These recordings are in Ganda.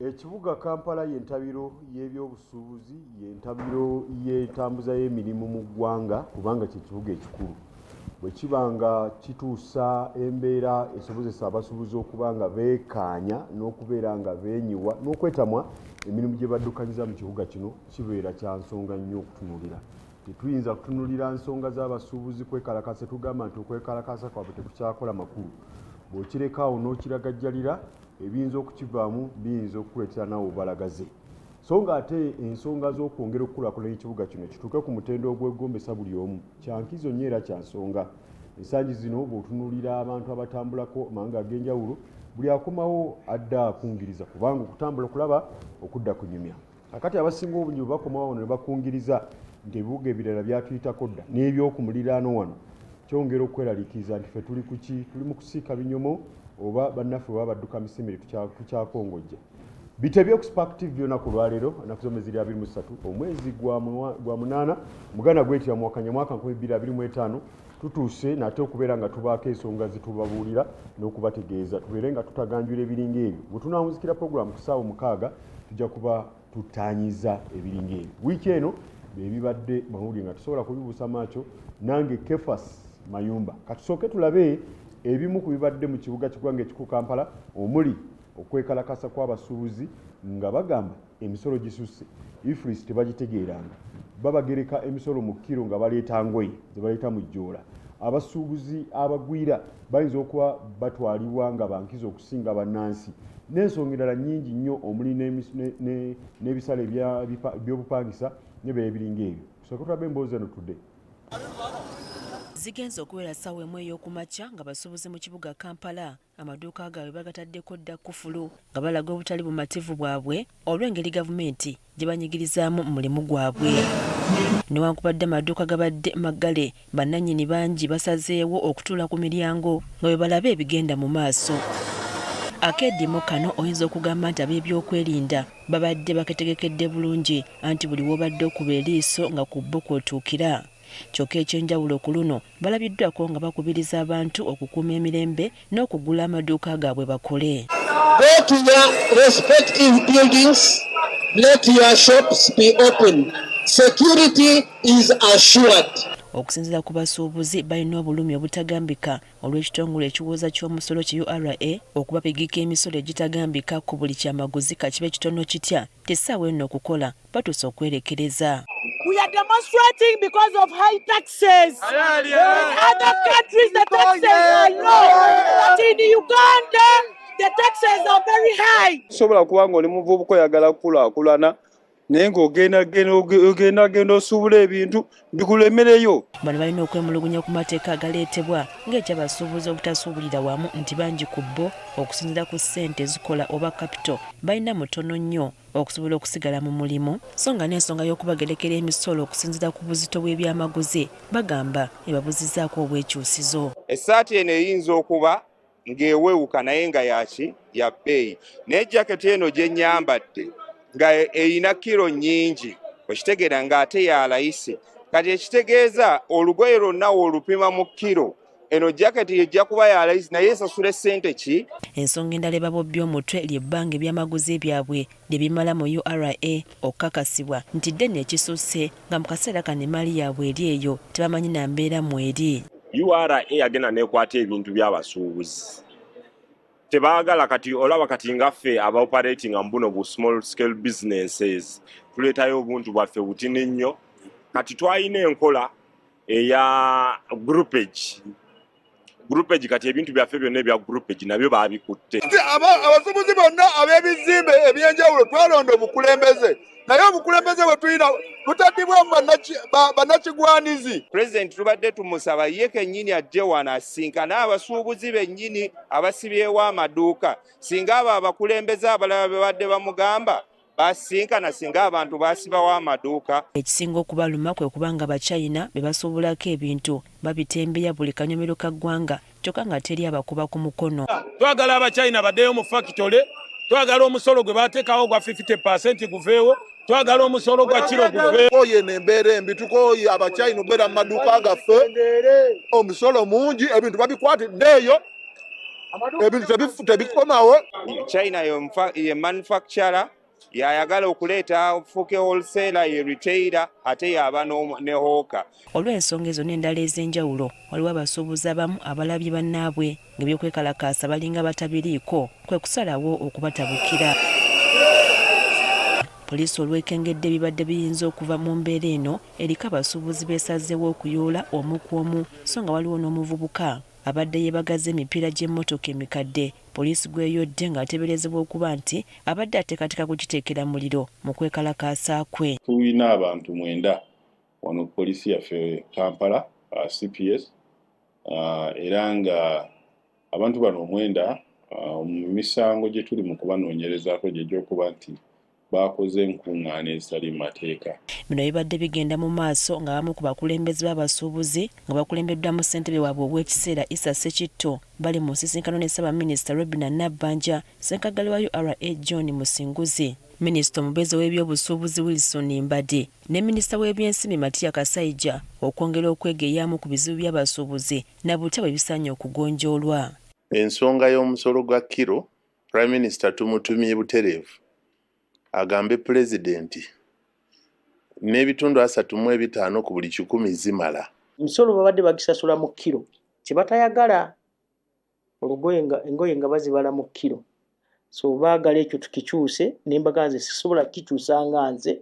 Ekibuga Kampala yentabiro y'ebyobusuubuzi yentabiro y'entambuza y'emirimu mu ggwanga kubanga kye kibuga ekikulu. Bwe kibanga kituusa embeera esobozesa abasuubuzi okuba nga beekaanya n'okubeera nga beenyiwa n'okwetamwa emirimu gye baddukanyiza mu kibuga kino kibeera kya nsonga nnyo okutunuulira. Tetuyinza kutunuulira nsonga z'abasuubuzi kwekalakasa tugamba nti okwekalakasa kwabwe tekukyakola makulu. Bw'okireka awo n'okiragajjalira ebiyinza okukivaamu biyinza okukuleetera naawe obalagaze. So nga ate ensonga z'okwongera okukulaakulanya ekibuga kino kituuke ku mutendo ogwegombesa buli omu kyankizo nnyo era kya nsonga. Ensangi zino bw'otunuulira abantu abatambulako amawanga ag'enjawulo buli akomawo adda akungiriza kubanga okutambula okulaba okudda kunyumya. Kakati abasinga obungi bwe bakomawo wano ne bakungiriza nti ebibuga ebirala byatuyitako dda n'ebyokumuliraano wano kyongera okweraliikiriza nti ffe tuli kuki tuli mu kusiika binyomo oba bannaffe baba badduka misimire tukyakongojja. Bitebye ku Spark TV by'olunaku lwaleero ennaku zomwe ziri 23 omwezi gwa munaana muganda gwetira mu mwaka 2025 tutuuse nate okubeera nga tubaako ensonga zitubabuulira n'okubategeeza tubeere nga tutaganjula ebiringa ebyo. Bwe tunaamuzikira puroguramu ku ssaawa 6 tujja kuba tutaanyiza ebiringa ebyo. Wiiki eno bebibadde mawulire nga tusobola kubibuusa maacho nange Kefas Mayumba. Katusooke tulabe ebimu ku bibadde mu kibuga kiggwanga ekikulu Kampala omuli okwekalakasa kw'abasuubuzi nga bagamba emisolo gisusse ifris tebagitegeeranga babagereka emisolo mu kiro nga baleeta ngoye ze baleeta mu jjoola. Abasuubuzi abagwira bayinza okuba batwalibwa nga bankiza okusinga bannansi n'ensonga endala nnyingi nnyo omuli n'ebisale by'obupangisa n'ebirala ebiringa ebyo. Tusooke tulabe emboozi eno tudde. Zigenza okuwera ssaawa emu ey'okumakya nga basuubuzi mu kibuga Kampala amaduuka gaabwe bagataddeko dda kufulu nga balaga obutali bumativu bwabwe olw'engeri gavumenti gye banyigirizaamu mu mulimu gwabwe. Newankubadde amaduuka gabadde maggale bannannyini bangi basazeewo okutuula ku miryango nga bwe balaba ebigenda mu maaso. Akeddimo kano oyinza okugamba nti ab'ebyokwerinda babadde baketegekedde bulungi anti buli w'obadde okuba eriiso nga ku bbo kw'otuukira. Kyokka ekyenjawulo ku luno balabiddwako nga bakubiriza abantu okukuuma emirembe n'okugula amaduuka gaabwe bakole. Go to your respective buildings, let your shops be open. Security is assured. Okusinziira ku basuubuzi balina obulumi obutagambika olw'ekitongole ekiwooza ky'omusolo ki URA okubapigika emisolo egitagambika ku buli kyamaguzi kakibe kitono kitya tessaawa eno okukola batuuse okwerekereza. We are demonstrating because of high taxes. In other countries, the taxes are low. But in Uganda, the taxes are very high. Sobola kuba ng'oli muvubuka oyagala kukulaakulana naye ng'ogenda osuubula ebintu bikulemereyo. Bano balina okwemulugunya ku mateeka agaleetebwa ng'ekyabasuubuzi obutasuubulira wamu nti bangi ku bo okusinziira ku ssente zikola oba kapito balina mutono nnyo okusobola okusigala mu mulimu so nga n'ensonga y'okubagerekera emisolo okusinziira ku buzito bw'ebyamaguzi bagamba ebabuzizzaako obwekyusizo. Essaati eno eyinza okuba ng'ewewuka naye nga ya bbeeyi naye jaketi eno gye nnyambadde nga eyina kiro nnyingi okitegeera ng'ate ya layisi kati ekitegeeza olugoye lwonna olupima mu kiro eno jaketi ejja kuba ya layisi naye esasula ssente ki. Ensonga endala ebabobbya omutwe ly'ebbanga ebyamaguzi byabwe lye bimala mu URA okukakasibwa nti ddene ekisusse nga mu kaseera kano emali yaabwe eri eyo tebamanyi na mbeera mweri. URA agenda neekwata ebintu by'abasuubuzi tebaagala kati olaba kati ngaffe aba operating mbuno bu small scale businesses tuleetayo obuntu bwaffe butini nnyo kati twalina enkola eya groupage kati ebintu byaffe byonna ebya groupage nabyo baabikutte. Abasuubuzi bonna ab'ebizimbe ebyenjawulo twalonda obukulembeze naye obukulembeze bwe tulina butaddibwamu bannakigwanizi. Pulezidenti tubadde tumusaba ye kennyini ajje wano asinkane abasuubuzi bennyini abasibyewo amaduuka singa abo abakulembeze abalala bebadde bamugamba basinkana singa abantu basibawo amaduuka. Ekisinga okubaluma kwe kubanga Abachina be basuubulako ebintu babitembeya buli kanyomero ka ggwanga kyokka nga teri abakuba ku mukono. Twagala Abachina baddeyo mu factory, twagala omusolo gwe bateekawo gwa 50% guveewo, twagala omusolo gwa kiro guveewo. Oye n'embeera embi tukooye Abachina obeera mu maduuka gaffe omusolo mungi ebintu babikwatidde eyo ebintu tebikomawo. China ye manufacturer yayagala okuleeta ofuuke wholesaler ye retailer ate yaba ne hawker. Olw'ensonga ezo n'endala ez'enjawulo waliwo abasuubuzi abamu abalabye bannaabwe ng'ebyokwekalakaasa balinga batabiriiko kwe kusalawo okubatabukira. Poliisi olwekengedde ebibadde biyinza okuva mu mbeera eno eriko abasuubuzi beesazeewo okuyoola omu ku omu so nga waliwo n'omuvubuka abadde yeebagaza emipiira gy'emmotoka emikadde. Poliisi gweyodde ng'ateeberezebwa okuba nti abadde ateekateeka kugiteekera muliro mu kwekalakaasa kwe. Tulina abantu 9 wano poliisi yaffe Kampala CPS era nga abantu bano 9 mu misango gye tuli mu kubanoonyerezaako gy'egyokuba nti bakoze enkuŋŋaana ezitali mu mateeka. Bino bibadde bigenda mu maaso nga abamu ku bakulembeze b'abasuubuzi nga bakulembeddwamu ssentebe waabwe ow'ekiseera Issa Ssekitto bali mu nsisinkano ne Ssaabaminisita Robinah Nabbanja, Ssenkaggale wa URA John Musinguzi, Minisita omubeezi w'ebyobusuubuzi Wilson Mbadi ne Minisita w'ebyensimbi Matiya Kasaija okwongera okwegeeyaamu ku bizibu by'abasuubuzi na butya bwe bisaanye okugonjoolwa. Ensonga y'omusolo gwa kiro, Prime Minister tumutumye butereevu agambe Pulezidenti n'ebitundu 35 ku buli 100 zimala. Omusolo babadde bagisasula mu kiro kye batayagala engoye nga bazibala mu kiro, so baagala ekyo tukikyuse n'embaga nze sisobola kikyusa nga nze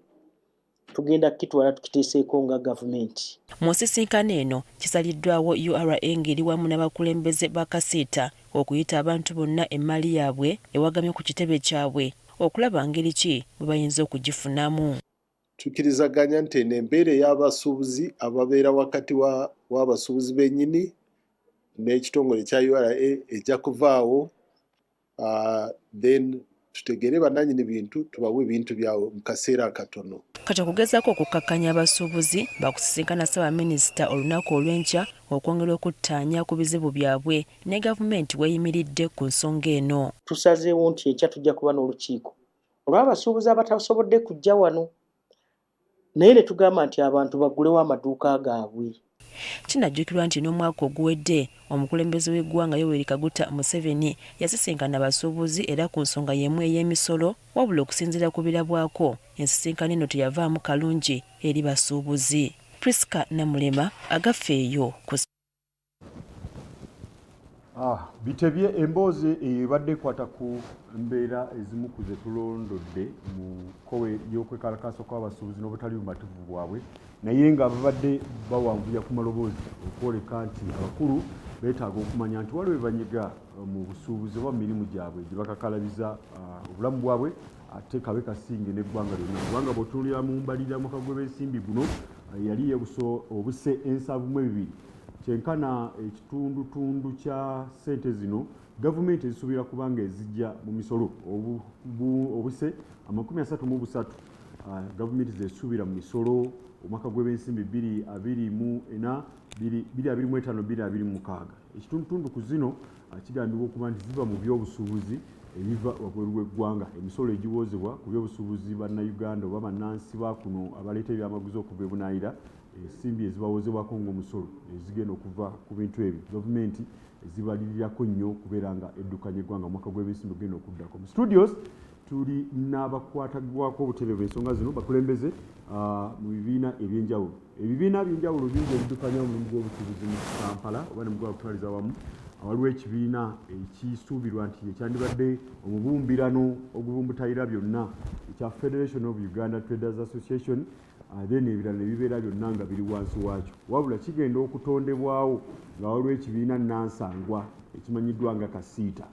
tugenda kitwala tukiteeseeko nga gavumenti. Mu nsisinkano eno kisaliddwawo URA ng'eri wamu n'abakulembeze ba Kasiita okuyita abantu bonna emmaali yaabwe ewagamye ku kitebe kyabwe okulaba ngeri ki bwe bayinza okugifunamu. Tukirizaganya nti embeera y'abasuubuzi ababeera wakati w'abasuubuzi bennyini n'ekitongole kya URA ejja kuvaawo, then tutegere bannannyini bintu tubawe ebintu byabwe mu kaseera akatono. Kati okugezaako okukakkanya abasuubuzi bakusisinkana Ssaabaminisita olunaku olw'enkya okwongera okuttaanya ku bizibu byabwe ne gavumenti weyimiridde ku nsonga eno. Tusazeewo nti enkya tujja kuba n'olukiiko olw'abasuubuzi abatasobodde kujja wano naye ne tugamba nti abantu baggulewo amaduuka gaabwe. Kinajjukirwa nti n'omwaka oguwedde omukulembeze w'eggwanga Yoweri Kaguta Museveni yasisinkana abasuubuzi era ku nsonga y'emu ey'emisolo, wabula okusinziira ku birabwako ensisinkano eno teyavaamu kalungi eri basuubuzi. Priska Namulema agafeeyo ku bitebye emboozi ebadde ekwata ku mbeera ezimu ku ze tulondodde mu kkowe y'okwekalakaasa kw'abasuubuzi n'obutali bumativu bwabwe, naye nga babadde bawanvuya ku maloboozi okwoleka nti abakulu beetaaga okumanya nti waliwo banyiga mu busuubuzi oba mu mirimu gyabwe gye bakakalabiza obulamu bwabwe ate kabe kasinge n'eggwanga lyonna, kubanga bw'otunuulira mu mbalirira mu kaggwe b'ensimbi guno yali obuse ensavu mu 2 kyenkana ekitundutundu kya ssente zino gavumenti ezisuubira kubanga ezijja mu misolo obuse 33 gavumenti zesuubira mu misolo omwaka gw'ebyensimbi 2024 2025 ekitundutundu ku zino kigambibwa okuba nti ziva mu byobusuubuzi ebiva wabweru w'eggwanga. Emisolo egiwoozebwa ku byobusuubuzi bannayuganda oba bannansi bakuno abaleeta ebyamaguzi okuva ebunaayira, ensimbi ezibawoozebwako ng'omusolo ezigenda okuva ku bintu ebyo gavumenti ezibalirirako nnyo kubeera nga eddukanya eggwanga mu mwaka gw'ebyensimbi ogenda okuddako. Mu studios tuli n'abakwatagwako obutereevu ensonga zino bakulembeze mu bibiina ebyenjawulo. Ebibiina by'enjawulo bingi ebiddukanya omulimu gw'obusuubuzi mu Kampala oba ne mugwa okutwaliza awamu. Waliwo ekibiina ekisuubirwa nti ekyandibadde omubumbirano ogubumbutayira byonna ekya Federation of Uganda Traders Association, then ebirala ne bibeera byonna nga biri wansi waakyo, wabula kigenda okutondebwawo nga waliwo ekibiina nansangwa ekimanyiddwa nga Kasiita,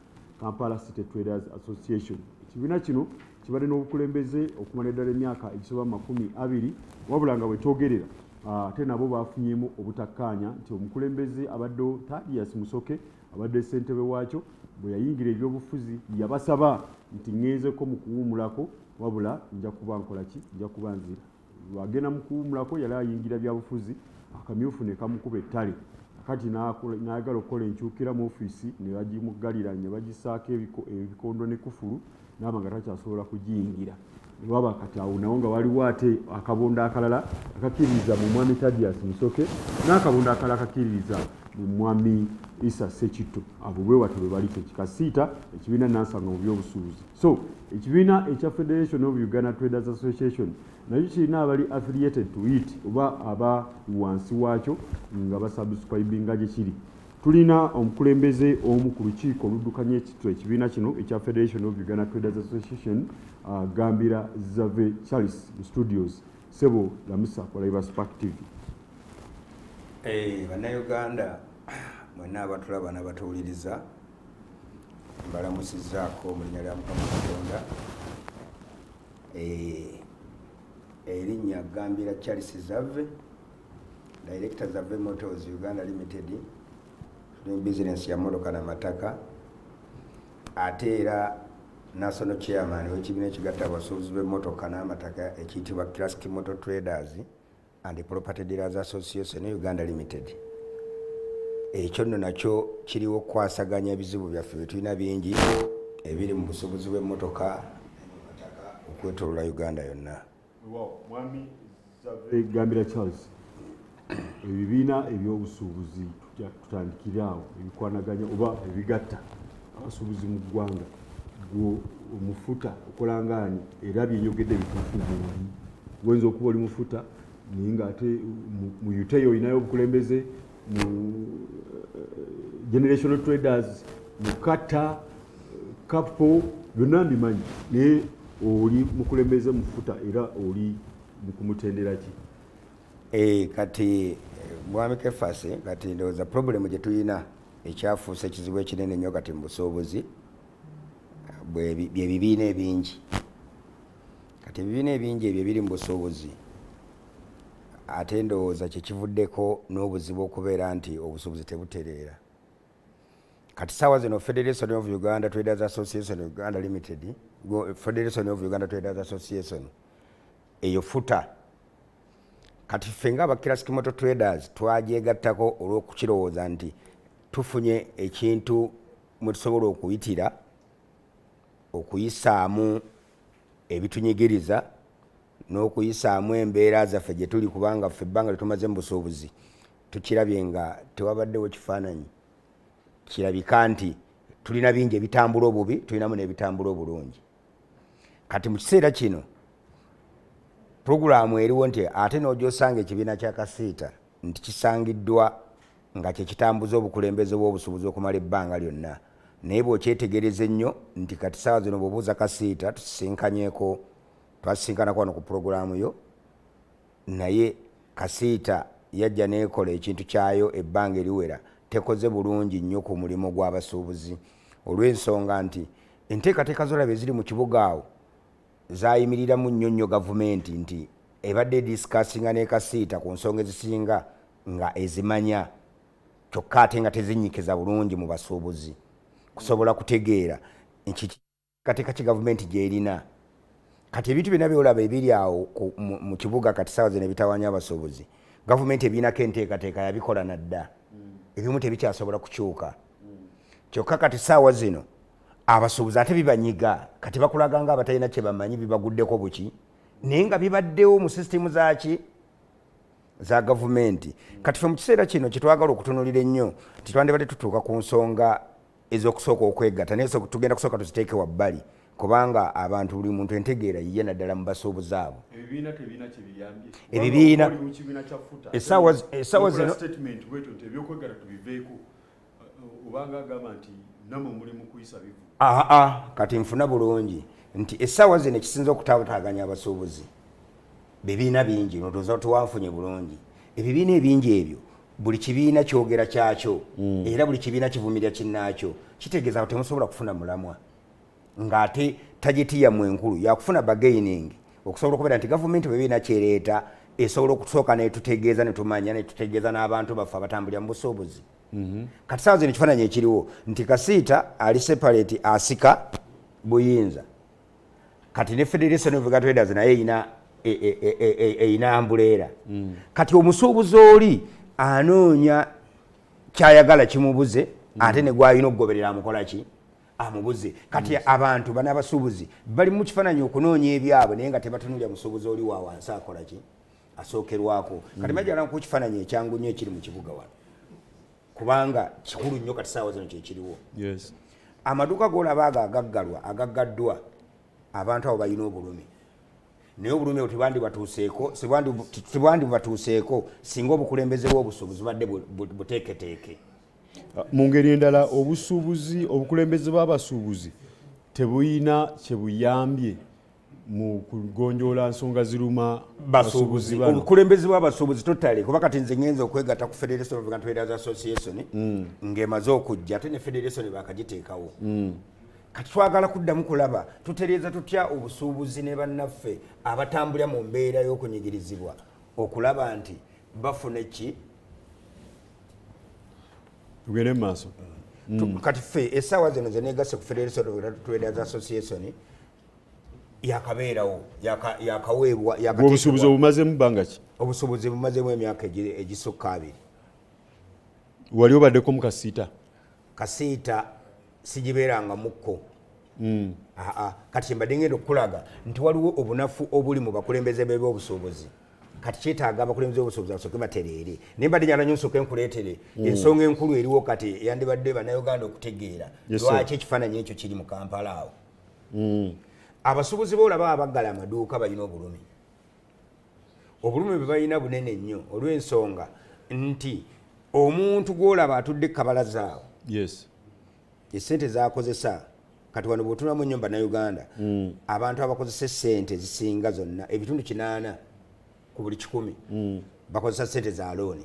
Kampala City Traders Association. Ekibiina kino kibadde n'obukulembeze okumala eddala emyaka egisoba 20, wabula nga bwe twogerera ate nabo bafunyeemu obutakkaanya nti omukulembeze abadde Thaddeus Musoke abadde ssentebe waakyo bwe yayingira ebyobufuzi yabasaba nti ŋŋenzeko mu kuwummulako, wabula nja kuba nkolaki, nja kuba nzira. Lwagenda mu kuwummulako yali ayingira byabufuzi akamyufu ne kamukuba ettale, kati n'ayagala okukola enkyukira mu ofiisi ne bagimuggalira ne bagisaako ebikondo ne kufulu n'aba nga takyasobola kugiyingira. baba kati awo nawo nga waliwo ate akabonda akalala akakkiririza mu mwami Thaddeus Musoke n'akabonda akalala akakkiririza mu mwami Issa Ssekitto. Abo bwe batyo bwe bali Kasiita ekibiina Nansana mu by'obusuubuzi. So ekibiina ekya Federation of Uganda Traders Association nakyo kirina abali affiliated to it oba aba wansi waakyo nga basubscribinga gye kiri. Tulina omukulembeze omu ku lukiiko oluddukanya ekibiina kino ekya Federation of Uganda Traders Association, Gambira Zave Charles Studios. Sebo lamusa kwa Live Spark TV. Bannayuganda mwenna abatulaba n'abatuwuliriza mbalamusizzaako mu linnya lya Mukama Katonda. Erinnya Gambira Charles Zave, Director Zave Motors Uganda Limited, doing business ya motoka n'amataka, ate era National Chairman w'ekibiina ekigatta abasuubuzi b'emmotoka n'amataka ekiyitibwa Classic Motor Traders and Property Dealers Association Uganda Limited. Ekyo nno nakyo kiriwo okwasaganya ebizibu byaffe bye tulina bingi ebiri mu busuubuzi bw'emmotoka n'amataka okwetooloola Uganda yonna. Mwami Zave Gambira Charles, ebibiina eby'obusuubuzi tutandikiraawo ebikwanaganya oba ebigatta abasuubuzi mu ggwanga omufuta okolangaani era byenyogedde bituufu bulungi. Wenza okuba oli mufuta naye ng'ate mu UTEO olinayo obukulembeze, mu Generational Traders, mu Kata, Kapo, byonna mbimanyi naye oli mukulembeze mufuta era oli mukumutendera ki? Kati Mwami Kefase, kati ndowooza problem gye tulina ekyafuusa ekizibu ekinene ennyo kati mu busuubuzi bye bibiina ebingi. Kati ebibiina ebingi ebyo ebiri mu busuubuzi ate ndowooza kye kivuddeko n'obuzibu okubeera nti obusuubuzi tebutereera. Kati saawa zino Federation of Uganda Traders Association Uganda Limited, Federation of Uganda Traders Association eyo futa. Kati ffe ng'aba Classic Motor Traders twagyegattako olw'okukirowooza nti tufunye ekintu mwe tusobola okuyitira okuyisaamu ebitunyigiriza n'okuyisaamu embeera zaffe gye tuli, kubanga ffe ebbanga lye tumaze mu busuubuzi tukirabye nga tewabaddewo kifaananyi kirabika nti tulina bingi ebitambula obubi, tulinamu n'ebitambula obulungi. Kati mu kiseera kino purogulaamu eriwo nti ate n'ogyosanga ekibiina kya Kasiita nti kisangiddwa nga kye kitambuza obukulembeze bw'obusuubuzi okumala ebbanga lyonna. Naye bw'okyetegereza ennyo nti kati saawa zino bw'obuuza Kasiita tusisinkanyeeko, twasisinkanako wano ku purogulaamu yo, naye Kasiita yajja n'ekola ekintu kyayo ebbanga eriwera tekoze bulungi nnyo ku mulimu gw'abasuubuzi olw'ensonga nti enteekateeka z'olaba eziri mu kibuga awo zaayimiriramu nnyo gavumenti nti ebadde discussinga ne Kasiita ku nsonga ezisinga nga ezimanya kyokka ate nga tezinyikiza bulungi mu basuubuzi kusobola kutegeera enteekateeka ki gavumenti gy'erina. Kati ebintu byonna byolaba ebiri awo mu kibuga kati saawa zino ebitawanya abasuubuzi, gavumenti ebiinako enteekateeka yabikola nadda, ebimu tebikyasobola kukyuka. Kyokka kati saawa zino abasuubuzi ate bibanyiga, kati bakulaga nga abatalina kye bamanyi bibaguddeko buki, naye nga bibaddewo mu sisitemu zaki za gavumenti. Kati ffe mu kiseera kino kye twagala okutunuulira ennyo titwandibadde tutuuka ku nsonga ez'okusooka okwegatta, naye tugenda kusooka tuziteeke wabbali kubanga abantu buli muntu entegeera yiye naddala mu basuubuzi abo. Ebibiina tebiina kye biyambye. Ebibiina mu kibiina kya futa essaawa zino statement bwetu nti ebyokwegatta tubiveeko obanga agamba nti namwe muli mu kuyisa bivu. Kati nfuna bulungi nti essaawa zino ekisinza okutaataaganya abasuubuzi bibiina bingi, notooza tuwanfunye bulungi. Ebibiina ebingi ebyo buli kibiina kyogera kyakyo era buli kibiina kivumirira kinnaakyo, kitegeeza awo temusobola kufuna mulamwa ng'ate tageti yammwe enkulu yakufuna bargaining okusobola okubeera nti gavumenti bwebiina kyereeta esobola okusooka netutegeeza netumanya netutegeeza n'abantu baffe abatambulira mu busuubuzi. Kati saawa zino ekifaananyi ekiriwo nti Kasiita ali separate asika buyinza, kati ne Federation of Uganda Traders naye eyina ambuleera. Kati omusuubuzi oli anoonya kyayagala kimubuze ate ne gwalina okugoberera amukola ki, amubuze kati abantu bana abasuubuzi bali mu kifaananyi okunoonya ebyabwe naye nga tebatunulya musuubuzi oli wa wansi akola ki asookerwako kati majala ku kifaananyi ekyangu nnyo ekiri mu kibuga wano kubanga kikulu nnyo kati saawa zino kyekiriwo amaduuka g'olaba ago agaggaddwa abantu abo balina obulumi naye obulumi obwo tebwandi bubatuuseeko singa obukulembeze bw'obusuubuzi badde buteeketeeke. Mu ngeri endala obukulembeze bw'abasuubuzi tebuyina kyebuyambye mu kugonjoola nsonga ziruma basuubuzi bano. Obukulembeze bw'abasuubuzi totale kuba kati nze ngenza okwegatta ku Federation of Traders Association ng'emaze okujja ate ne Federation bakagiteekawo. Kati twagala kuddamu kulaba tutereeza tutya obusuubuzi ne bannaffe abatambulira mu mbeera y'okunyigirizibwa okulaba nti bafuna ki tugende mu maaso. Kati ffe essaawa zino ze neegasse ku Federation of Traders Association yakabeerawo yakaweebwa obusuubuzi obumazemu bbanga ki? Obusuubuzi bumazemu emyaka egisukka 2. Wali obaddeko mu kasiita? Kasiita sigibeeranga mukko. Kati mbadde ngenda okulaga nti waliwo obunafu obuli mu bakulembeze b'obusuubuzi kati kyetaaga abakulembeze b'obusuubuzi basooke batereere naye mbadde njala nnyo nsooke nkuleetere ensonga enkulu eriwo kati yandibadde bannayuganda okutegeera lwaki ekifaananyi ekyo kiri mu Kampala awo. Abasuubuzi boolaba abaggala amaduuka balina obulumi bwe balina bunene nnyo olw'ensonga nti omuntu gw'olaba atudde kabalaza awo esente zakozesa kati wano bw'otunamu nnyo bannayuganda abantu abakozesa essente zisinga zonna ebitundu 80 ku buli 100 bakozesa ssente za looni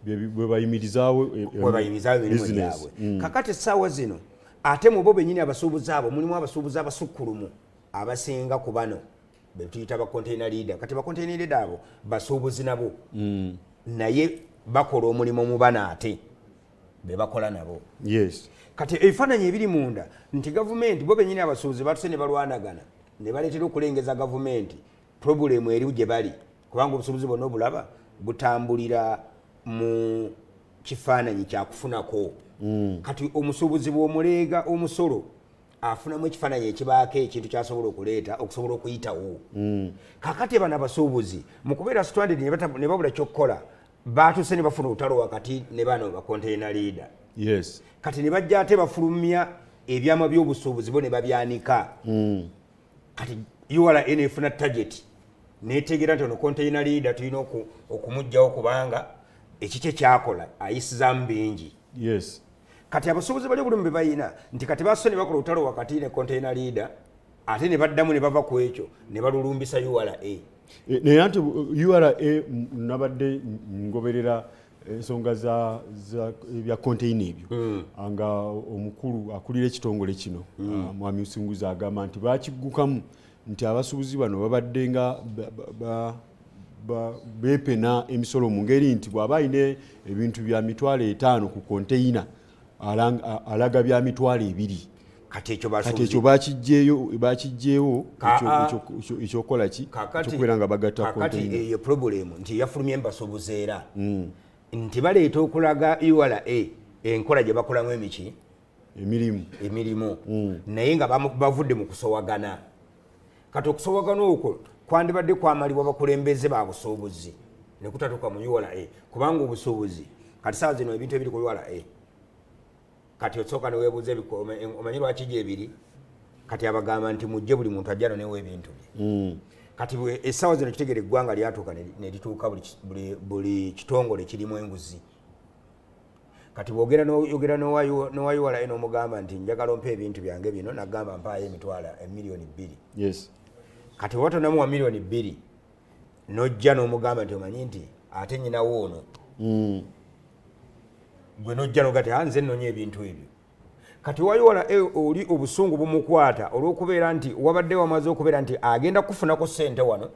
bwe bayimirizaawo emirimu gyabwe. Kakati essaawa zino ate mu bo bennyini abasuubuzi abo mulimu abasuubuzi abasukkulumu abasinga ku bano be tuyita ba container leader. Kati ba container leader abo basuubuzi nabo naye bakola omulimu mu bana ate be bakola nabo. Kati ebifaananyi ebiri munda nti gavumenti bo bennyini abasuubuzi batuse ne balwanagana ne baleetera okulengeza gavumenti problemu eri gye bali kubanga obusuubuzi bonna obulaba butambulira mu kifaananyi kyakufunako. Kati omusuubuzi bw'omuleega omusolo afunamu ekifaananyi ekibaako ekintu kyasobola okuleeta okusobola okuyitawo. Kakati bano abasuubuzi mu kubeera stranded ne babula kyokkola baatuse ne bafuna olutalo wakati ne bano ba container leader. Kati ne bajja ate bafulumya ebyama by'obusuubuzi bo ne babyanika. Kati URA efuna target neetegeera nti ono container leader tulina okumugjawo kubanga ekikye kyakola ayisizaamu bingi. Kati abasuubuzi bali obulumi bwe balina nti kati basso ne bakola olutalo wakati ne container leader ate ne baddamu ne bava ku ekyo ne balulumbisa URA. Naye anti URA nabadde ngoberera ensonga ebya container ebyo nga omukulu akulira ekitongole kino Mwami Usinguzi agamba nti bakiggukamu nti abasuubuzi bano babadde nga beepena emisolo mu ngeri nti bw'aba ayina ebintu bya $5,000 ku container alaga bya $2,000. Kati ekyo bakijjeewo ekyokola ki ekyokubeera nga bagatta container. Kati eyo problemu nti yafulumye mbasuubuzi era nti baleeta okulaga URA enkola gye bakolamu emirimu naye nga bavudde mu kusowagana. Kati okusowagana okwo kwandibadde kwamalibwa bakulembeze ba busuubuzi ne kutatuuka mu URA kubanga obusuubuzi kati saawa zino ebintu ebiri ku URA kati osooka ne weebuuza omanyi lwaki gyebiri kati abagamba nti mujje buli muntu ajjano newe ebintu bye. Kati essaawa zino kitegere eggwanga lyatuuka ne lituuka buli kitongole kirimu enguzi. Kati bwogera n'owa URA n'omugamba nti njagala ompa ebintu byange bino nagamba mpaayo $2,000,000. Kati watonamuwa $2,000,000 n'ojja n'omugamba nti omanyi nti ate nyinawo ono gwe n'ojja n'ogati nze nnonya ebintu ebyo. Kati wayiwala oli obusungu bumukwata olw'okubeera nti wabadde wamaze okubeera nti agenda kufunako ssente wano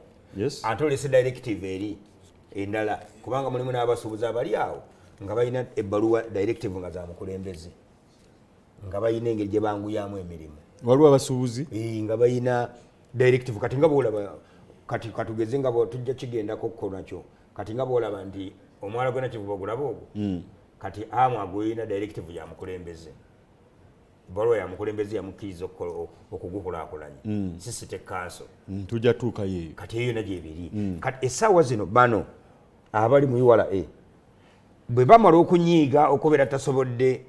ate olese directive eri endala kubanga mulimu n'abasuubuzi abali awo nga balina ebbaluwa directive nga za mukulembeze nga balina engeri gye banguyamu emirimu. Waliwo abasuubuzi nga balina directive kati nga bwolaba kati katugeze nga tujja kigendako ko nakyo kati nga bwolaba nti omwala gwena kivuba ogulaba ogwo kati amwe agulina directive ya mukulembeze balo ya mukulembeze ya mukizo okugukulakulanya sisite kanso tujja tuuka yeeyo kati eyo naje ebiri kati essaawa zino bano abali mu URA bwe bamala okunyiiga okubeera tasobodde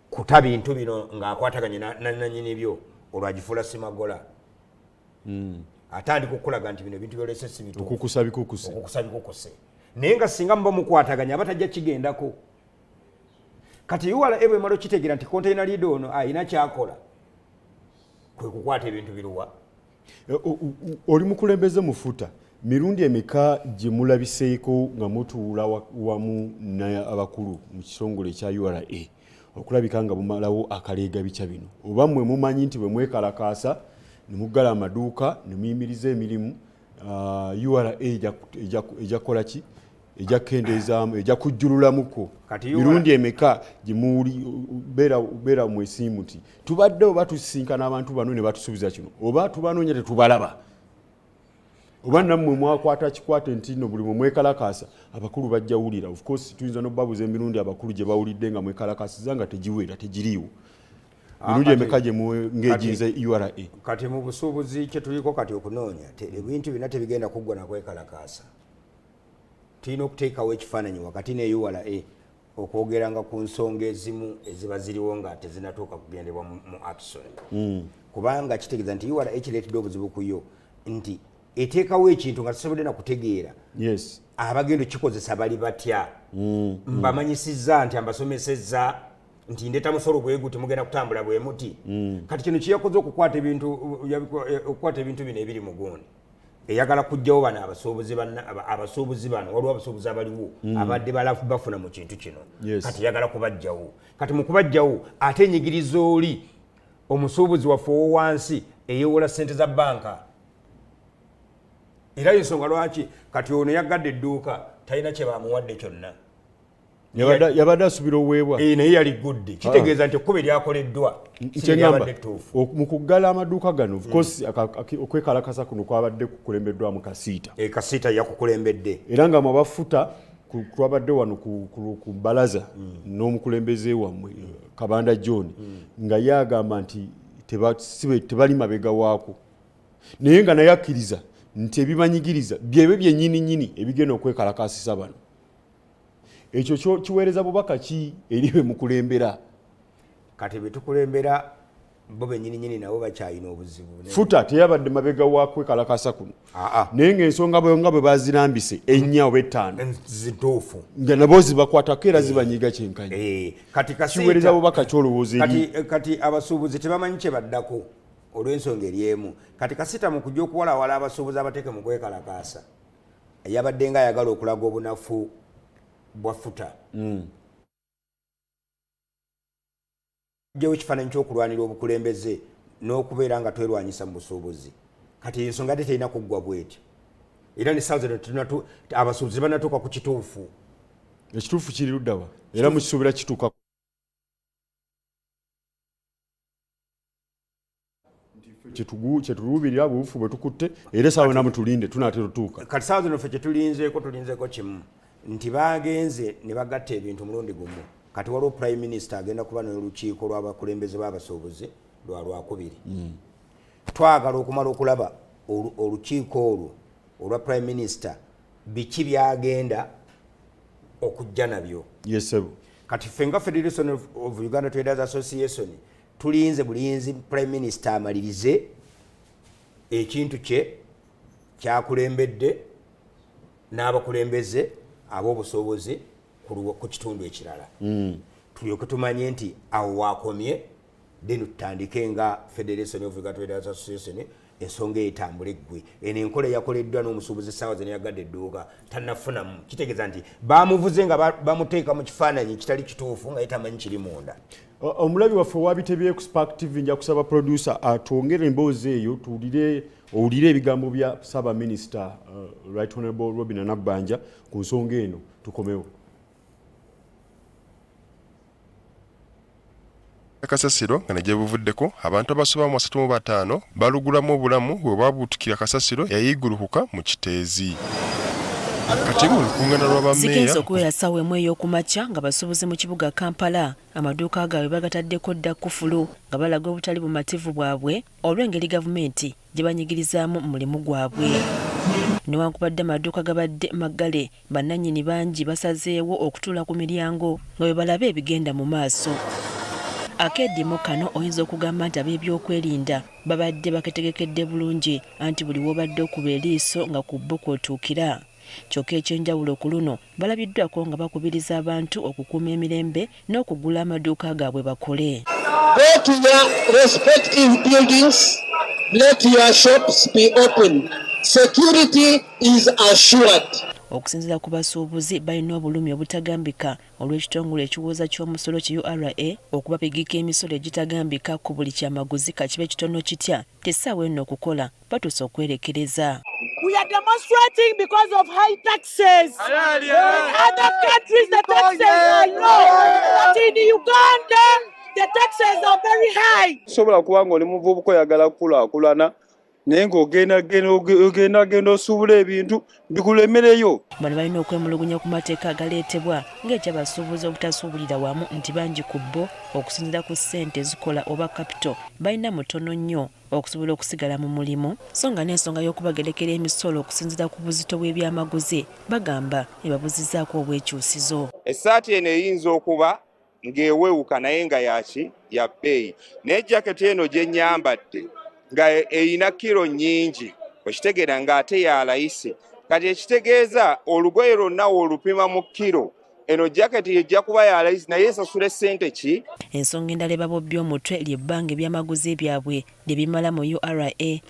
kuta bintu bino ng'akwataganye nanyini byo olwagifuula simagola atandika okulaga nti bino ebintu byolese si bituufu okukusa bikukuse naye nga singa muba mukwataganya abatajja kigendako kati URA bwe mala okitegeera nti container leader ono ayina kyakola kwe kukwata ebintu biruwa oli mukulembeze mufuta mirundi emeka gye mulabiseeko nga mutuula wamu n'abakulu mu kitongole ekya URA okulabika nga bumalawo akaleega bica bino oba mmwe mumanyi nti bwe mwekalakaasa ne muggala amaduuka ne muyimiriza emirimu URA ejja kukola ki ejja kukendeezaamu ejja kujjululamuko mirundi emeka gye beera mwesiimu nti tubadde oba tusisinkana abantu bano ne batusuubiza kino oba tubanoonya tetubalaba oba nammwe mwakwata kikwate nti no buli mwekalakaasa abakulu bajja wulira of course tuyinza n'obabuza emirundi abakulu gye bawulidde nga mwekalakaasiza nga tegiweera tegiriiwo mirundi emeka gye ng'ejinze URA kati mu busuubuzi kye tuliko kati okunoonya ebintu bina tebigenda kuggwa na kwekalakaasa tulina okuteekawo ekifaananyi wakati ne URA okwogeranga ku nsonga ezimu eziba ziriwo nga tezinatuuka kugendebwa mu action kubanga kitegeeza nti URA kireetedde obuzibu ku yo nti eteekawo ekintu nga tusobodde na kutegeera abagenda kikozesa bali batya mbamanyisizza nti ambasomesezza nti ndeeta musolo bwe guti mugenda kutambula bwe muti kati kino kiyakoze okukwata ebintu bino ebiri mu gundi eyagala kujjawo bano abasuubuzi bano waliwo abasuubuzi abaliwo abadde bafuna mu kintu kino kati yagala kubajjawo kati mu kubajjawo ate enyigiriza oli omusuubuzi waffe owowansi eyewola ssente za banka era ensonga lwaki kati ono yaggadde edduuka talina kye bamuwadde kyonna yabadde asubira oweebwa naye yali gudde kitegeeza nti ekkuba eryakoleddwa yabadde ttuufu mu kuggala amaduuka gano of course okwekalakasa kuno kwabadde kukulembeddwamu kasiita kasiita yakukulembedde era nga mwabafuta twabadde wano ku balaza n'omukulembeze wammwe Kabanda John nga yagamba nti tebali mabega waako naye nga naye akkiriza nti ebibanyigiriza byebyo byennyini ebigenda okwekalakasisa bano ekyo kiweereza bubaka ki eribe mukulembera kati betukulembera bo bennyini nabo bakyalina obuzibu futa teyabadde mabega wakwekalakasa kuno naye ng'ensonga nga bwe bazirambise ennya oba ettaano zituufu nga nabo zibakwatako era zibanyiga kyenkanyi kiweereza bubaka kyolowooza kati abasuubuzi tebamanyi kye baddako olw'ensonga eri emu kati kasita mu kujja okuwalawala abasuubuzi abateeke mu kwekalakaasa yabadde nga ayagala okulaga obunafu bwafuta jjawo ekifaananyi ky'okulwanira obukulembeze n'okubeera nga twerwanyisa mu busuubuzi kati ensonga ate terina kuggwa bwetyo era ne saawa zino abasuubuzi banatuuka ku kituufu ekituufu kiri luddawa era mukisuubira kituuka kyetuluubirira bubufu bwe tukutte era saawa namu tulinde tunaatera tutuuka kati saawa zino ffe kyetulinzeeko kimu nti bagenze ne bagatta ebintu mulundi gumu kati waliwo prime minister agenda kuba n'olukiiko lw'abakulembeze b'abasuubuzi lwakubiri twagala okumala okulaba olukiiko olwo olwa prime minister biki byagenda okujja nabyo kati ffe nga Federation of Uganda Traders Association tulinze bulinzi prime minister amalirize ekintu kye kyakulembedde n'abakulembeze ab'obusuubuzi ku kitundu ekirala tulyoke tumanye nti awo waakomye then tutandike nga Federation of Uganda Traders Association ensonga etambule eggwe eno enkola eyakoleddwa n'omusuubuzi essaawa zino yagadde edduuka tannafunamu kitegeeza nti bamuvuze nga bamuteeka mu kifaananyi kitali kituufu nga yetamanyi kiri munda omulabi waffe wabitebye ku Spark TV nja kusaba producer atwongere emboozi eyo owulire ebigambo bya Saba Minister Right Honorable Robinah Nabbanja ku nsonga eno tukomewo kasasiro nga negye buvuddeko abantu abasoba mu 35 balugulamu obulamu bwe babuutukira kasasiro yayiggulukuka mu kiteezi kati mu lukuŋŋaana lw'abameeya zigenze okubeera ssaawa emu ey'okumakya nga basuubuzi mu kibuga Kampala amaduuka gaabwe bagataddeko dda kkufulu nga balaga obutali bumativu bwabwe olw'engeri gavumenti gye banyigirizaamu mu mulimu gwabwe. Newankubadde amaduuka gabadde maggale, bannannyini bangi basazeewo okutuula ku miryango nga bwe balaba ebigenda mu maaso. Akeddimo kano oyinza okugamba nti ab'ebyokwerinda babadde baketegekedde bulungi anti buli w'obadde okuba eriiso nga ku bbo kw'otuukira. Kyokka ekyenjawulo ku luno balabiddwako nga bakubiriza abantu okukuuma emirembe n'okugula amaduuka gaabwe bakole. Go to your respective buildings, let your shops be open. Security is assured. Okusinziira ku basuubuzi balina obulumi obutagambika olw'ekitongole ekiwooza ky'omusolo ki URA okubapigika emisolo egitagambika ku buli kyamaguzi kakiba ekitono kitya tessaawa eno okukola batuuse okwerekereza. We are demonstrating because of high taxes. In other countries, the taxes are low. But in Uganda, the taxes are very high. Sobola kuba ng'oli muvubuka oyagala kukulaakulana naye ng'ogenda osuubula ebintu bikulemereyo. Bano balina okwemulugunya ku mateeka agaleetebwa ng'ekyabasuubuzi obutasuubulira wamu nti bangi ku bo okusinziira ku ssente zikola oba kapito balina mutono nnyo okusobola okusigala mu mulimu, so nga n'ensonga y'okubagerekera emisolo okusinziira ku buzito bw'ebyamaguzi bagamba ebabuzizzaako obwekyusizo. Essaati eno eyinza okuba ng'ewewuka naye nga ya bbeeyi, naye jaketi eno gye nnyambadde nga eyina kiro nnyingi okitegeera ng'ate ya layisi. Kati ekitegeeza olugoye lwonna olupima mu kiro, eno jaketi ejja kuba ya layisi naye esasula ssente ki? Ensonga endala ebabobby omutwe ly'ebbanga ebyamaguzi byabwe lye bimala mu URA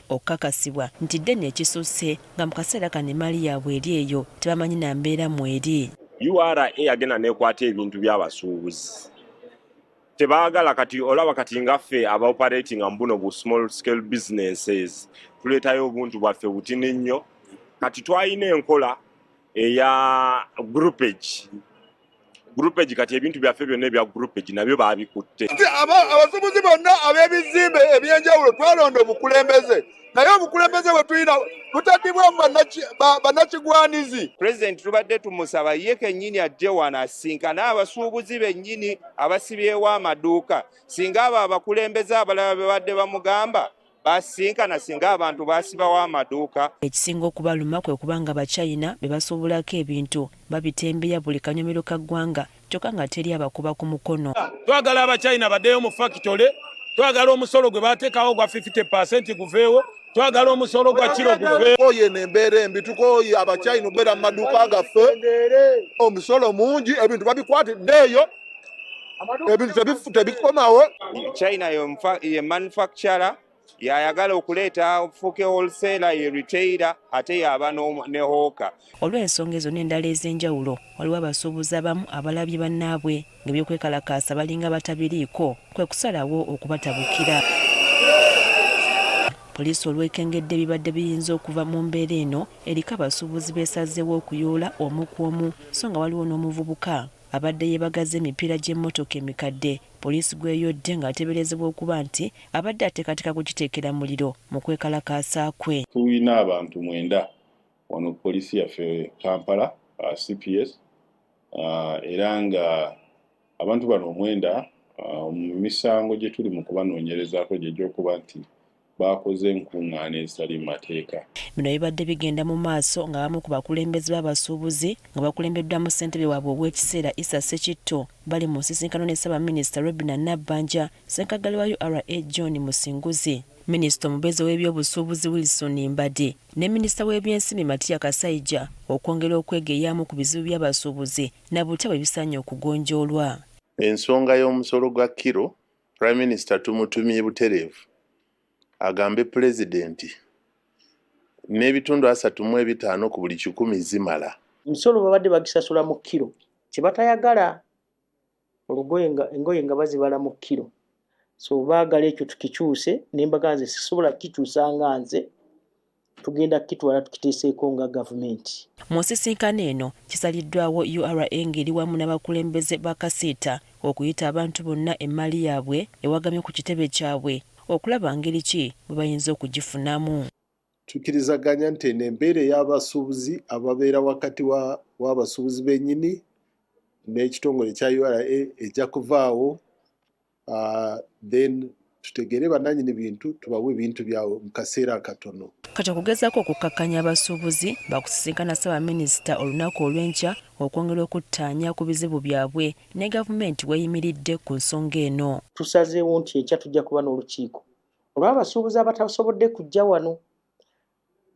okukakasibwa nti ddene ekisusse nga mu kaseera kano emali yaabwe eri eyo tebamanyi na mbeera mweri. URA agenda n'ekwata ebintu by'abasuubuzi. Tebaagala kati olaba kati ngaffe aba operating mbuno bu small scale businesses tuleetayo obuntu bwaffe butini nnyo. Kati twalina enkola eya groupage kati ebintu byaffe byonna ebya groupage nabyo baabikutte. Abasuubuzi bonna ab'ebizimbe ebyenjawulo twalonda obukulembeze naye obukulembeze bwe tulina butaddibwamu bannakigwanizi. Pulezidenti tubadde tumusaba ye kennyini ajje wano asinkane abasuubuzi bennyini abasibyewo amaduuka. Singa abo abakulembeze abalala be badde bamugamba basinkana singa abantu basibawo amaduuka. Ekisinga okubaluma kwe kubanga Abachina be basuubulako ebintu babitembeya buli kanyomero ka ggwanga kyokka nga teri abakuba ku mukono. Twagala Abachina baddeyo mu factory, twagala omusolo gwe bateekawo gwa 50% guveewo, twagala omusolo gwa kiro guveewo. Tukoye n'embeera embi, tukoye Abachina okubeera mu maduuka gaffe, omusolo mungi, ebintu babikwatiddeeyo, ebintu tebikomawo. China ye manufacturer yayagala okuleeta ofuuke wholesaler ye retailer ate yaba ne hawker. Olw'ensonga ezo n'endala ez'enjawulo waliwo abasuubuzi abamu abalabye bannaabwe ng'ebyokwekalakaasa balinga batabiriiko kwe kusalawo okubatabukira. Poliisi olwekengedde ebibadde biyinza okuva mu mbeera eno eriko abasuubuzi beesazeewo okuyoola omu ku omu so nga waliwo n'omuvubuka abadde yeebagaza emipiira gy'emmotoka emikadde. Poliisi gweyodde ng'ateeberezebwa okuba nti abadde ateekateeka kugiteekera muliro mu kwekalakaasa kwe. Tulina abantu 9 wano poliisi yaffe Kampala CPS era nga abantu bano 9 mu misango gye tuli mu kubanoonyerezaako gy'okuba nti bakoze enkuŋŋaana ezitali mu mateeka. Bino bibadde bigenda mu maaso nga bamu ku bakulembeze b'abasuubuzi nga bakulembeddwamu ssentebe waabwe ow'ekiseera Issa Ssekitto bali mu nsisinkano ne Ssaabaminisita Robinah Nabbanja, ssenkagale wa URA John Musinguzi, Minisita omubeezi w'ebyobusuubuzi Wilson Mbadi ne Minisita w'ebyensimbi Matiya Kasaija okwongera okwegeyamu ku bizibu by'abasuubuzi na butya bwe bisaanye okugonjoolwa. Ensonga y'omusolo gwa kiro, Prime Minister tumutumye butereevu agambe Pulezidenti n'ebitundu 35 ku buli 100 zimala. Omusolo babadde bagisasula mu kiro kye batayagala engoye nga bazibala mu kiro, so baagala ekyo tukikyuse n'embaga nze sisobola kikyusa nga nze tugenda kitwala tukiteeseeko nga gavumenti. Mu nsisinkano eno kisaliddwawo URA ng'eri wamu n'abakulembeze ba Kasiita okuyita abantu bonna emmali yaabwe ewagamye ku kitebe kyabwe okulaba ngeri ki bwe bayinza okugifunamu. tukirizaganya nti embeera y'abasuubuzi ababeera wakati w'abasuubuzi bennyini n'ekitongole kya URA ejja kuvaawo, then tutegere bannannyini bintu tubawe ebintu byabwe mu kaseera akatono. Kati okugezaako okukakkanya abasuubuzi bakusisinkana Ssaabaminisita olunaku olw'enkya okwongera okuttaanya ku bizibu byabwe ne gavumenti weyimiridde ku nsonga eno. Tusazeewo nti enkya tujja kuba n'olukiiko olw'abasuubuzi abatasobodde kujja wano,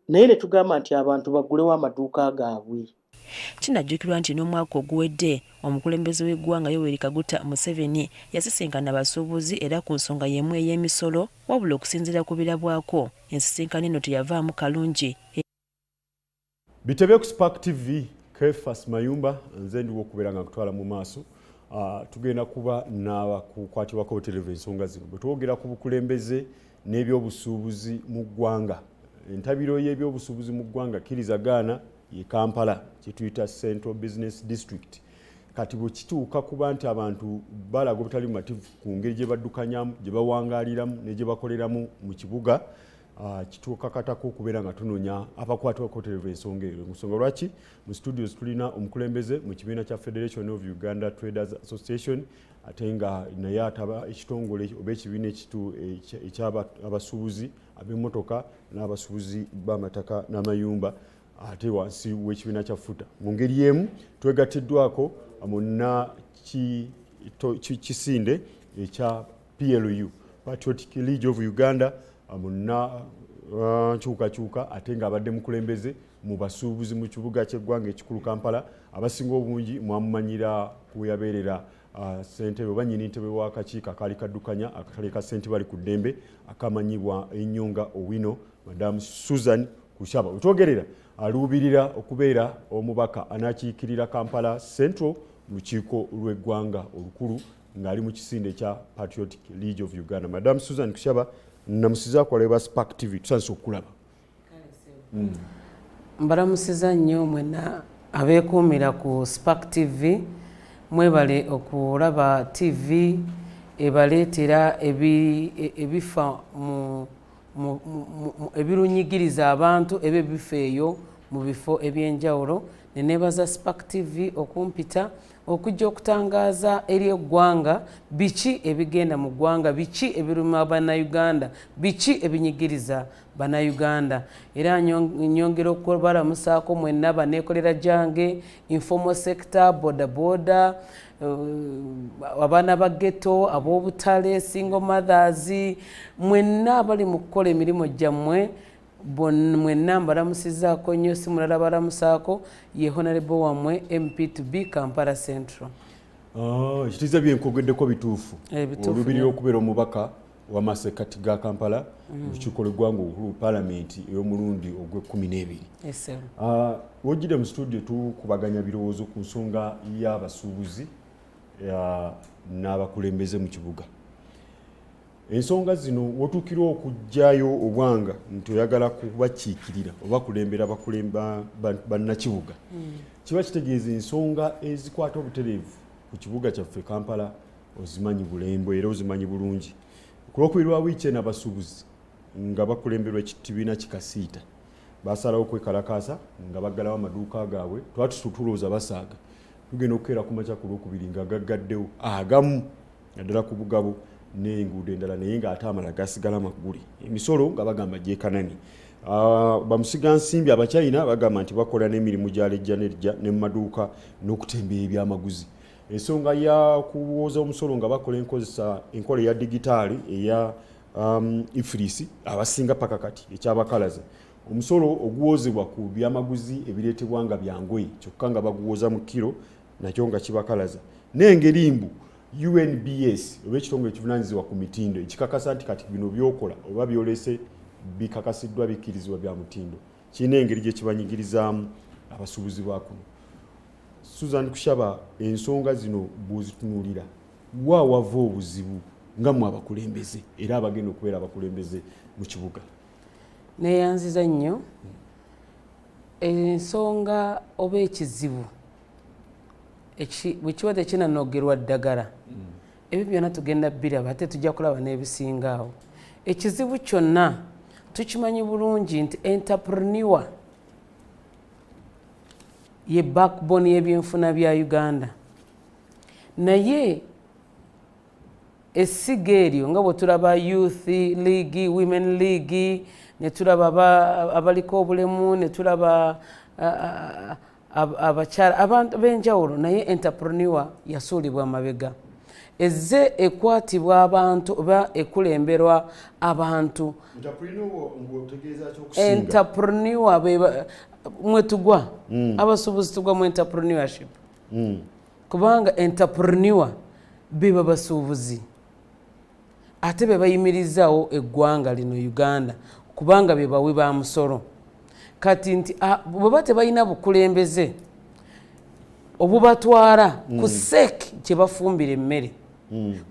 naye ne tugamba nti abantu bagulewo amaduuka gaabwe. Kinajjukirwa nti n'omwaka oguwedde omukulembeze w'eggwanga Yoweri Kaguta Museveni yasisinkana abasuubuzi era ku nsonga y'emu ey'emisolo, wabula okusinziira ku birabwako ensisinkano eno teyavaamu kalungi. Bitebe ku Spark TV, Kefas Mayumba, nze ndiwo okubeera nga kutwala mu maaso. Tugenda kuba n'abakukwatibwako butereevu ensonga zino. Bwe twogera ku bukulembeze n'ebyobusuubuzi mu ggwanga, entabiro y'ebyobusuubuzi mu ggwanga kirizagaana ye Kampala, kituyita Central Business District. Kati bwe kituuka kuba nti abantu balaga obutali bumativu ku ngeri gye baddukanyamu, gye bawangaaliramu ne gye bakoleramu mu kibuga, kituuka katako okubeera nga tunoonya abakwatibwako butereevu ensonga eyo. Ensonga lwaki mu studios tulina omukulembeze mu kibiina kya Federation of Uganda Traders Association, ate nga naye ataba ekitongole oba ekibiina eky'abasuubuzi ab'emmotoka n'abasuubuzi b'amataka n'amayumba, ate wansi w'ekibiina kya FUTA. Mu ngeri emu twegattiddwako muna kisinde ekya PLU, Patriotic League of Uganda, muna nkyukakyuka, ate nga abadde mukulembeze mu basuubuzi mu kibuga ky'eggwanga ekikulu Kampala. Abasinga obungi mwamumanyira ku yabeerera ssentebe oba nnyini ntebe w'akakiiko akaali kaddukanya akatale ka Ssentebale ku ddembe akamanyibwa ennyo nga Owino, Madamu Susan Kushaba. Wetwogerera aluubirira okubeera omubaka anakiikirira Kampala Central mu lukiiko lw'eggwanga olukulu ng'ali mu kisinde ekya Patriotic League of Uganda. Madamu Susan Kushaba, namusizaako aleba Spark TV, tusanise okulaba. Mbalamusiza nnyo mwena abeekuumira ku Spark TV, mwebale okulaba TV ebaleetera ebifa ebirunyigiriza abantu ebifa eyo mu bifo ebyenjawulo. Neneebaza Spark TV okumpita okujja okutangaaza eri eggwanga biki ebigenda mu ggwanga, biki ebiruma bannayuganda, biki ebinyigiriza bannayuganda. Era nyongera okubalamusaako mwenna baneekolera gyange, informal sector, bodaboda, abaana ba ghetto, ab'obutale, single mothers, mwenna abali mu kukola emirimu gyammwe mwenna mbalamusizaako nnyo, si mulala balamusaako ye Honorable wammwe MP2B Kampala Central. Ekitiza byenkogeddeko bituufu. Olubirira okubeera omubaka w'amasekkati ga Kampala mu lukiiko lw'eggwanga olukulu Paalamenti ey'omulundi ogw'e12. Wojjidde mu studio tukubaganya birowoozo ku nsonga y'abasuubuzi n'abakulembeze mu kibuga. Ensonga zino wotuukirwa okujjayo obwanga nti oyagala kubakiikirira oba kulembera bannakibuga. Kiba kitegeeza ensonga ezikwata obutereevu ku kibuga kyaffe Kampala ozimanyi bulembo era ozimanyi bulungi. Ku Lwokubiri lwa wiiki eno abasuubuzi nga bakulemberwa ekibiina kikasiita basalawo kwekalakaasa nga baggalawo amaduuka gaabwe. Twatulowooza basaaga tugenda okukeera ku makya ku Lwokubiri nga gaggaddewo agamu naddala ku bugabo n'enguudo endala naye ng'ate amala gasigala maguli. Emisolo nga bagamba gyekanani. Bamusigansimbi Abachina bagamba nti bakola n'emirimu gya lejja n'ejja ne mu maduuka n'okutembeera ebyamaguzi. Ensonga ya kuwooza omusolo nga bakola enkola eya digitaali eya ifirisi abasinga paka kati ekyabakalaza. Omusolo oguwoozebwa ku byamaguzi ebireetebwa nga byangoye kyokka nga baguwooza mu kiro nakyo nga kibakalaza. N'engeri mbu UNBS oba ekitongole ekivunaanyizibwa ku mitindo ekikakasa nti kati bino byokola oba byolese bikakasiddwa bikkirizibwa bya mutindo. Kirina engeri gye kibanyigirizaamu abasuubuzi ba kuno. Susan Kushaba, ensonga zino bw'ozitunuulira wa wava obuzibu nga mmwe abakulembeze era abagenda okubeera abakulembeze mu kibuga? Neeyanziza nnyo ensonga oba ekizibu bwe kiba tekinanogerwa ddagala ebyo byonna tugenda biraba ate tujja kulaba n'ebisingaawo. Ekizibu kyonna tukimanyi bulungi nti entrepreneur ye backbone y'ebyenfuna bya Uganda naye essiga eryo nga bwe tulaba youth league, women league, ne tulaba abaliko obulemu, ne tulaba abakyala abantu b'enjawulo, naye entrepreneur yasuulibwa amabega. Ezze ekwatibwa abantu oba ekulemberwa abantu. Entrepreneur mwe tugwa abasuubuzi tugwa mu entrepreneurship kubanga entrepreneur beba basuubuzi ate be bayimirizaawo eggwanga lino Uganda kubanga be bawi ba musolo kati nti bwe tebalina bukulembeze obubatwala ku sek gye bafumbira emmere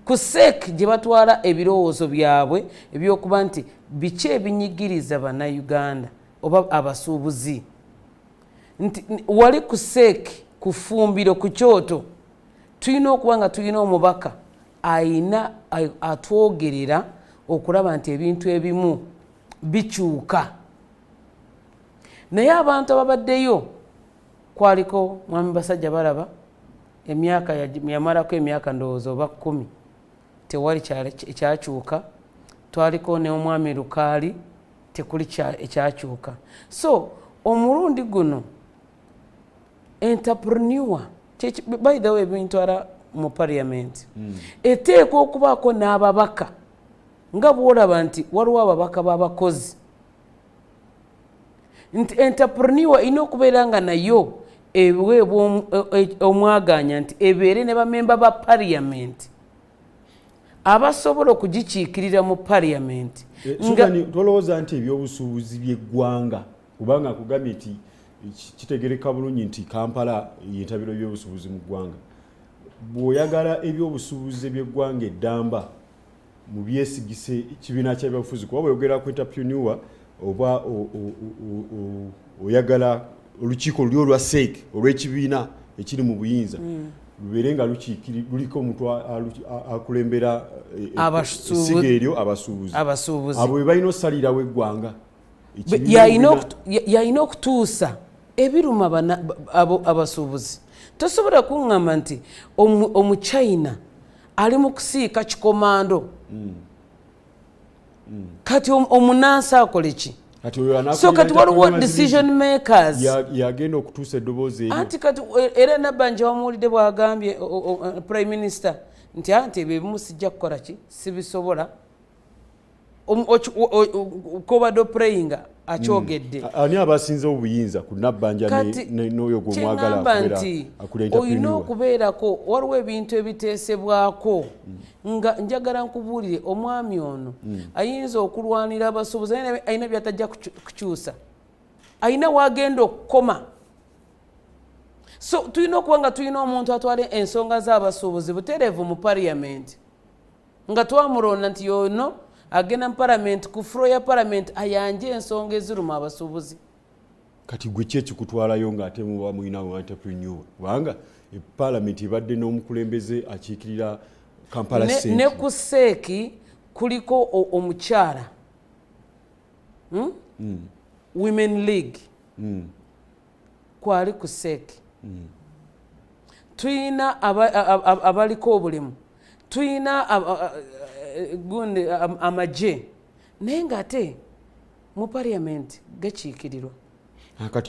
ku sek gye batwala ebirowoozo byabwe ebyokuba nti biki ebinyigiriza bannayuganda oba abasuubuzi nti wali ku sek ku fumbiro ku kyoto tulina okuba nga tulina omubaka ayina atwogerera okulaba nti ebintu ebimu bikyuka naye abantu ababaddeyo kwaliko mwami Basajja Balaba emyaka yamalako emyaka ndowooza oba 10 tewali ekyakyuka twaliko ne omwami Lukaali tekuli ekyakyuka so omulundi guno entrepreneur by the way bintwala mu parliament eteekwa okubaako n'ababaka nga bwolaba nti waliwo ababaka b'abakozi nti entrepreneur ina okubeera nga nayo eweebwa omwaganya nti ebeere ne bamemba ba parliament abasobola okugikiikirira mu parliament tolowooza nti ebyobusuubuzi by'eggwanga kubanga akugambye nti kitegereka bulungi nti Kampala yentabiro by'obusuubuzi mu ggwanga bw'oyagala ebyobusuubuzi by'eggwanga eddamba mu byesigise ekibiina ky'ebyobufuzi kuba bweyogera ku entrepreneur oba oyagala olukiiko luli olwa SEC olw'ekibiina ekiri mu buyinza lubeere nga luliko omuntu akulembera essiga eryo abasuubuzi abo be balina osalirawo eggwanga yalina okutuusa ebiruma abasuubuzi tosobola kuŋŋamba nti omuchina ali mu kusiika kikomando kati omunansi akole ki so kati waliwo decision makers yagenda okutuusa eddoboozi eryo anti kati era Nabbanja wamuwulidde bw'agambye prime minister nti anti ebyo ebimu sijja kukola ki sibisobola kobadde oprayinga akyogedde ani abasinze obuyinza ku Nabbanja n'oyo gw'omwagala akulenta olina okubeerako waliwo ebintu ebiteesebwako nga njagala nkubuulire omwami ono ayinza okulwanira abasuubuzi ayina byatajja kukyusa ayina wagenda okukoma so tulina okuba nga tulina omuntu atwala ensonga z'abasuubuzi butereevu mu parliament nga twamulonda nti yono agenda mu parliament ku floor ya parliament ayanje ensonga eziruma abasuubuzi kati gwe ki ekikutwalayo ng'ate muba mulinawo entrepreneur kubanga parliament ebadde n'omukulembeze akiikirira Kampala City ne ku seeki kuliko omukyala women league kwali ku seeki tuyina abaliko obulemu tuyina gundi amaje naye ng'ate mu parliament gakiikirirwa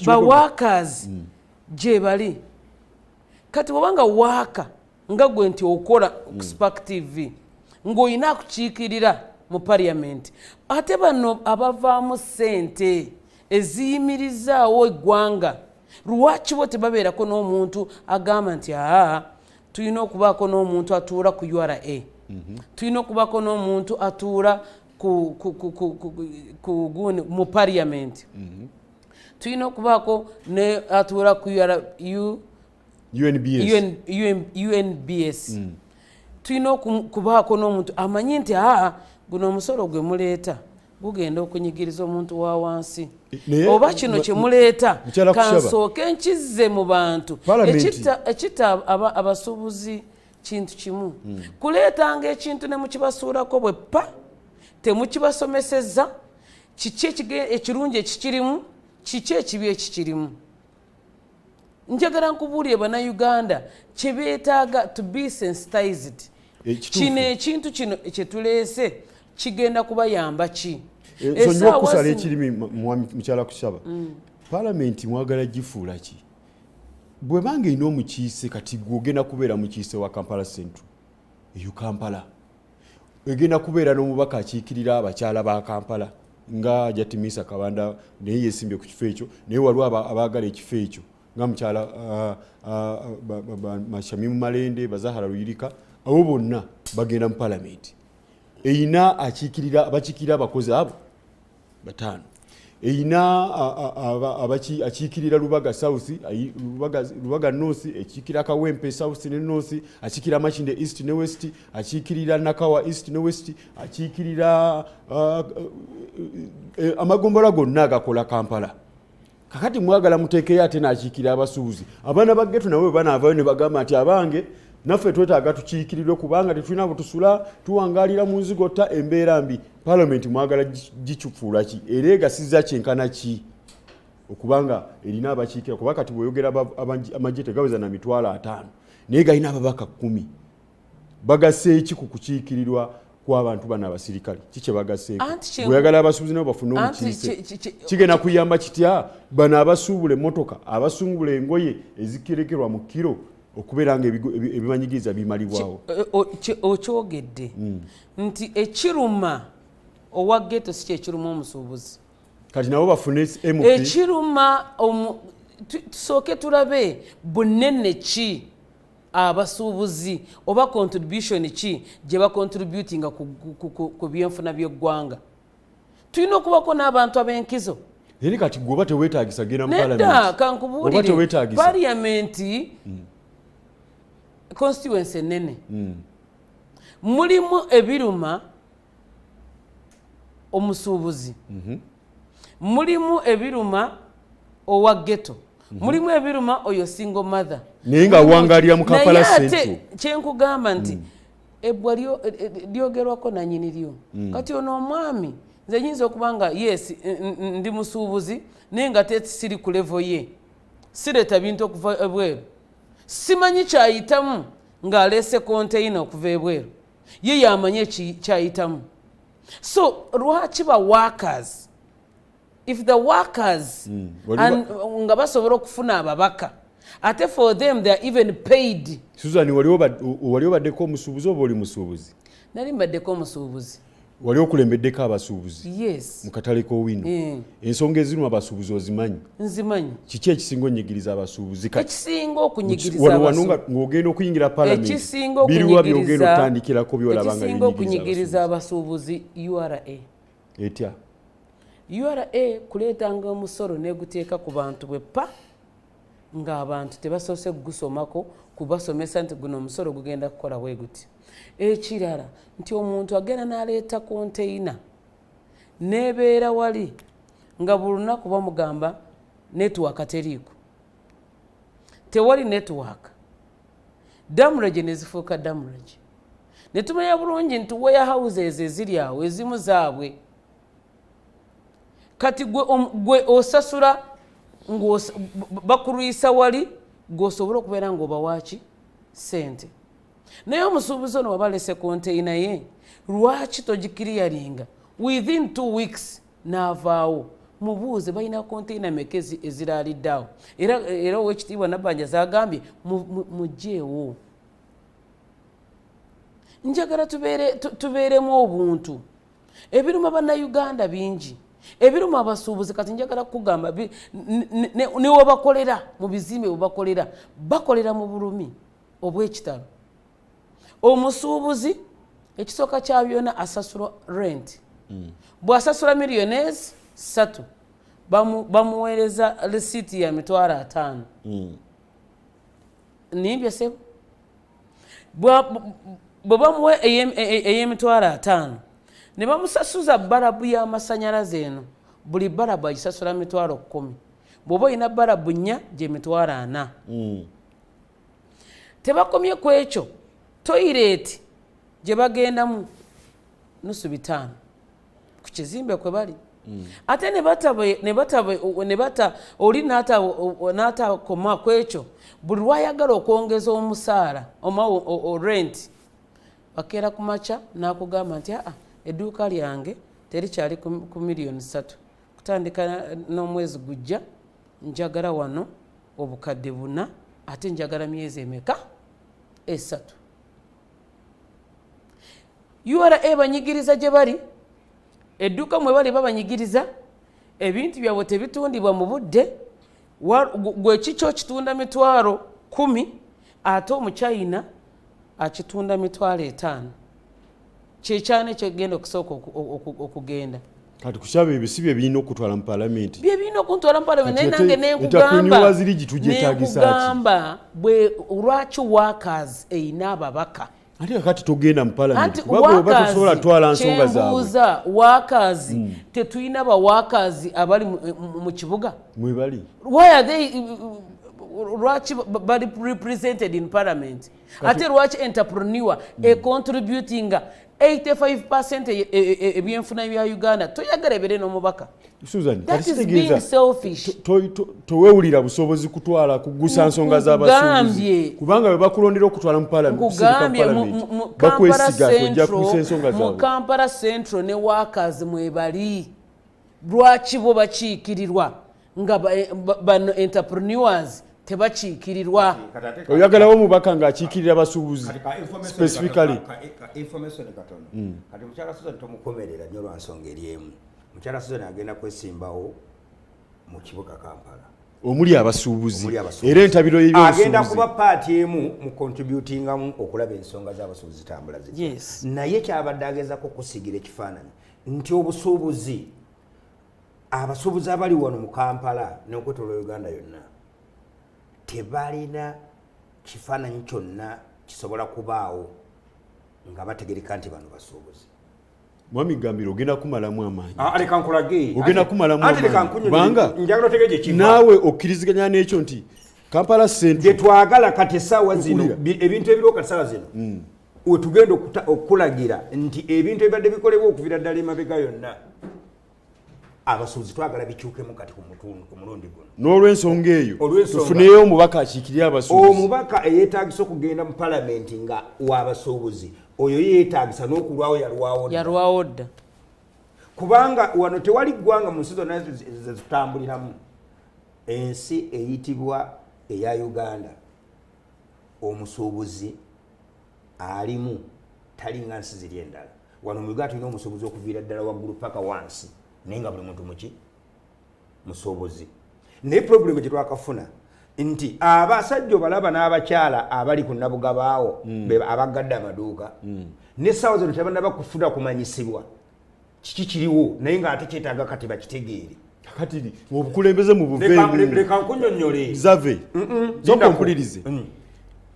bawakazi gye bali kati wabanga waaka nga gwe nti okola ku Spark TV ng'olina akukiikirira mu parliament ate bano abavaamu ssente eziyimirizaawo eggwanga lwaki bo tebabeerako n'omuntu agamba nti tulina okubaako n'omuntu atuula ku URA tulina okubaako n'omuntu atuula mu parliament tulina okubaako ne atuula ku UNBS tulina okubaako n'omuntu amanyi nti guno omusolo gwe muleeta gugenda okunyigiriza omuntu wa wansi oba kino kye muleeta kansooke nkizze mu bantu ekitta abasuubuzi kintu kimu kuleetanga ekintu ne mukibasuulako bwe pa temukibasomeseza kiki ekirungi ekikirimu kiki ekibi ekikirimu. Njagala nkubuulire bannayuganda kye beetaaga to be sensitized. Kino ekintu kino kyetuleese kigenda kubayamba ki? Nsonyiwa okusala ekirimi mukyala kusaba. Palamenti mwagala gifuula ki? Bwe banga ina omukiise kati gwogenda kubeera mukiise wa Kampala Central. Eyo Kampala. Egenda kubeera n'omubaka akiikirira abakyala ba Kampala nga Jatimisa Kabanda naye yeesimbye ku kifo ekyo naye waliwo abaagala ekifo ekyo nga mukyala Mashamimu Malende Bazahara Luyirika abo bonna bagenda mu palamenti. Eyina abakiikirira abakozi abo batano. Eyina akiikirira Lubaga South, Lubaga North, ekiikirira Kawempe South ne North, akiikirira Makinde East ne West, akiikirira Nakawa East ne West, akiikirira amagombolola gonna agakola Kampala. Kakati mwagala muteekeyo ate n'akiikirira abasuubuzi. Abaana ba ghetto nabo banaavaayo ne bagamba nti abange naffe twetaaga tukiikirirwe kubanga tetulina butusula tuwangaalira mu nzigota embeera mbi. Parliament mwagala gikyufuula ki? Era egasiza kyenkana ki okubanga erina abakiikira kuba kati bweyogera amagye tegaweza na mitwalo 5 naye galina ababaka 10. Bagase ki ku kukiikirirwa kw'abantu bano abasirikale? Kiki bagaseeko? Bweyagala abasuubuzi nabo bafune omukiise kigenda kuyamba kitya bano abasuubula emmotoka abasuubula engoye ezikerekerwa mu kiro okubeera nga ebimanyigiriza bimalibwawo? Okyogedde nti ekiruma owa ghetto si kyekiruma omusuubuzi. Kati nabo bafune MP. Ekiruma tusooke tulabe bunene ki abasuubuzi oba contribution ki gye bacontributinga ku byenfuna by'eggwanga. Tulina okubako n'abantu ab'enkizo. Eri kati gwoba teweetaagisa genda mu palamenti. Nedda kankubuulire parliamenti constituency nene. Mulimu ebiruma omusuubuzi. Mulimu ebiruma owa ghetto. Mulimu ebiruma oyo single mother. Naye nga wangaalira mu Kampala Central. Kyenkugamba nti ebbwa lyogerwako nannyini lyo. Kati ono omwami nze nyinza okubanga yes ndi musuubuzi naye nga siri ku level ye. Sireeta bintu okuva ebweru. Simanyi kyayitamu ng'aleese container okuva ebweru. Ye yamanye kyayitamu. So lwaki ba workers? If the workers nga basobola okufuna ababaka ate for them they are even paid. Susan wali obaddeko omusuubuzi oba oli musuubuzi? Nali mbaddeko omusuubuzi. Wali okulembeddeko abasuubuzi? Yes. Mu katale k'owino. Ensonga ezirimu abasuubuzi ozimanyi? Nzimanyi. Kiki ekisinga onyigiriza abasuubuzi? Ekisinga okunyigiriza abasuubuzi. Wano ng'ogenda okuyingira palamenti. Ekisinga okunyigiriza. Biriwa by'ogenda okutandikirako by'olaba nga ekisinga okunyigiriza abasuubuzi URA. Etya? URA kuleetanga omusolo neguteeka ku bantu bwe pa ng'abantu tebasoose kugusomako kubasomesa nti guno omusolo gugenda kukola bwe guti. Ekirala nti omuntu agenda n'aleeta konteina n'ebeera wali nga buli lunaku bamugamba netiwaaka teriiko. Tewali netiwaaka. Damulage ne zifuuka damulage. Ne tumanya bulungi nti warehouses eziri awo ezimu zaabwe. Kati gwe osasula bakuruyisa wali gwosobola okubeera ng'obawaki sente. Naye omusuubuzi ono wabalese konteina ye lwaki togikiriyaringa within 2 weeks n'avaawo? Mubuuze balina konteina meka eziraaliddeawo era ow'ekitiibwa Nabbanja zagambye mugyeewo. Njagala tubeeremu obuntu. Ebiruma bannayuganda bingi. Ebiruma abasuubuzi kati njagala kugamba ne webakolera mu bizimbe webakolera bakolera mu bulumi obw'ekitalo. Omusuubuzi ekisooka kya byonna asasula rent. Bw'asasula millionaires 3 bamuweereza risiiti ya mitwalo 5. Nimbye sebo bwe bamuwe ey'emitwalo 5 ne bamusasuza balabu y'amasanyalaze eno buli balabu agisasula mitwalo 10. Bw'oba olina balabu 4 gye mitwalo 4. Tebakomye ku ekyo toilet gye bagendamu nusu 5 ku kizimbe kwe bali ate ne bata oli n'ata koma kwekyo buli lwayagala okwongeza omusaala o rent bakeera ku makya n'akugamba nti edduuka lyange terikyali ku $3,000,000 kutandika n'omwezi gujja njagala wano obukadde 4 ate njagala myezi emeka 3. URA banyigiriza gye bali edduuka mwe bali babanyigiriza ebintu byabwe tebitundibwa mu budde gwe kikyo kitunda $10,000 ate omuchina akitunda $5,000 kyekyane kyegenda okusooka okugenda kati kushaba ebisibye birina okutwala mu palamenti bye birina okuntwala mu palamenti naye nange nekugamba bwe lwaki workers eyina ababaka ate kakati togenda mu palamenti kubanga oba tosobola twala nsonga zaabwe workers tetuyina ba workers abali mu kibuga mwe bali why are they lwaki bali represented in parliament ate lwaki entrepreneur contributing 85% ebyenfuna bya Uganda toyagala ebere n'omubaka Susan that is being selfish towewulira busobozi kutwala kugusa nsonga z'abasuubuzi kubanga bwe bakulondera okutwala mu palamenti bakwesiga tojja kugusa ensonga zaabwe mu Kampala Central ne workers mwebali lwaki bo bakiikirirwa nga bano entrepreneurs tebakiikirirwa oyagalawo mubaka ng'akiikirira abasuubuzi specifically information katono kati mukyala Susan tomukomerera nnyo lwa nsonga eri emu mukyala Susan agenda kwesimbawo mu kibuga Kampala omuli abasuubuzi era entabiro y'eby'obusuubuzi agenda kuba paati emu mu contributingamu okulaba ensonga z'abasuubuzi zitambula zitya naye kyabadde agezako kusigira ekifaananyi nti obusuubuzi abasuubuzi abali wano mu Kampala n'okwetooloola Uganda yonna tebalina kifaananyi kyonna kisobola kubaawo nga bategereka nti bano basuubuzi mwami gambiro ogenda kumalamu amaanyi leka nkulage ogenda kumalamu amaanyi kubanga naawe okkiriziganya n'ekyo nti Kampala Central gyetwagala kati essaawa zino ebintu ebiriwo kati essaawa zino wetugenda okukulagira nti ebintu ebibadde bikolebwa okuviira ddala emabega yonna abasuubuzi twagala bikyukemu kati ku mulundi guno n'olw'ensonga eyo tufuneyo omubaka akiikirira abasuubuzi omubaka eyeetaagisa okugenda mu palamenti nga w'abasuubuzi oyo yeetaagisa n'okulwawo yalwawo dda kubanga wano tewali ggwanga mu nsi zonna zitambuliramu ensi eyitibwa eya Uganda omusuubuzi alimu talinga nsi ziri endala wano mu Uganda tulina omusuubuzi okuviira ddala waggulu paka wansi naye nga buli muntu muki musuubuzi naye problemu gye twakafuna nti abasajja balaba n'abakyala abali ku nabugabaawo abagadde amaduuka n'essaawa zino tebannaba kufuna kumanyisibwa kiki kiriwo naye ng'ate kyetaaga kati bakitegeere kati obukulembeze mu buveebu leka nkunnyonnyole zave zoka mpulirize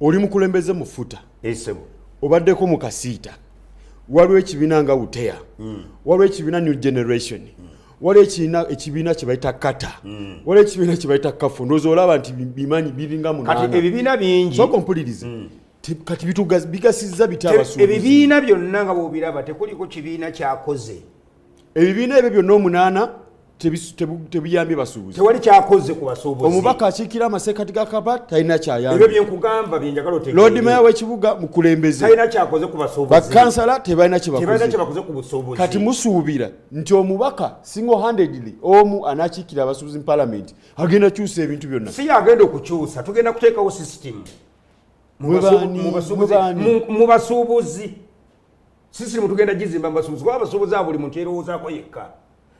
oli mukulembeze mu futa esebo obaddeko mu kasiita waliwo ekibiina nga Utea waliwo ekibiina New Generation waliwo ekibiina kye bayita Kata waliwo ekibiina kye bayita Kafu ndowooza olaba nti bimanyi biringa munaana kati ebibiina bingi soka mpulirize kati bigasizza bita abasuubuzi ebibiina byonna nga bw'obiraba tekuliko kibiina kyakoze ebibiina ebyo byonna omunaana tebiyambye basuubuzi tewali kyakoze ku basuubuzi omubaka akiikira amaseekati ga Kapa talina kyayambye ebyo byenkugamba byenjagala otegeere Lord Mayor w'ekibuga mukulembeze talina kyakoze ku basuubuzi bakansala tebalina kye bakoze ku busuubuzi kati musuubira nti omubaka single handedly omu anaakiikira abasuubuzi mu palamenti agenda kyusa ebintu byonna si agenda okukyusa tugenda kuteekawo system mu basuubuzi system tugenda gizimba mu basuubuzi kuba abasuubuzi abo buli muntu yerowoozaako yekka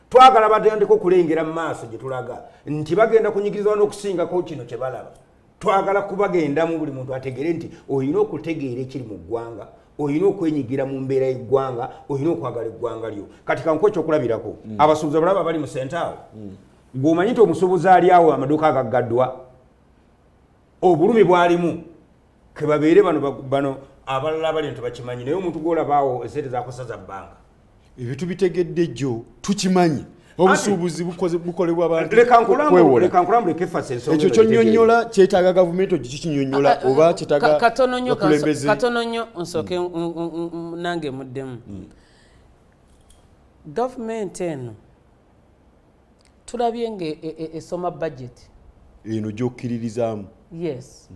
twagala batandika okulengera mu maaso gye tulaga nti bagenda kunyigirizibwa n'okusingako kino kye balaba twagala kubagendamu buli muntu ategere nti olina okutegeera ekiri mu ggwanga olina okwenyigira mu mbeera y'eggwanga olina okwagala eggwanga lyo kati kanku ekyokulabirako abasuubuzi abalaba bali mu sentaawo ng'omanyi nti omusuubuzi ali awo amaduuka agaggaddwa obulumi bwalimu ke babeere bano abalala bali tebakimanyi naye omuntu gw'olabaawo esente zakosaza bbanga ebyo tubitegedde jjo tukimanyi obusuubuzi bukolebwa abantu ekyo kyonnyonnyola kyetaaga gavumenti ogikikinyonnyola oba kyetaaga okulembeze katono nnyo nsooke nange muddemu gavumenti eno tulabye esoma budget eno gy'okkiririzaamu. Yes.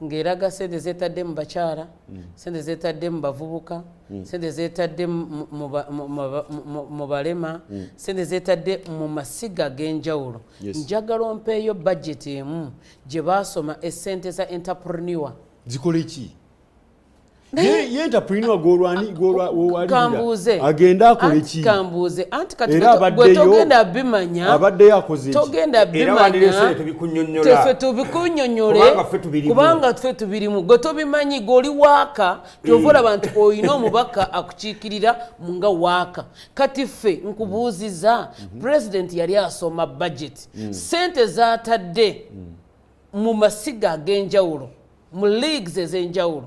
Ng'eraga sente zeetadde mu bakyala, sente zeetadde mu bavubuka, sente zeetadde mu balema, sente zeetadde mu masiga ag'enjawulo. Njagala ompeeyo budget emu gye baasoma essente za entrepreneur. Zikole ki? Ye entrepreneur Kambuuze agenda akole ki? Kambuuze anti kati gwe togenda bimanya abaddeyo akoze ki? Togenda bimanya tefe tubikunnyonnyole kubanga ffe tubirimu gwe tobimanyi goli waaka kyova abantu oyina omubaka akukiikirira nga waaka kati ffe nkubuuziza president yali asoma budget sente zaatadde mu masiga ag'enjawulo mu leagues ez'enjawulo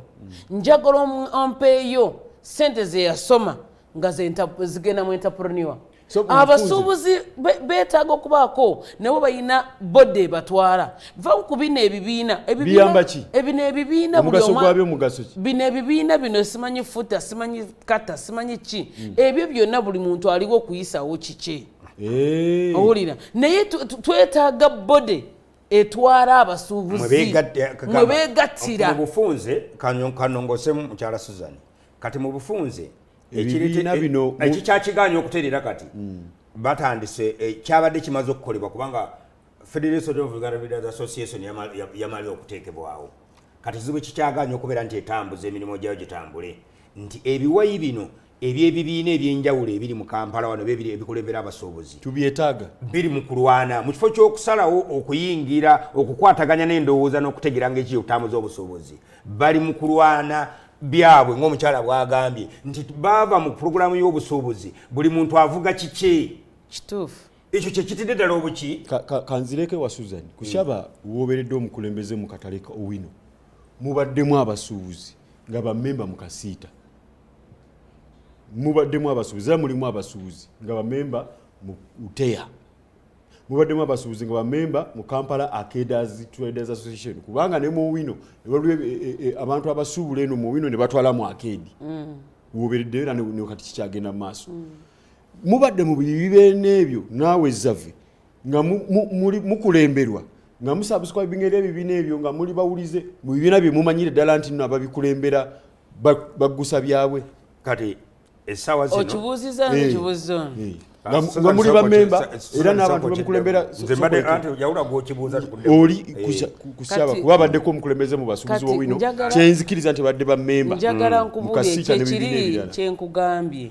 njagala ompeeyo sente ze yasoma nga zigenda mu entrepreneur. Abasuubuzi beetaaga okubaako nabo balina bode batwala va ku bino ebibiina bino ebibiina bino simanyi futa simanyi kata simanyi ki ebyo byonna buli muntu aliwo okuyisawo kiki owulira naye twetaaga bode etwala abasuubuzi mwe beegattira mu bufunze kanongose mukyala Susan kati mu bufunze ekikyakiganya okutereera kati batandise kyabadde kimaze okukolebwa kubanga Federation of Uganda Builders Association yamali okuteekebwawo kati zibu kikyaganya okubeera nti etambuza emirimu gyayo gitambule nti ebiwayi bino ebyebibiina ebyenjawulo ebiri mu Kampala wano bebiri ebikulembera abasuubuzi tubyetaaga biri mu kulwana mu kifo ky'okusalawo okuyingira okukwataganya n'endowooza n'okutegera ng'eki otambuza obusuubuzi bali mu kulwana byabwe ng'omukyala bw'agambye nti bava mu pulogulaamu y'obusuubuzi buli muntu avuga kiki kituufu ekyo kyekitidde ddala obuki kanzireke wa Susan kusyaba wooberedde omukulembeze mu katale ka Owino mubaddemu abasuubuzi nga bammemba mu kasiita mubaddemu abasuubuzi era mulimu abasuubuzi nga bamemba mu UTEA mubaddemu abasuubuzi nga bamemba mu Kampala Arcaders Traders Association kubanga ne mu Owino abantu abasuubula eno mu Owino ne batwala mu arcade woberedde era ne kati kikyagenda mu maaso mubadde mu bibibeene ebyo naawe Zave nga mukulemberwa nga musubscribing era ebibiina ebyo nga muli bawulize mu bibiina bye mumanyire ddala nti nno ababikulembera baggusa byabwe kati esawa zino okibuuziza n'ekibuuzo nga muli bamemba era n'abantu bamukulembera oli kusyaba kuba baddeko omukulembeze mu basuubuzi w'Owino kyenzikiriza nti badde bamemba njagala nkubuulye kyekiri kyenkugambye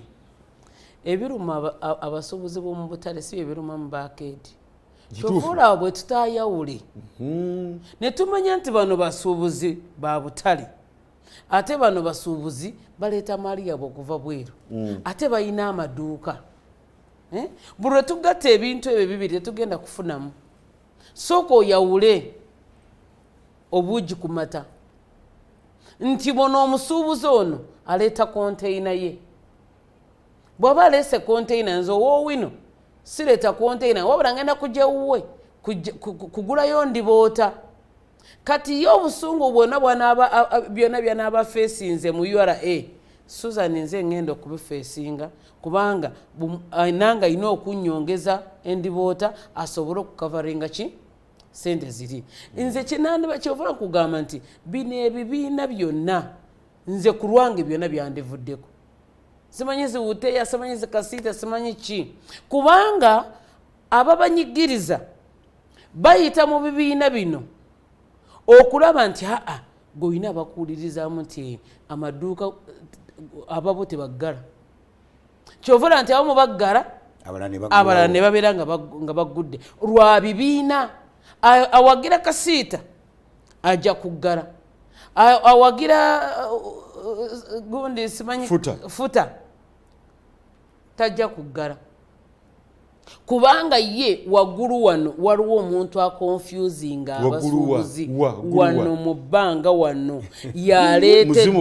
ebiruma abasuubuzi b'omu butale si ebiruma mu bakeedi kyovula bwe tutaayawule ne tumanya nti bano basuubuzi ba butale ate bano basuubuzi baleeta maali yabwe okuva bweru ate balina amaduuka buli lwe tugatta ebintu ebyo bibiri tetugenda kufunamu sooka oyawule obuugi ku mata nti bono omusuubuzi ono aleeta konteyina ye bw'aba aleese konteyina nze owoowino sireeta konteyina wabula ngenda kujja wuwe kugulayo ndiboota kati ye obusungu bwonna byonna byanaaba feesinze mu URA Susan nze ngenda okubifeesinga kubanga nanga ina okunnyongeza endiboota asobole okukavaringa ki sente ziri nze kinandiba kyovula kugamba nti bino ebibiina byonna nze ku lwange byonna byandivuddeko simanyi ziwuteya simanyi zikasiita simanyi ki kubanga ababanyigiriza bayita mu bibiina bino okulaba nti goyina abakuwulirizaamu nti amaduuka ababo tebaggala kyovula nti abamu baggala abalala ne babeera nga baggudde lwa bibiina awagira kasiita ajja kuggala awagira gundi simanyi futa tajja kuggala kubanga ye waggulu wano waliwo omuntu akonfusinga abasuubuzi wano mu bbanga wano yaleetedde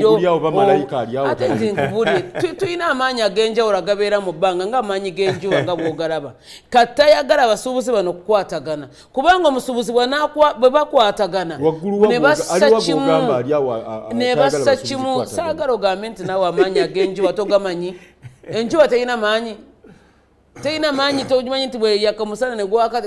nze nkubulye tulina amaanyi ag'enjawulo agabeera mu bbanga ng'amaanyi g'enjuba nga bw'ogalaba kati tayagala abasuubuzi bano kukwatagana kubanga omusuubuzi bwe bakwatagana ne bassa kimu saagala ogambe nti naawe amaanyi ag'enjuba togamanyi enjuba terina maanyi Teina manyi tojimanyi nti bwe yakamusana ne gwaka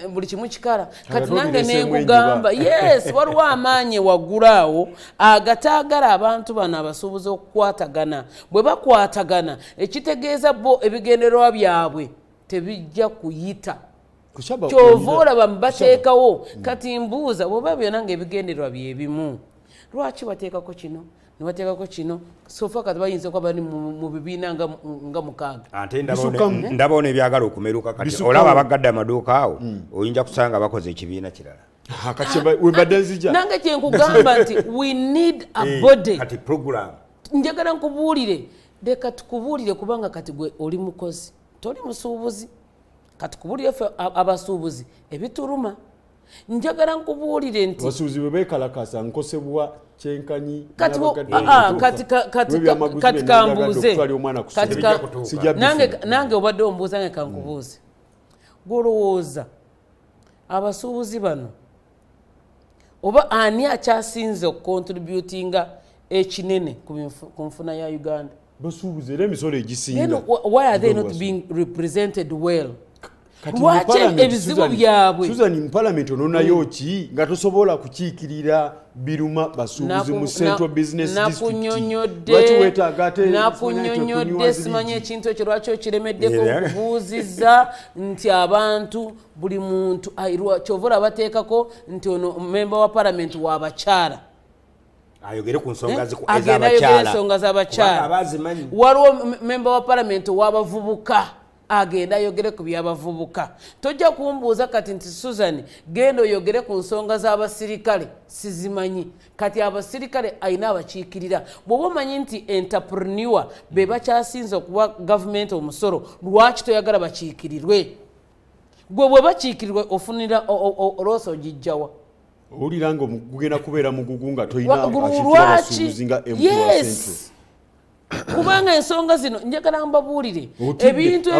buli kimu kikala kati nange nenkugamba yes waliwo amaanyi waggulaawo agataagala abantu bano abasuubuzi okukwatagana bwe bakwatagana ekitegeeza bo ebigendererwa byabwe tebijja kuyita kyova olaba mubateekawo kati mbuuza bwoba byonna ngaebigendererwa byebimu lwaki bateekako kino nibateekako kino sofa kati bayinza okuba bali mu bibiina nga 6 ate ndabaona ebyagala okumeruka kati olaba abagadde amaduuka awo oyinza kusanga bakoze ekibiina kirala nange kyenkugamba nti we need a body kati program njagala nkubuulire leka tukubuulire kubanga kati gwe oli mukozi toli musuubuzi kati kubuulire ffe abasuubuzi ebituluma njagala nkubuulire nti abasuubuzi bwe beekalakasa nkosebwa kyenkanyi kati kambuuze nange obadde ombuuza nga kankubuuze golowooza abasuubuzi bano oba ani akyasinze okukontributinga ekinene ku nfuna ya Uganda basuubuzi era emisolo egisinga why are they not being represented well lwaki ebizibu byabwe Susan mu parliament ononayo ki nga tosobola kukiikirira biruma basuubuzi mu Central Business District nakunyonyodde simanyi ekintu ekyo lwaki okiremeddeko okubuuzizza nti abantu buli muntu kyova bateekako nti ono memba wa parliament w'abakyala ayogere ku nsonga ensonga z'abakyala waliwo memba wa parliament w'abavubuka agenda ayogere ku byabavubuka tojja kumbuuza kati nti Susan genda oyogere ku nsonga z'abasirikale sizimanyi kati abasirikale ayina abakiikirira bw'oba omanyi nti entrepreneur be bakyasinze okuba gavumenti omusolo lwaki toyagala bakiikirirwe gwe bwe bakiikirirwe ofunira olwoosa ogijjawa owulira nga gugenda kubeera mugugu nga toyina akiikira abasuubuzi nga yes kubanga ensonga zino njagala mbabuulire ebintu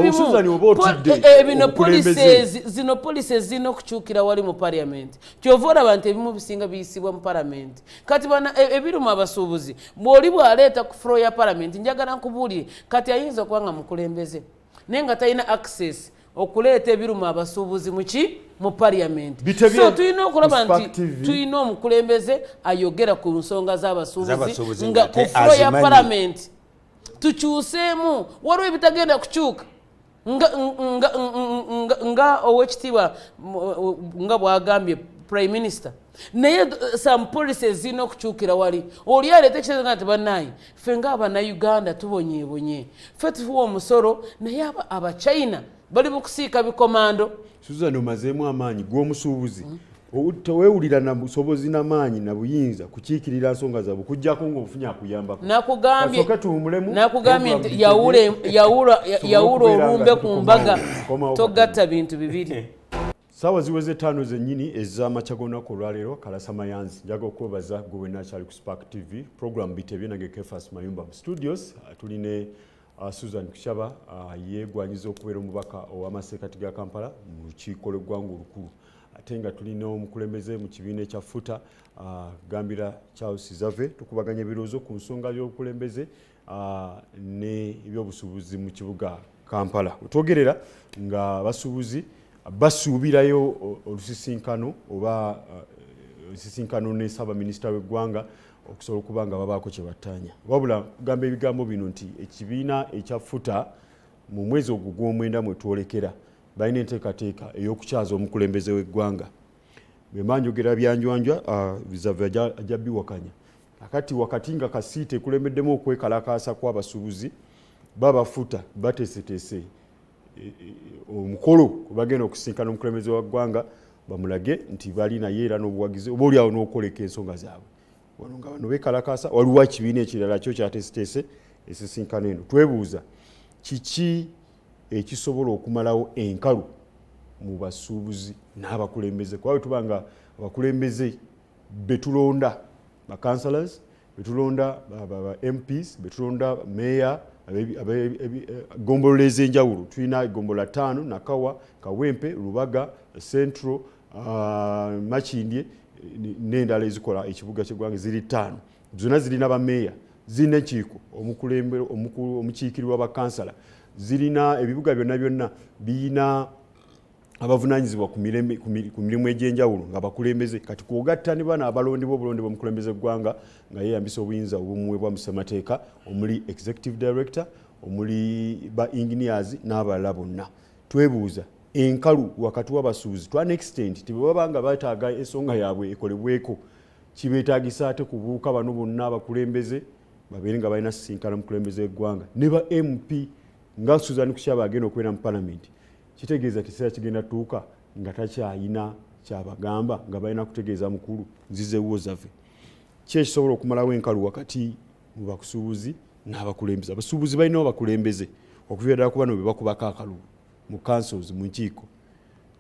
zino policies zino okukyukira wali mu parliament kyova olaba nti ebimu bisinga biyisibwa mu parliament kati ebiruma abasuubuzi bw'oli bw'aleeta ku floor ya parliament njagala nkubuulire kati ayinza okuba nga mukulembeze naye nga talina access okuleeta ebiruma abasuubuzi mu parliament so tulina okulaba nti tulina omukulembeze ayogera ku nsonga z'abasuubuzi nga ku floor ya parliament tukyuseemu waliwo ebitagenda kukyuka nga owekitiibwa nga bwagambye prime minister naye some policies zirina okukyukira wali oli aleeta ekitegeeza nga nti bannaayi ffe ng'abannayuganda tubonyeebonye ffe tufuwa omusolo naye abachina bali mu kusiika bikomando Susan omazeemu amaanyi gw'omusuubuzi teweewulira na busobozi n'amaanyi na buyinza kukiikirira nsonga zaabwe kujjako ng'ofunye akuyambako nakugambye nti yawula olumbe ku mbaga togatta bintu bibiri Sawa ziweze 5 zennyini ez'amakya g'olunaku olwaleero Kalasa Mayanzi njaga okwebaza gwe wenna akyali ku Spark TV program bitebye nange Kefas Mayumba mu studios tuline Susan Kushaba yeegwanyiza okubeera omubaka ow'amaseekati ga Kampala mu lukiiko lw'eggwanga olukulu ate nga tulina omukulembeze mu kibiina ekya FUTA Gambira Charles Zave tukubaganya ebirowoozo ku nsonga y'obukulembeze n'ebyobusuubuzi mu kibuga Kampala otwogerera nga basuubuzi basuubirayo olusisinkano oba olusinkano ne Ssaabaminisita w'eggwanga okusobola okuba nga babaako kye battaanya wabula kugamba ebigambo bino nti ekibiina ekya FUTA mu mwezi ogwo gw'omwenda mwe twolekera balina enteekateeka ey'okukyaza omukulembeze w'eggwanga bwe mba njogera byanjwanjwa Zave ajja biwakanya akati wakati nga kasiite kulembeddemu okwekalakaasa kw'abasuubuzi baba FUTA bateeseteese omukolo bagenda okusinkana omukulembeze wa ggwanga bamulage nti bali naye era n'obuwagizi oba oliawo n'okoleka ensonga zaabwe wano nga bano beekalakaasa waliwo ekibiina ekirala kyo kyateeseteese esisinkano eno twebuuza kiki ekisobola okumalawo enkalu mu basuubuzi n'abakulembeze kuba bwe tuba nga abakulembeze betulonda bakansalas betulonda MPs betulonda meya gombolola ez'enjawulo tulina egombola 5 Nakawa Kawempe Lubaga Central Makindye n'endala ezikola ekibuga ky'eggwanga ziri 5 zonna zirina bameeya zirina enkiiko omukiikiri w'abakansala zirina ebibuga byonna biyina abavunanyizibwa ku mirimu egy'enjawulo nga bakulembeze kati kugatta ne bana abalonde b'omukulembeze gwanga nga yeeyambisa obuyinza obumuweebwa mu ssemateeka omuli executive director omuli ba engineers n'abalala bonna twebuuza enkalu wakati w'abasuubuzi twa extent tebaba nga bataaga ensonga yaabwe ekolebweko kibeetaagisa ate kubuuka bano bonna abakulembeze babeere nga balina sisinkana mukulembeze w'eggwanga ne ba MP nga Susan Kushaba agenda okubeera mu palamenti kitegeeza kiseera kigenda tuuka nga takyayina kyabagamba nga balina kutegeeza mukulu nzizeewo zaffe ki ekisobola okumalawo enkalu wakati mu bakusuubuzi n'abakulembeze abasuubuzi balinawo bakulembeze okuviira ddala ku bano be bakubako akalulu mu councils mu nkiiko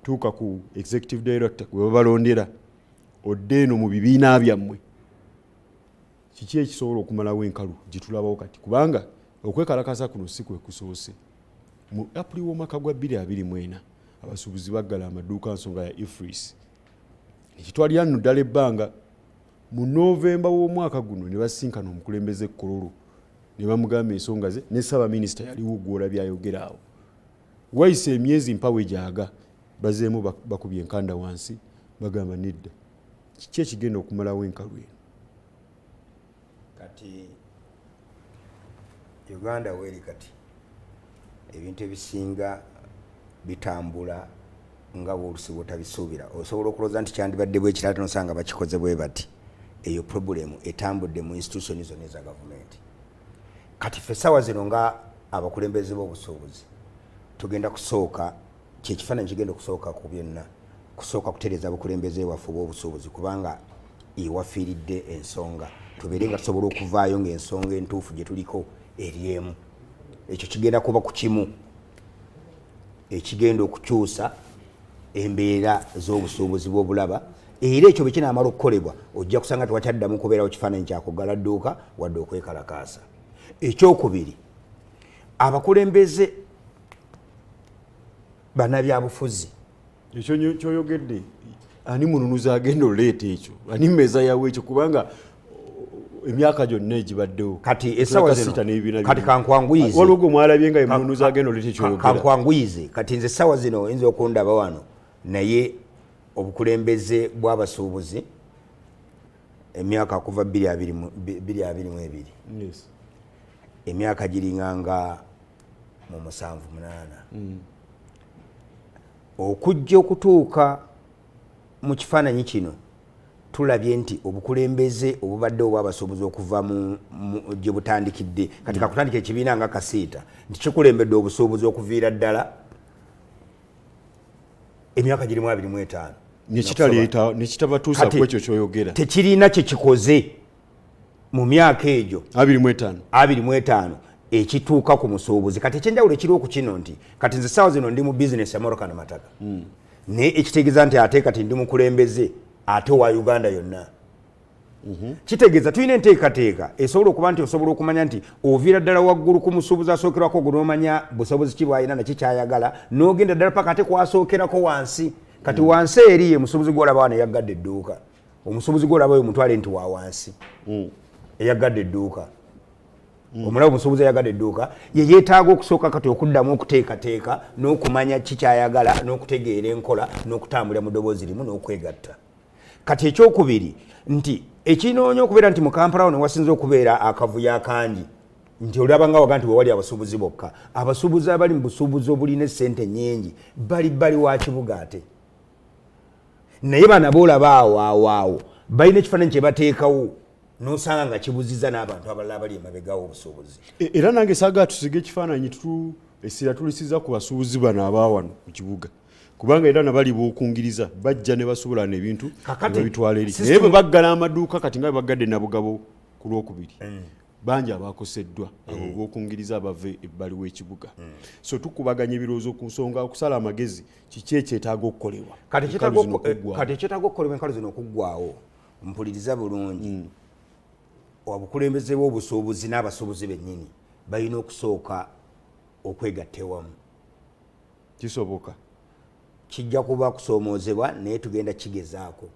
tuuka ku executive director gwe babalondera odde eno mu bibiina byammwe kiki ekisobola okumalawo enkalu gye tulabawo kati kubanga okwekalakasa kuno si kwe kusoose mu April w'omwaka gwa 2024 abasuubuzi baggala amaduuka nsonga ya IFRIS ekitwalira nno ddala ebbanga mu Novemba w'omwaka guno ne basinkana omukulembeze Kololo ne bamugamba ensonga ze ne Ssaabaminisita yaliwo gwola byayogera awo wayise emyezi mpawe egyaga bazeemu bakubye enkanda wansi bagamba nedda kiki ekigenda okumalawo enkalu eno kati Uganda weri kati ebintu ebisinga bitambula nga bw'olusibo otabisuubira osobola okulooza nti kyandibadde bwekiraate nosanga bakikoze bwe bati eyo problemu etambudde mu institution zonna eza gavumenti kati ffe essaawa zino nga abakulembeze b'obusuubuzi tugenda kusooka kyekifaananyi kigenda okusooka ku byonna kusooka kutereeza bukulembeze waffe bw'obusuubuzi kubanga ewafiiridde ensonga tubeere nga tusobola okuvaayo ng'ensonga entuufu gye tuliko eri emu ekyo kigenda kuba ku kimu ekigenda okukyusa embeera z'obusuubuzi bw'obulaba era ekyo bwe kinaamala okukolebwa ojja kusanga tewakyaddamu kubeerawo kifaananyi kyakugala dduuka wadde okwekalakaasa ekyokubiri abakulembeze bannabyabufuzi ekyo kyoyogedde ani mununuza agenda oleeta ekyo ani mmeeza yawe ekyo kubanga emyaka gyonna egibaddewo kati essaawa zino kati kankwanguyize waliwo mwalabye nga emununuza agenda oleeta ekyoyogera kankwanguyize kati nze essaawa zino oyinza okundaba wano naye obukulembeze bw'abasuubuzi emyaka kuva 2022 emyaka giringanga mu 7-8 okujja okutuuka mu kifaananyi kino tulabye nti obukulembeze obubadde obw'abasuubuzi okuva gye butandikidde kati kakutandika ekibiina nga kasiita nti kikulembedde obusuubuzi okuviira ddala emyaka girimu 25 nekitabatuusa ku ekyo kyoyogera tekirina kye kikoze mu myaka egyo 25 ekituuka ku musuubuzi kati ekyenjawulo ekiriwo ku kino nti kati nze essaawa zino ndi mu bizinesi ya Moroka na Mataka naye ekitegeeza nti ate kati ndi mukulembeze ate wa Uganda yonna kitegeeza tulina enteekateeka esobola okuba nti osobola okumanya nti oviira ddala waggulu ku musuubuzi asookerwako gwe n'omanya busobozi ki bw'alina naki kyayagala n'ogenda ddala paka ate kwasookerako wansi kati wansi eri ye musuubuzi gw'olaba wano eyaggadde edduuka omusuubuzi gw'olaba oyo mutwale nti wa wansi eyaggadde edduuka omulaba omusuubuzi eyaggadde edduuka ye yeetaaga okusooka kati okuddamu okuteekateeka n'okumanya ki kyayagala n'okutegeera enkola n'okutambulira mu ddoboozi limu n'okwegatta kati ekyokubiri nti ekinoonya okubeera nti mu Kampala wano wasinze okubeera akavuyo akangi nti olaba nga waga nti wewali abasuubuzi bokka abasuubuzi abali mu busuubuzi obulina essente nnyingi bali wa kibuga ate naye bana boolaba awo balina ekifaananyi kye bateekawo n'osanga nga kibuziza n'abantu abalala bali emabegawo obusuubuzi era nange saaga tusiga ekifaananyi essira tulisiza ku basuubuzi bano abaawano mu kibuga kubanga era nabali b'okungiriza bajja ne basuubula n'ebintu babitwala eri naye bwe baggala amaduuka kati nga baggadde nabugabo ku lwokubiri bangi abakoseddwa abo b'okungiriza abave ebbali w'ekibuga so tukubaganya ebirowoozo ku nsonga okusala amagezi kiki ekyetaaga okukolebwa kati ekyetaaga okukolebwa enkalu zino okuggwawo mpuliriza bulungi obukulembeze bw'obusuubuzi n'abasuubuzi bennyini balina okusooka okwegatta ewamu kisoboka kijja kuba kusoomoozebwa naye tugenda kigezaako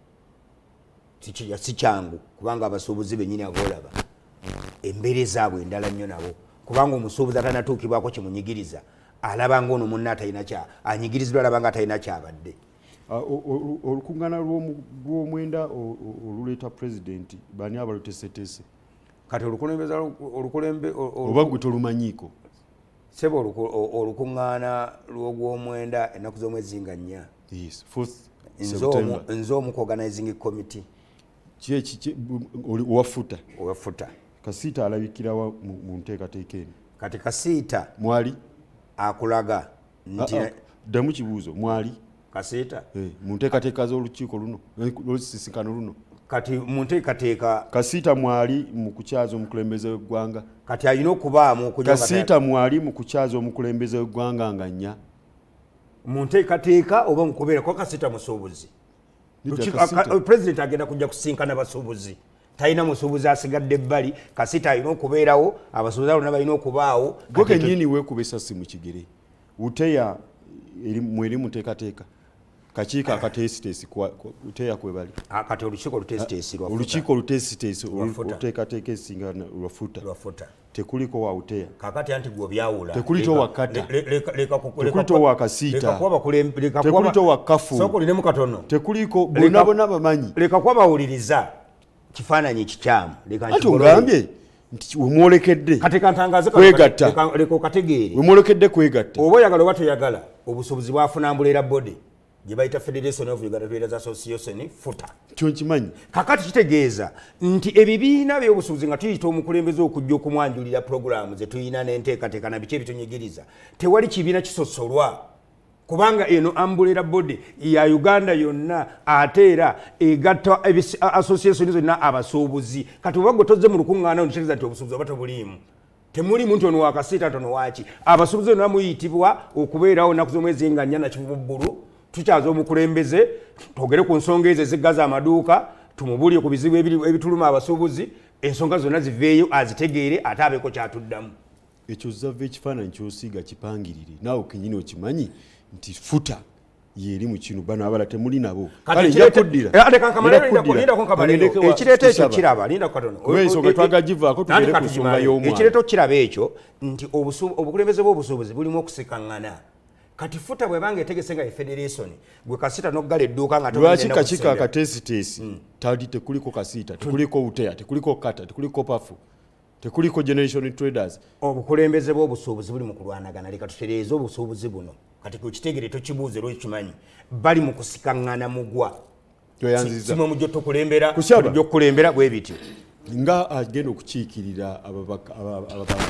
si kyangu kubanga abasuubuzi bennyini aboolaba embeera ezaabwe endala nnyo nabo kubanga omusuubuzi atanatuukibwako kimunyigiriza alaba ng'ono munne atalina kya anyigirizibwa alaba nga atalina kyabadde. Olukuŋŋaana lw'omwenda oluleeta pulezidenti bani abaluteeseteese kati olukulembe oba gwe tolumanyiiko sebo olukuŋŋaana lw'ogw'omwenda ennaku z'omwezi nga 4 nze omu ku organizing committee owafuta Kasiita alabikirawa mu nteekateeka eno kati Kasiita mwali akulaga nti ddamu kibuuzo mwali Kasiita mu nteekateeka z'olukiiko luno olw'osisinkano luno kati mu nteekateeka Kasiita mwali mu kukyaza omukulembeze w'eggwanga kati alina okubaamu Kasiita mwali mu kukyaza omukulembeze w'eggwanga nga nnya mu nteekateeka oba mu kubeera kwa Kasiita musuubuzi pulezidenti agenda kujja kusinkana basuubuzi talina musuubuzi asigadde ebbali Kasiita alina okubeerawo abasuubuzi alona balina okubaawo gwe kennyini weekuba essasi mu kigere uteya mweri mu nteekateeka kakiiko akateesiteesi uteya kwebali kati olukiiko oluteesiteesi oluteekateeka esinga lwafuta tekuliko wa uteya kakati anti gwe obyawula tekulito wa kata tekulito wa Kasiita tekulito wa kafu sokulinemu katono tekuliko bonna bamanyi leka kuba bawuliriza kifaananyi kikyamu ati ongambye nti wemwolekedde kati kantangaze kwegatta leka okategeere wemwolekedde kwegatta oba oyagala oba toyagala obusobozi bwafuna mbulera body gye bayita Federation of Uganda Traders Association futa kyo nkimanyi kakati kitegeeza nti ebibiina by'obusuubuzi nga tuyita omukulembeze okujja okumwanjulira programu ze tuyina n'enteekateeka na biki ebitunyigiriza tewali kibiina kisosolwa kubanga eno ambulera body ya Uganda yonna ate era egatta association zonna abasuubuzi kati oba gwe tozze mu lukuŋŋaana onitegeeza nti obusuubuzi oba tobuliimu temuli muntu ono wa Kasiita ntono waaki abasuubuzi bonna muyitibwa okubeerawo ennaku z'omwezi nga 4 na Kivububbulu tukyaza omukulembeze twogere ku nsonga ezo eziggaza amaduuka tumubulye ku bizibu ebituluma abasuubuzi ensonga zonna ziveeyo azitegeere ate abeeko kyatuddamu ekyo zava ekifaananyi kyosiiga kipangirire naawe kenyini okimanyi nti futa yeri mu kino bano abala temuli nabo kale nja kuddira ekireeta ekyo kiraba linda katono ensonga twagagivaako tugere ku nsonga y'omwana ekireeta kiraba ekyo nti obukulembeze bw'obusuubuzi bulimu okusikaŋŋana kati futa bwebanga etegese nga Federation gwe Kasiita n'oggala edduuka nga lwaki kakiiko akateesiteesi tali tekuliko Kasiita tekuliko uteya tekuliko kata tekuliko pafu tekuliko Generation Traders obukulembeze bw'obusuubuzi buli mu kulwanagana leka tutereeze obusuubuzi buno kati kukitegere tokibuuze lw'ekimanyi bali mu kusikaŋŋana mugwa simwe mujja tukulembera mujja okukulembera bwe bityo nga agenda okukiikirira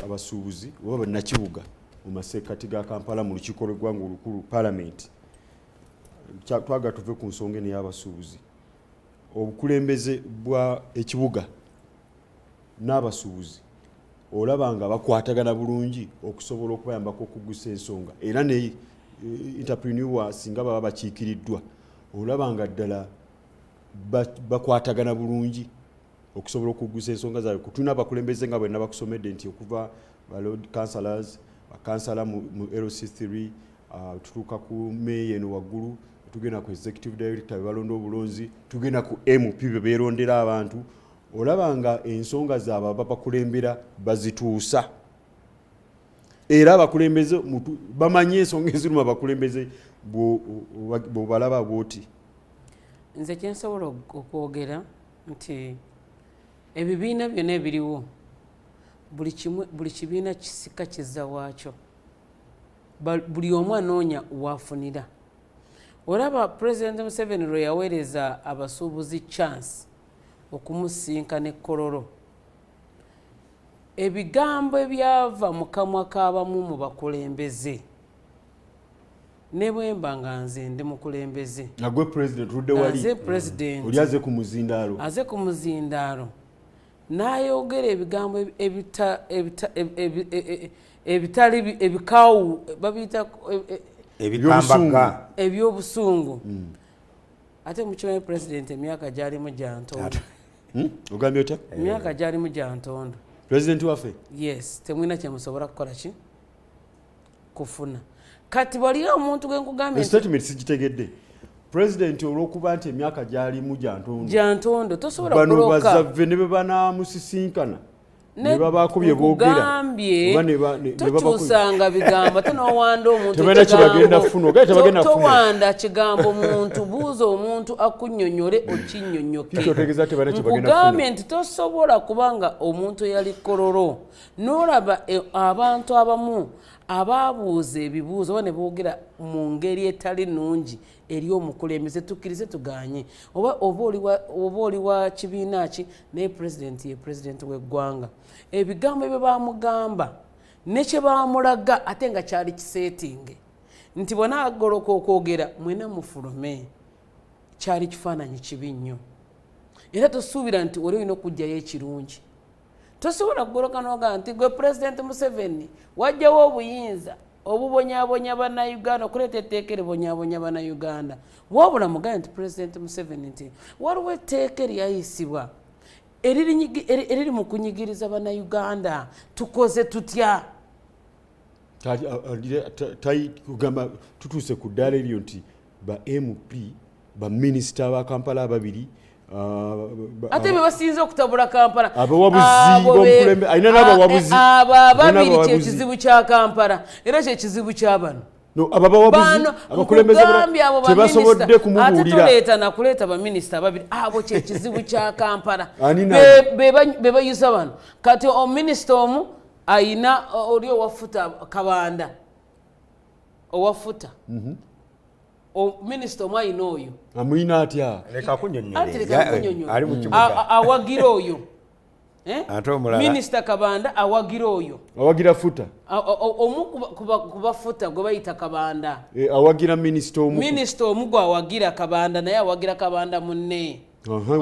abasuubuzi oba bannakibuga mu masekkati ga Kampala mu lukiiko lw'eggwanga olukulu Parliament twaga tuve ku nsonga eno y'abasuubuzi obukulembeze bwa ekibuga n'abasuubuzi olaba nga bakwatagana bulungi okusobola okubayambako okuggusa ensonga era ne entrepreneur singa baba bakiikiriddwa olaba nga ddala bakwatagana bulungi okusobola okuggusa ensonga zaabwe kutuna abakulembeze nga bwenna bakusomedde nti okuva ba Lord Councillors bakansala mu LC3 tutuuka ku meeya eno waggulu tugenda ku executive director bebalonda obulonzi tugenda ku MP bebeerondera abantu olaba nga ensonga zaabwe babakulembera bazituusa era abakulembeze bamanyi ensonga eziruma abakulembeze bw'obalaba bw'oti nze kyensobola okwogera nti ebibiina byonna ebiriwo buli kibiina kisika kizza waakyo buli omu anoonya waafunira olaba Pulezidenti Museveni lwe yaweereza abasuubuzi chance okumusinkana ekkololo ebigambo ebyava mu kamwa k'abamu mu bakulembeze ne bwemba nga nze ndi mukulembeze nagwe President rudde wali nze President oli aze ku muzindaalo n'ayogera ebigambo ebitali ebikaawu babiyita ebyobusungu ate mukimanyi President emyaka gyalimu gya ntondo ogambye otya emyaka gyalimu gya ntondo President waffe yes temwina kyemusobola kukola ki kufuna kati waliyo omuntu gwenkugambye statement sigitegedde President olw'okuba nti emyaka gyalimu gya ntondo tosobola kuloka bano bazavve ne be banaamusisinkana ne babakubye boogera tokyusanga bigambo tonowanda omuntu towanda kigambo muntu buuza omuntu akunnyonnyole okinnyonnyoke nti tosobola kubanga omuntu yali kororo n'olaba abantu abamu ababuuza ebibuuzo oba ne boogera mu ngeri etali nnungi eri omukulembeze tukkirize tuganye oba oli wa kibiina ki naye pulezidenti ye pulezidenti w'eggwanga ebigambo ebyo bamugamba nekye bamulaga ate nga kyali kiseetinge nti bw'anaagoloka okwogera mwena mufulume kyali kifaananyi kibi nnyo era tosuubira nti oli olina okugjayo ekirungi tosobola kugoloka noga nti gwe pulezidenti Museveni wajjawo obuyinza obubonyabonya bannayuganda okuleeta etteeka eribonyabonya bannayuganda wabula mugaye nti pulezidenti Museveni nti waliwo etteeka eryayisibwa eriri mu kunyigiriza bannayuganda tukoze tutya tutuuse ku ddaala eryo nti ba MP ba minisita ba Kampala ababiri ate be basinze okutabula Kampala abawabuzi abo ababiri kyekizibu kya Kampala era kyekizibu kyabano tebasobodde kumubuulira tuleeta nakuleeta baminisita ababiri abo kyekizibu kya Kampala be bayuza bano kati ominisita omu ayina oli owafuta Kabanda owafuta minisita omu ayina oyo amuyina atya awagira oyo minisita Kabanda awagira oyo awagira futa omu kubafuta gwe bayita Kabanda awagira minisita omu gwe awagira Kabanda naye awagira Kabanda munne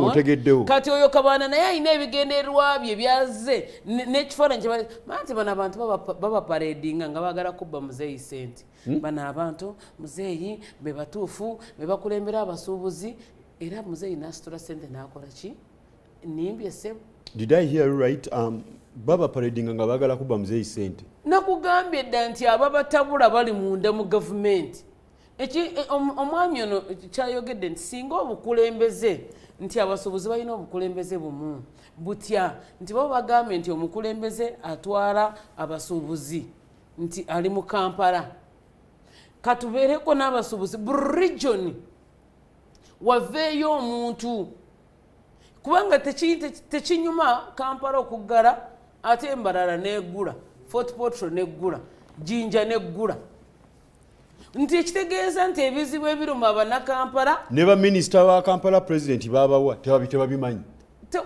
otegeddewo kati oyo Kabanda naye alina ebigendererwa bye byaze n'ekifaananyi kyemanti bano abantu babaparedinga nga baagala kubba muzeeyi sente bano abantu muzeeyi be batuufu be bakulembera abasuubuzi era muzeeyi n'asitula sente n'akola ki nimbye ssebo. Did I hear you right? Baba paredinga nga baagala kubba muzeeyi sente nakugambye dda nti ababatabula bali munda mu gavumenti omwami ono kyayogedde nti singa obukulembeze nti abasuubuzi balina obukulembeze bumu butya nti bo bagambye nti omukulembeze atwala abasuubuzi nti ali mu Kampala katubeereko n'abasuubuzi buli region waveeyo omuntu kubanga tekinyuma Kampala okuggala ate Mbarara neggula Fort Portal neggula Jinja neggula nti ekitegeeza nti ebizibu ebiruma bannakampala ne baminisita ba Kampala pulezidenti babawa tebabimanyi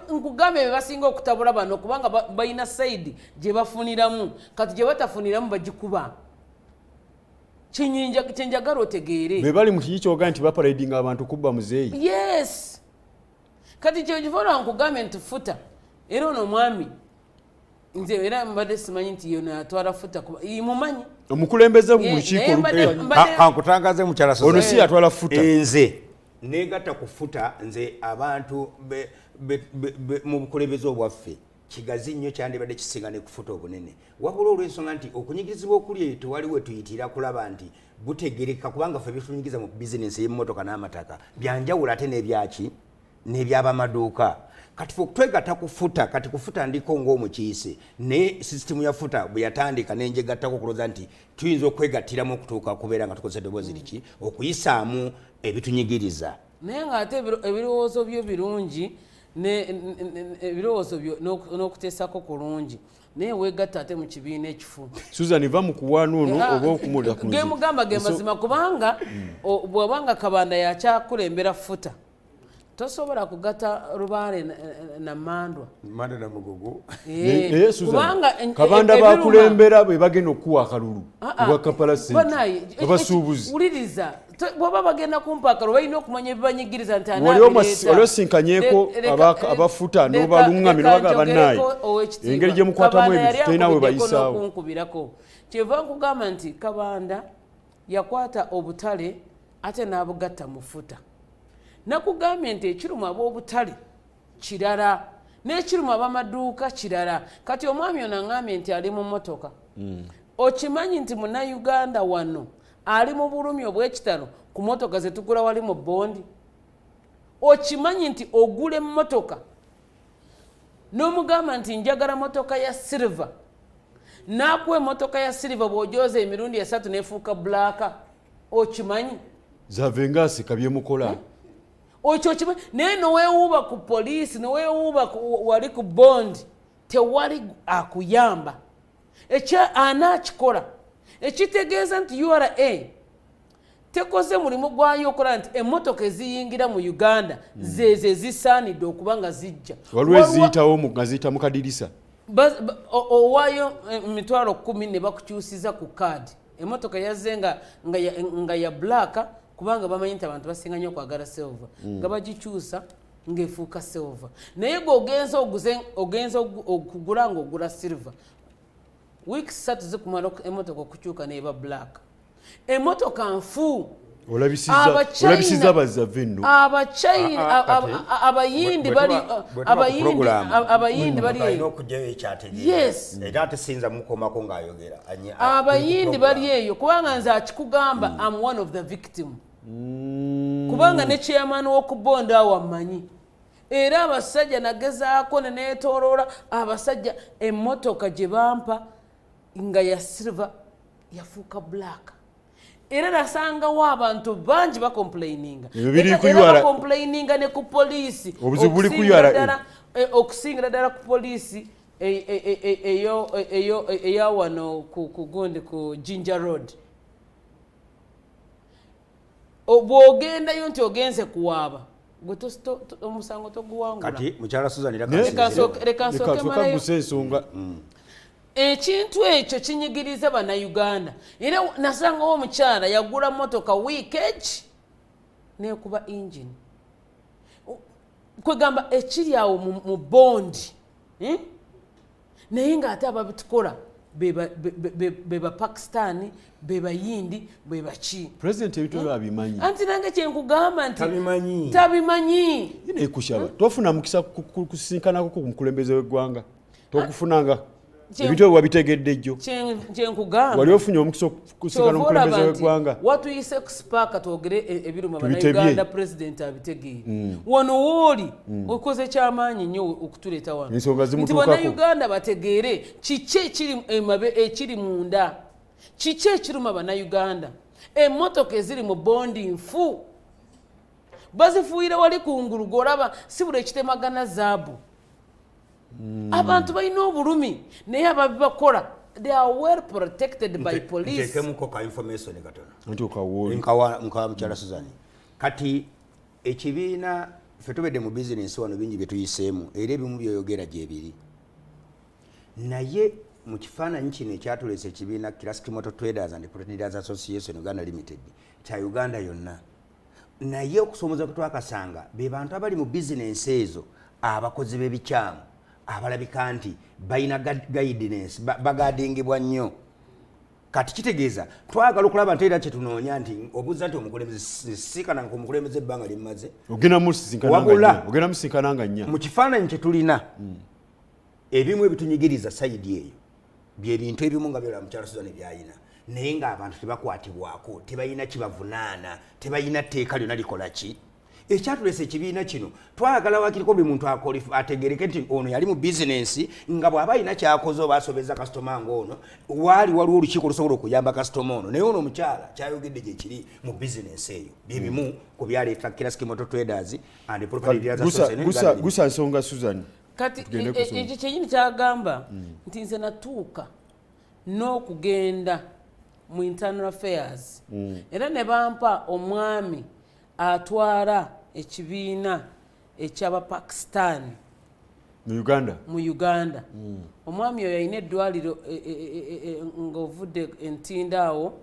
nkugambye be basinga okutabula bano kubanga balina sayidi gye bafuniramu kati gye batafuniramu bagikuba kyenjagala otegeere be bali mu kiki kyoga nti baparedinga abantu kubba muzeeyi yes kati kyekivoola nkugambye nti futa era ono omwami nze era mbadde simanyi nti yona atwala futa mumanyi omukulembeze mu lukiiko kankutangaze mukyala Soza ono si atwala futa nze negatta kufuta nze abantu mu bukulembeze obwaffe kigazi nnyo kyandibadde kisinga ne kufuta obunene wabula olw'ensonga nti okunyigirizibwa okuli tewaliwo tuyitira kulaba nti butegereka kubanga ffe bitunyigiza mu bizinensi y'emmotoka n'amataka byanjawulo ate n'ebyaki n'ebyabamaduuka kati fe okutwegatta kufuta kati kufuta ndiko ng'omukiise ne sisitemu ya futa bwe yatandika nenjegattako okuloza nti tuyinza okwegattiramu okutuuka kubeera nga tukozesa eddoboozi liki okuyisaamu ebitunyigiriza naye ng'ate ebirowoozo byo birungi ebirowoozo byo n'okuteesako kulungi naye weegatta ate mu kibiina ekifu Susan va mu kuwaana ono oba okumulira ku gemugamba ge mazima kubanga bw'obanga Kabanda yakyakulembera futa tosobola kugatta Lubaale na Mandwa na Mugogo kubanga Kabanda bakulembera bwe bagenda okuwa akalulu bwa Kampala sente abasuubuzi uliriza bw'oba bagenda kumpa akalulu balina okumanya ebibanyigiriza nti olwosinkanyeko abafuta n'obalungamye n'obaga bannaye engeri gye mukwatamu ebintu tolina we bayisaawo kunkubirako kyeva nkugamba nti Kabanda yakwata obutale ate n'abugatta mu futa nakugambye nti ekiruma ab'obutale kirala n'ekiruma ab'amaduuka kirala kati omwami ono aŋŋambye nti ali mu mmotoka okimanyi nti munnayuganda wano ali mu bulumi obw'ekitalo ku mmotoka ze tugula wali mu bondi okimanyi nti ogula emmotoka n'omugamba nti njagala motoka ya silver n'akuwa emotoka ya silver bw'ojooza emirundi 3 n'efuuka blaaka okimanyi zavenga asika byemukola okyo kimanyi naye noweewuuba ku poliisi noweewuuba wali ku bondi tewali akuyamba anaakikola ekitegeeza nti URA tekoze mulimu gwayo okola nti emmotoka eziyingira mu Uganda zeze zisaanidde okuba nga zijja waliwo eziyitawo nga ziyita mu kadirisa owaayo 10,000 ne bakukyusiza ku kaadi emmotoka yazze nga ya blaaka kubanga bamanyi nti abantu basinga nnyo okwagala silver nga bagikyusa ng'efuuka silver naye gwe ogenza okugula ng'ogula silver weeks 3 zikumala emmotoka okukyuka n'eba black emmotoka nfu olabisiza bazave nno abayindi bali okujjayo ekyategeeza era tesinza mukomako ng'ayogera abayindi bali eyo kubanga nze akikugamba am one of the victim kubanga ne chairman w'okubonda awo amanyi era abasajja nagezaako neneetooloola abasajja emmotoka gye bampa nga ya silver yafuuka black era nasangawo abantu bangi bakomplaininga era bakomplaininga ne ku poliisi okusingira ddala ku poliisi eya wano ku gundi ku Jinja Road bw'ogendayo nti ogenze kuwaaba gwe omusango toguwangula kati mukyala Susan leka nsooke malayo ekintu ekyo kinyigiriza bannayuganda era nasangawo omukyala yagula motoka wiikeji nekuba engine kwegamba ekiri awo mu bondi naye ng'ate ababitukola beba Pakistani beba Yindi beba ki president ebitolo abimanyi anti nange kyenkugamba nti tabimanyi ine kushaba tofuna mukisa kusinkanako ku mukulembeze w'eggwanga tokufunanga ebitolo wabitegedde jjo kyenkugamba wali ofunye omukisa kusinkana omukulembeze w'eggwanga watuyise kuspaaka twogere ebiruma bannayuganda president abitegeere wano wooli okoze kyamaanyi nnyo okutuleeta wano nti bannayuganda bategeere kiki ekiri munda kiki ekiruma bannayuganda emmotoka eziri mu bondi nfu bazifuuyira wali kungulu golaba si buli ekitemagana zaabu abantu balina obulumi naye ababibakola they are well protected by police ntekemuko ka information katono nti okawoli nkawa mukyala Susan kati ekibiina ffe tubedde mu business wano bingi bye tuyiseemu era ebimu byoyogera gyebiri naye mu kifaananyi kino ekyatuleesa ekibiina Classic Motor Traders and Proctors Association Uganda Limited kya Uganda yonna naye okusomoza kwe twakasanga be bantu abali mu bizinensi ezo abakozi b'ebikyamu abalabika nti balina guidance bagadingibwa nnyo kati kitegeeza twagala okulaba nti era kyetunoonya nti obuuza nti omukulembeze sisikana nga omukulembeze ebbanga limaze ogenda musisinkananga nnya mu kifaananyi kye tulina ebimu ebitunyigiriza sayidi eyo byebintu ebimu nga byolaba mukyala Susan byayina naye ng'abantu tebakwatibwako tebalina kibavunaana tebalina tteeka lyonna likola ki ekyatuleesa ekibiina kino twagala wakiriko buli muntu ategereke nti ono yali mu bizinensi nga bw'aba alina kyakoze oba asobeza kasitoma ng'ono waliwo olukiiko olusobola okuyamba kasitoma ono naye ono omukyala kyayogedde gye kiri mu bizinensi eyo byebimu ku byaleeta Classic Motor Traders and Proctors gusa nsonga Susan kati ekyo kyenyini kyagamba nti nze natuuka n'okugenda mu internal affairs era ne bampa omwami atwala ekibiina eky'Abapakistani mu Uganda omwami oyo yalina eddwaliro ng'ovudde entindaawo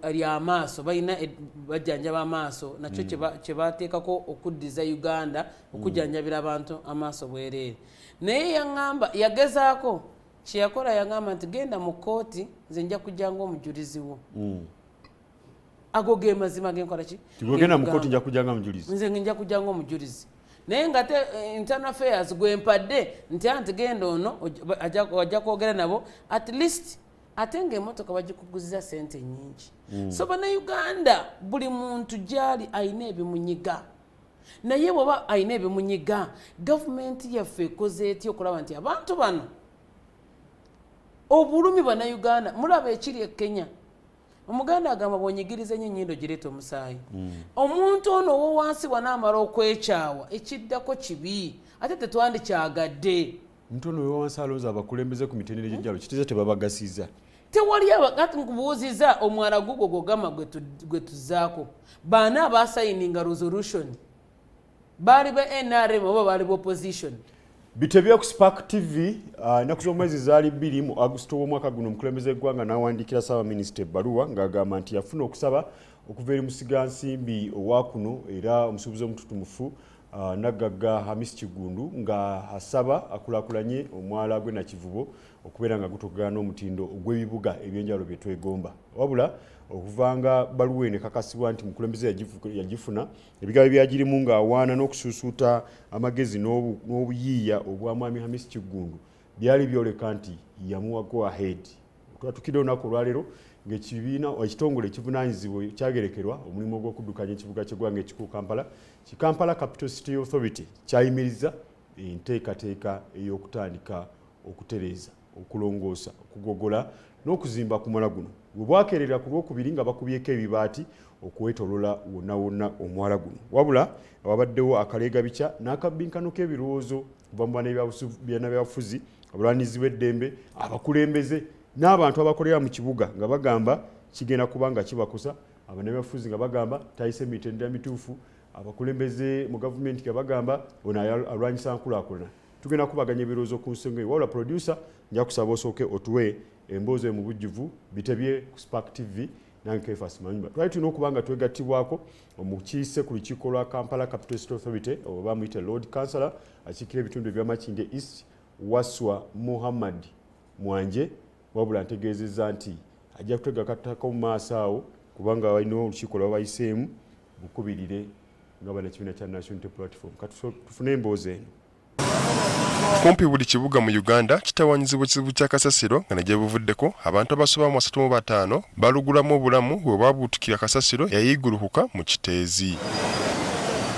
ly'amaaso balina bajjanjaba amaaso nakyo kye bateekako okuddiza Uganda okujjanjabira abantu amaaso bwereere naye yaŋŋamba yagezaako kye yakola yaŋŋamba nti genda mu kooti nze nja kujja ng'omujulizi wo ago ge mazima genkola ki tugenda mu kooti nja kujja nga mujulizi nze nja kujja ng'omujulizi naye nga te internal affairs gwempadde nti anti genda ono ajja kwogera nabo at least ate ng'emmotoka bagikuguziza sente nyingi so bannayuganda buli muntu gyali alina ebimunyiga naye bw'oba alina ebimunyiga gavumenti yaffe ekoze etya okulaba nti abantu bano obulumi bannayuganda mulaba ekiri e Kenya omuganda agamba bw'onyigiriza ennyo ennyindo gireeta omusaayi omuntu ono owowansi bw'anaamala okwekyawa ekiddako kibi ate tetwandikyagadde omuntu ono owowansi alowooza abakulembeze ku mitendera egy'enjawulo kitegeeza tebabagasiza tewali abakati nkubuuziza omwala gugwo gwogamba gwe tuzaako baana abasayininga resolution baali ba NRM oba baali ba opposition bitebye ku Spark TV ennaku z'omwezi zaali 2 mu Agusto w'omwaka guno omukulembeze w'eggwanga n'awandiikira Ssaabaminisita ebbaluwa ng'agamba nti yafuna okusaba okuva eri musigansimbi owakuno era omusuubuzi omututumufu Nagagga Hamis Kigundu nga asaba akulaakulanye omwala gwe Nakivubo okubeera nga gutogana n'omutindo ogw'ebibuga ebyenjawulo bye twegomba wabula okuvanga baluwa eno ekakasibwa nti mukulembeze yagifuna ebigambo byagirimu ng'awaana n'okusuusuuta amagezi n'obuyiiya obwa mwami Hamis Kigundu byali byoleka nti yamuwa go ahead twatukidde olunaku olwaleero ng'ekibiina ekitongole ekivunaanyizibwa kyagerekerwa omulimu gw'okuddukanya ekibuga ky'eggwanga ekikulu Kampala Kampala Capital City Authority kyayimiriza enteekateeka ey'okutandika okutereeza okulongoosa okugogola n'okuzimba ku mwala guno bwe bwakeerera ku lwokubiri nga bakubyeko ebibaati okuwetolola wonna wonna omwala guno wabula wabaddewo akaleega bikya n'akabbinkano k'ebirowoozo kuva mu bannabyabufuzi abulwanizi b'eddembe abakulembeze n'abantu abakolera mu kibuga nga bagamba kigenda kubanga kibakosa abannabyabufuzi nga bagamba tayise mitendera mituufu abakulembeze mu gavumenti nga bagamba ono alwanyisa nkulaakulana tugenda kubaganya ebirowoozo ku nsonga eyo wabula producer nja kusaba osooke otuwe emboozi mu bujjuvu bitebye ku Spark TV nange Kefas Manyumba twali tulina okuba nga twegattibwako omukiise ku lukiiko lwa Kampala Capital City Authority oba muyite Lord Councillor akiikira ebitundu ebyamakinde East Waswa Muhammad Mwanje wabula ntegeezezza nti ajja kutegekatako mu maaso awo kubanga balina olukiiko lwabayiseemu bukubirire nga bannakibiina kya National Unity Platform tufune emboozi eno. Kumpi buli kibuga mu Uganda kitawanyizibwa ekizibu kya kasasiro nga ne gye buvuddeko abantu abasoba mu 35 balugulamu obulamu bwe babuutikira kasasiro yayiggulukuka mu kiteezi.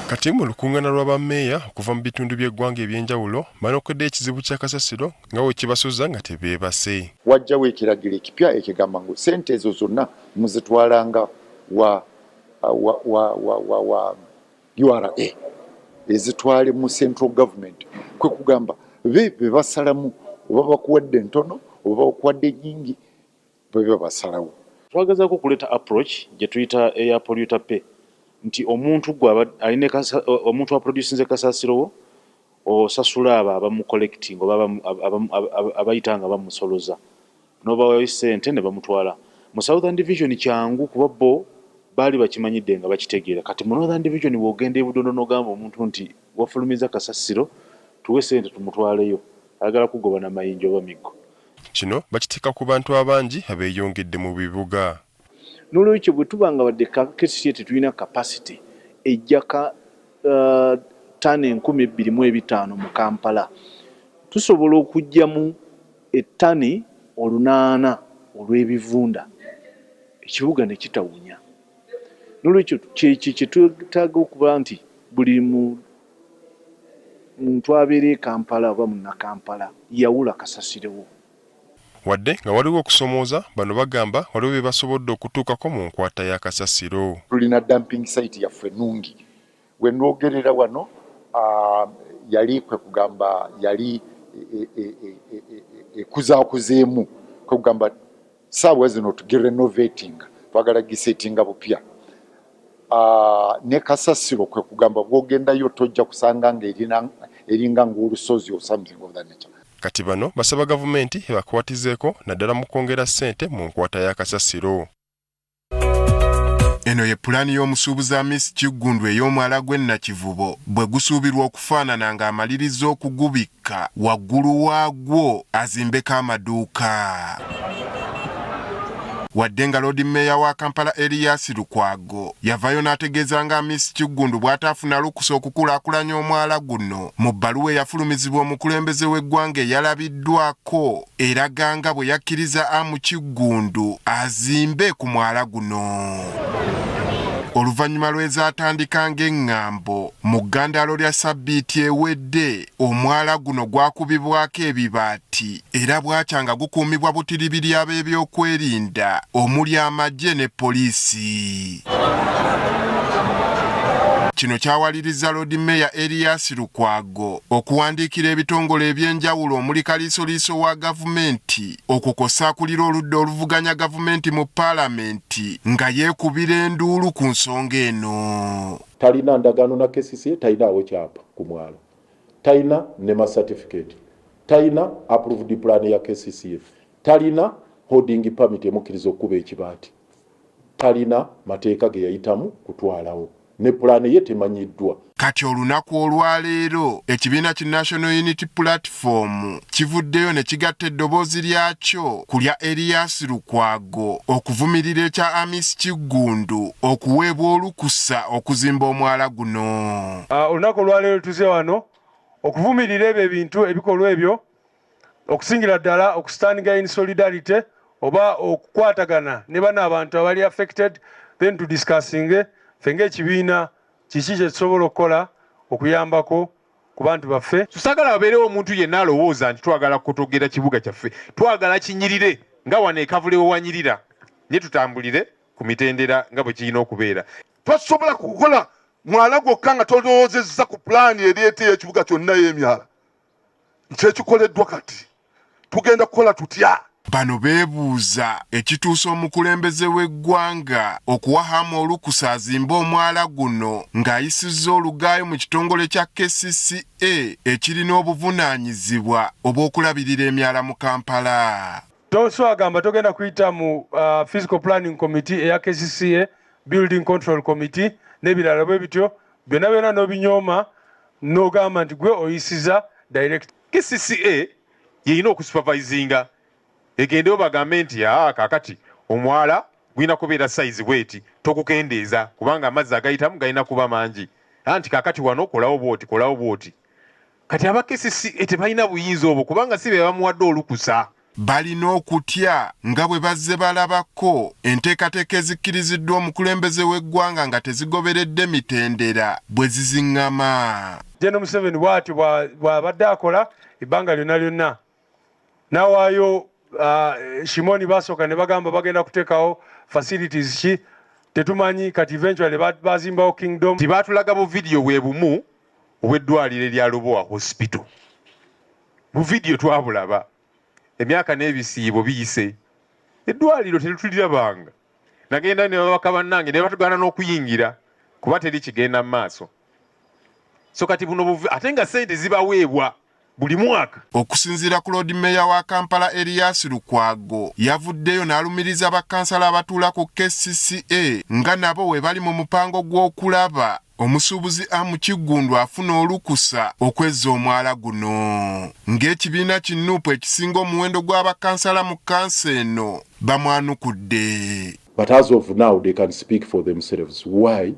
Kati mu lukuŋŋaana lw'abameeya okuva mu bitundu by'eggwanga ebyenjawulo banokedde ekizibu kya kasasiro nga bwe kibasuza nga tebeebase. Wajjawo ekiragiro ekipya ekigamba ngu ssente ezo zonna muzitwalanga wa URA ezitwale mu central government kwe kugamba be basalamu oba bakuwadde ntono oba bakuwadde nyingi be basalawo. Twagazaako okuleeta approach gye tuyita eya polluter pay nti omuntu gwe alina omuntu aproducinze kasasiro osasula abo abamucollecting oba abayita nga bamusoloza n'obawayo ssente ne bamutwala. Mu Southern Division kyangu kuba bo baali bakimanyidde nga bakitegeera. Kati mu Northern Division bw'ogenda e Budondo n'ogamba omuntu nti wafulumiza kasasiro tuwe ssente tumutwaleyo ayagala kugoba na mayinja oba miggo. Kino bakitika ku bantu abangi abeeyongedde mu bibuga. N'olwekyo bwe tuba nga wadde KCCA tetulina capacity ejjaka ttani 2,205 mu Kampala tusobola okuggyamu ettani 800 olw'ebivunda ekibuga ne kitawunya. N'olwekyo kyetwetaaga okuba nti buli muntu abeera Kampala oba munnakampala yawula kasasirewo. Wadde nga waliwo okusomooza bano bagamba waliwo bye basobodde okutuukako mu nkwata ya kasasiro. Tulina dumping site yaffe nungi we nwogerera wano yali kwe kugamba yali ekuzaakuzeemu kwe kugamba saawa zino tugirenovating twagala gisetinga bupya. Ne kasasiro kwe kugamba bw'ogendayo tojja kusanga nga eringa ng'olusozi or something of that nature. Kati bano basaba gavumenti ebakwatizeeko naddala mu kwongera ssente mu nkwata ya kasasiro. Eno ye pulaani y'omusuubuzi Hamis Kigundu ey'omwala gw'e Nakivubo bwe gusuubirwa okufaanana ng'amaliriza okugubikka waggulu waagwo azimbeko amaduuka. Wadde nga Lord Mayor wa Kampala Erias Lukwago yavayo n'ategeeza nga Hamis Kigundu bw'ataafuna lukusa okukulaakulanya omwala guno mu bbaluwa eyafulumizibwa omukulembeze w'eggwanga eyalabiddwako eraga nga bwe yakkiriza Hamis Kigundu azimbe ku mwala guno. oluvannyuma lw'ezaatandika ng'eŋŋambo mu ggandaalo lya sabbiiti ewedde omwala guno gwakubibwako ebibaati era bwakya nga gukuumibwa butiribiri ab'ebyokwerinda omuli amagye ne poliisi. Kino kyawaliriza Lord Mayor Erias Lukwago okuwandiikira ebitongole ebyenjawulo omuli kaliisoliiso wa gavumenti okukosaakulira oludda oluvuganya gavumenti mu paalamenti nga yeekubira enduulu ku nsonga eno. Talina ndagaano na KCCA, talinaawo kyapa ku mwalo, talina NEMA certificate, talina approved plan ya KCCA, talina holding permit emukkiriza okukuba ekibaati, talina mateeka ge yayitamu kutwalawo. Ne plani ye temanyiddwa. Kati olunaku olwaleero ekibiina ki National Unity Platform kivuddeyo ne kigatta eddoboozi lyakyo ku lya Erias Lukwago okuvumirira ekya Amis Kiggundu okuweebwa olukusa okuzimba omwala guno. Olunaku olwaleero tuze wano okuvumirira ebyo ebintu ebikolwa ebyo okusingira ddala okustandinga in solidarity oba okukwatagana ne bana abantu abali affected then to discussing fenge ekibiina kiki kye tusobola okukola okuyambako ku bantu baffe. Tusagala wabeerewo omuntu yenna alowooza nti twagala kutogera kibuga kyaffe, twagala kinyirire nga wano ekavule we wanyirira, naye tutambulire ku mitendera nga bwe kirina okubeera. Twasobola kukola mwala gwokka nga tolowoozezza ku pulaani ereeta ekibuga kyonna y'emyala. Kyekikoleddwa kati tugenda kukola tutya? Bano beebuuza ekituusa omukulembeze w'eggwanga okuwahamu olukusa azimba omwala guno ng'ayisizza olugaayo mu kitongole kya KCCA ekirina obuvunaanyizibwa obw'okulabirira emyala mu Kampala. So agamba togenda kuyita mu Physical Planning Committee eya KCCA, Building Control Committee n'ebirala bwe bityo byonna byonna n'obinyooma n'ogamba nti gwe oyisiza direct. KCCA yeyina okusupervisinga egendeyo bagambe nti kakati omwala gwina kubeera size bweti tokukendeeza kubanga amazzi agayitamu galina kuba mangi anti kakati wano kolawo bwoti kati aba KCCA tebalina buyinza obwo kubanga si be bamuwadde olukusa. Balina okutya nga bwe bazze balabako enteekateeka ezikkiriziddwa omukulembeze w'eggwanga nga tezigoberedde mitendera bwe ziziŋŋama. General Museveni bw'atyo bw'abadde akola ebbanga lyonna n'awaayo Shimoni basooka ne bagamba bagenda kuteekawo facilities ki tetumanyi kati eventually bazimbawo Kingdom. Tibaatulaga bu video bwe bumu obw'eddwaliro erya Lobowa Hospital. Bu video twabulaba emyaka n'ebisiibo biyise eddwaliro terutulirabanga. Nagenda ne babaka bannange ne batugana n'okuyingira kuba teri kigenda mu maaso. So kati buno ate nga ssente zibaweebwa buli mwaka. Okusinziira ku Lord Mayor wa Kampala Erias Lukwago yavuddeyo n'alumiriza bakansala abatuula ku KCCA nga nabo we bali mu mupango gw'okulaba omusuubuzi Amu Kiggundu afuna olukusa okwezza omwala guno. Ng'ekibiina ki Nuupu ekisinga omuwendo gw'abakansala mu kansa eno bamwanukudde. But as of now they can speak for themselves. Why?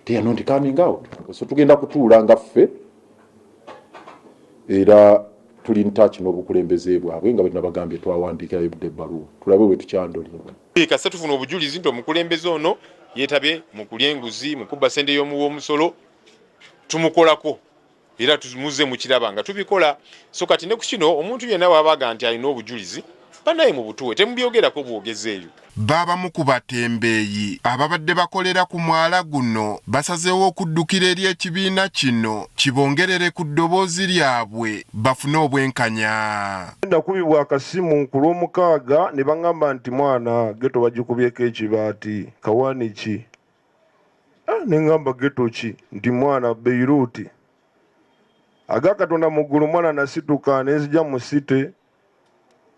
They are not coming out. So tugenda kutuula nga ffe era tuli in touch n'obukulembeze bwabwe nga bwe nabagambye twawandiikira ebbaluwa tulabe bwe tukyandolinga. Kase tufuna obujulizi nti omukulembeze ono yeetabye mu kulya enguzi mu kubba ssente y'omuw'omusolo tumukolako era tumuze mu kiraba nga tubikola. So kati ne ku kino omuntu yenna bw'abaga nti alina obujulizi bannaye mu butuwe temubyogerako bwogezi eyo. Babamu ku batembeeyi ababadde bakolera ku mwala guno basazeewo okuddukira eri ekibiina kino kibongerere ku ddoboozi lyabwe bafune obwenkanya. Nakubibwa akasimu ku lw'omukaaga ne baŋŋamba nti mwana geto bagikubyeko ekibaati kawaani ki? Ne ŋŋamba geto ki? Nti mwana Beiruti. Aga Katonda mu ggulu mwana nasituka ne nzija mu site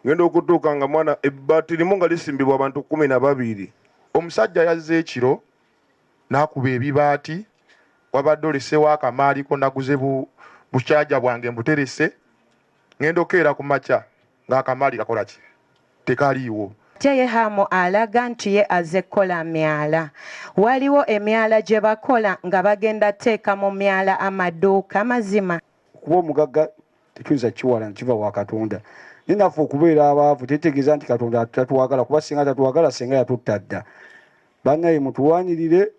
ngenda okutuuka nga mwana ebbaati limu nga lisimbibwa abantu 12. Omusajja yazze ekiro n'akuba ebibaati wabadde olesewo akamaaliko naguze bukyaja bwange mbuterese ngenda okeera ku makya ng'akamaali kakola ki tekaliiwo. Ye Hamu alaga nti ye azze kukola myala. Waliwo emyala gye bakola nga bagenda teeka mu myala amaduuka mazima. Kuba omugagga tekiyinza kiwala kiva wa Katonda. Ninaffe okubeera abaavu tetegeeza nti Katonda tatuwagala kuba singa tatuwagala singa yatutta dda. bannaye mutuwanirire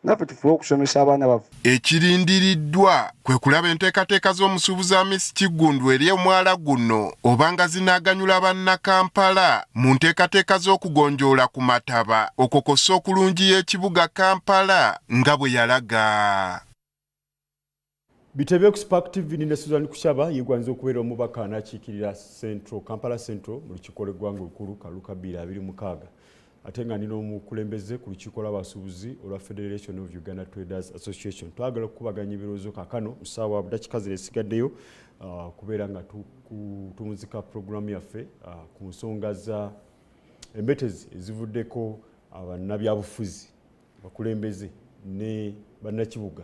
naffe tufube okusomesa abaana baffe. Ekirindiriddwa kwe kulaba enteekateeka z'omusuubuzi Amis Kiggundu eri omwala guno obanga zinaaganyula bannakampala mu nteekateeka z'okugonjoola ku mataba okukosa okulungi y'ekibuga Kampala nga bwe yalaga. Bitebe ku Spark TV ni Susan Kushaba yegwanze okubeera omubaka anakiikirira Kampala Central mu lukiiko lw'eggwanga olukulu Kaluka 2026. Ate nga nina omukulembeze ku lukiiko lw'abasuubuzi olwa Federation of Uganda Traders Association. Twagala okukubaganya ebirowoozo kaakano mu ssaawa budakiika zisigaddeyo kubeera nga tumuzika puroguramu yaffe ku nsonga za embetezi ezivuddeko bannabyabufuzi bakulembeze ne bannakibuga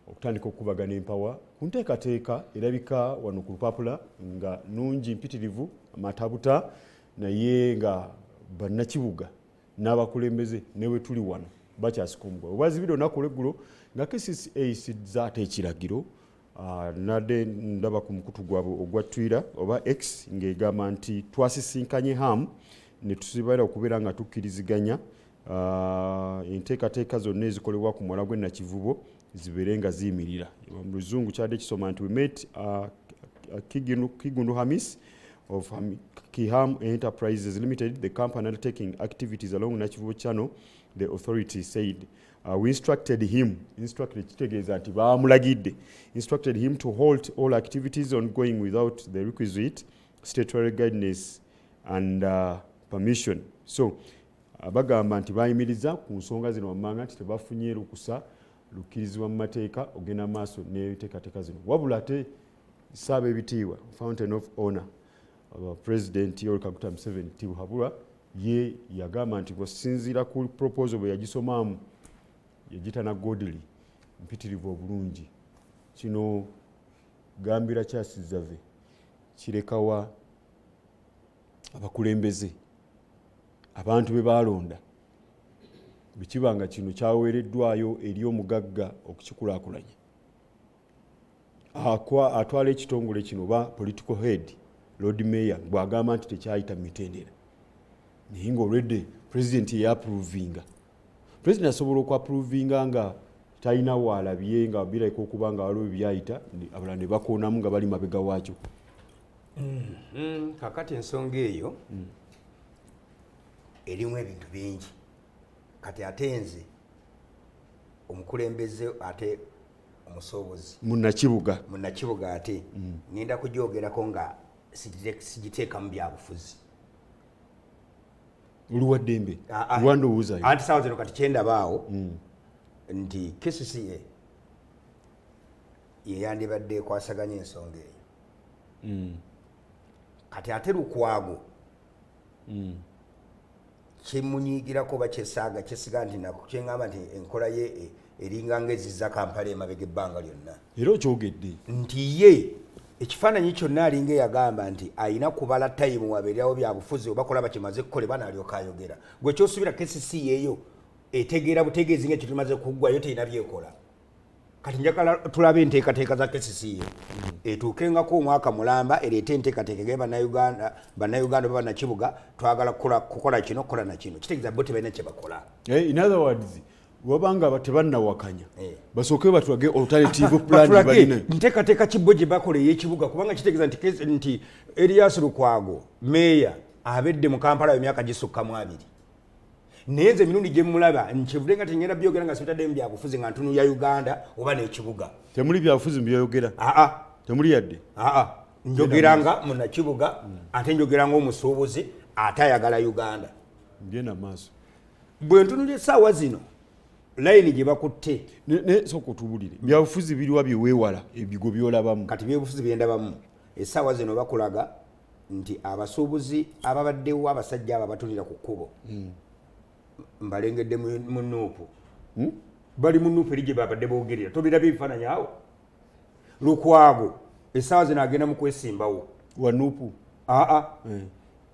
okutandika okubagana empawa ku nteekateeka erabika wano ku lupapula nga nungi mpitirivu amatabuta naye nga bannakibuga n'abakulembeze newe tuli wano bakyasika omugwa obwazibire olunaku olweggulo nga KCCA sidza ate ekiragiro nadde ndaba ku mukutu gwabwe ogwa Twitter oba X ng'egamba nti twasisinkanye hamu ne tusibalira okubeera nga tukkiriziganya enteekateeka zonna ezikolebwa ku muwala gw'ennakivubo zibeere nga ziyimirira. Mu luzungu kyadde kisoma nti we met Kiggundu Hamis of Kiham Enterprises Limited, the company undertaking activities along Nakivubo Channel. The authority said we instructed him to halt all activities ongoing without the requisite statutory guidance and permission. So bagamba nti bayimiriza ku nsonga zino wammanga nti tebafunye lukusa lukkirizibwa mu mateeka ogenda maaso n'enteekateeka zino. Wabula ate Ssaabe ebitiibwa Fountain of Honor President Yoweri Kaguta Museveni Tibuhaburwa ye yagamba nti bw'osinziira ku proposal bwe yagisomaamu yagitana godly mpitirivu obulungi. Kino gambira kyasizave kirekawa abakulembeze abantu be balonda bikibanga kino kyaweereddwayo eri omugagga okukikulaakulanya atwala ekitongole kino ba political head Lord Mayor bw'agamba nti tekyayita mitendera naye ng'olwedde president yeyapuruvinga president asobola okwapuruvinga nga talina waalabye nga birabika okuba nga waliwo byayita abalala ne bakoonamu nga bali mabega waakyo. Kakati ensonga eyo erimu ebintu bingi kati ate nze omukulembeze ate omusobozi munnakibuga ate ngenda kugyogerako nga sigiteeka mu byabufuzi oluwaddembe lwandowoozayo anti saawa zino kati kyendabaawo nti KCCA yeyandibadde ekwasaganya ensonga eyo kati ate Lukwago kyemunyigirako bakyesaaga kyesiga nti kyengamba nti enkola ye eringa ngezizza Kampala emabega ebbanga lyonna era okyogedde nti ye ekifaananyi kyonna alinga eyagamba nti ayina kubala tayimu wabeerawo byabufuzi obakola bakimaze kukolebwa n'alyoka ayogera gwe kyosubira KCCA eyo etegeera butegeezi nga kitumaze kuggwayo terina byekola kati njagala tulabe enteekateeka za KCCA etuukengako omwaka mulamba ereete enteekateeka ge bannayuganda oba bannakibuga twagala kukola kino kukola nakino kitegeeza bo tebalina kye bakola. In other words wabanga tebannawakanya basooke batulage alternative plan balina nteekateeka kibbo gye bakola ey'ekibuga kubanga kitegeeza nti Erias Lukwago meeya abedde mu Kampala emyaka gisukkamu 2 naye nze emirundi gye mulaba nkivudde nga tenyera byogera nga sibitadde mu byabufuzi nga ntunu ya Uganda oba n'ekibuga temuli byabufuzi mu byayogera temuli yadde njogeranga munnakibuga ate njogeranga omusuubuzi ate ayagala Uganda ngenda maaso bwe ntunulya essaawa zino layini gye bakutte sooka otubulire byabufuzi biriwa byeweewala ebigo byolabamu kati byebufuzi byendabamu essaawa zino bakulaga nti abasuubuzi ababaddewo abasajja abo abatulira ku kkubo mbalengedde mu Nuupu bali mu Nuupu eri gye babadde boogerera tobirabye ebifaananyi awo Lukwago essaawa zino agenda mu kwesimbawo wa Nuupu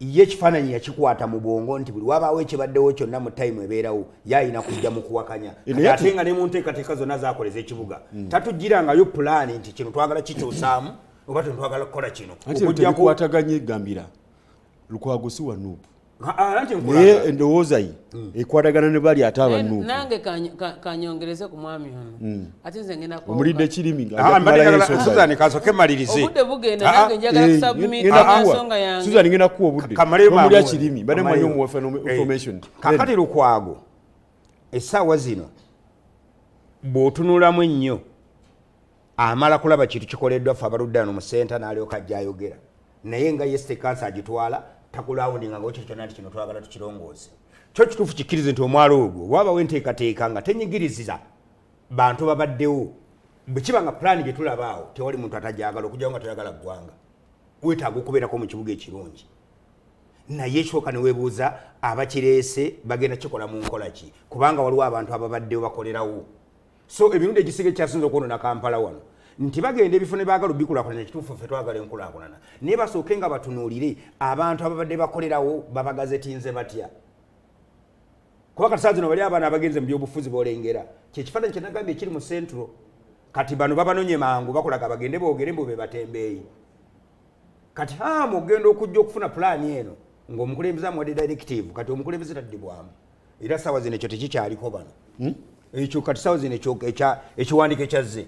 ye ekifaananyi yakikwata mu bwongo nti buli wabaawo ekibaddewo kyonna mu tayimu ebeerawo yayina kujja mu kuwakanya ate nga ne mu nteekateeka zonna zakoleza ekibuga tatuggirangayo pulaani nti kino twagala kikyusaamu oba twagala kukola kino okukwataganya egambira Lukwago si wa Nuupu naye endowooza ye ekwatagana ne bali ate abanuupu nange kanyongereze ku mwami ono ate nze ngenda omulidde kirimi Suzan kasoke malirize obudde bugenda nange njagala kusubmita ensonga yange Suzan ngenda kuwa obudde omulya kirimi bade mmanyi omuwafe information kakati Lukwago essaawa zino bw'otunulamu ennyo amala kulaba kintu kikoleddwa ffe abaluddano mu senta n'alyoka ajja ayogera naye nga ye stekansi agitwala takulawundinga ngaokyo kyonna nti kino twagala tukirongooze kyo kituufu kikkirize nti omwalo ogwo waabawo enteekateeka nga tenyigiriza bantu babaddewo bwe kiba nga pulaani gye tulabaawo tewali muntu atajagala okujjawo nga toyagala ggwanga weetaaga okubeerako mu kibuga ekirungi naye ekyoka ne weebuuza abakireese bagenda kikola mu nkola ki kubanga waliwo abantu ababaddewo bakolerawo so ebirundu egisige kyasinza okwonona Kampala wano nti bagenda ebifo ne baagala obikulaakulana ekituufu ffe twagala enkulaakulana naye basooke nga batunuulire abantu ababadde bakolerawo babagazetinze batya kuba kati saa zino bali abaana abagenze mu byobufuzi boolengera kyekifaananyi kye nagambye ekiri mu sentro kati bano babanonye mangu bakulaga bagende boogere mbu be batembeeyi kati hamu ogenda okujja okufuna pulaani eno ng'omukulembeze amuwadde directive kati omukulembeze taddibwamu era saawa zino ekyo tekikyaliko bano ekyo kati saawa zino ekiwandiiko ekyazze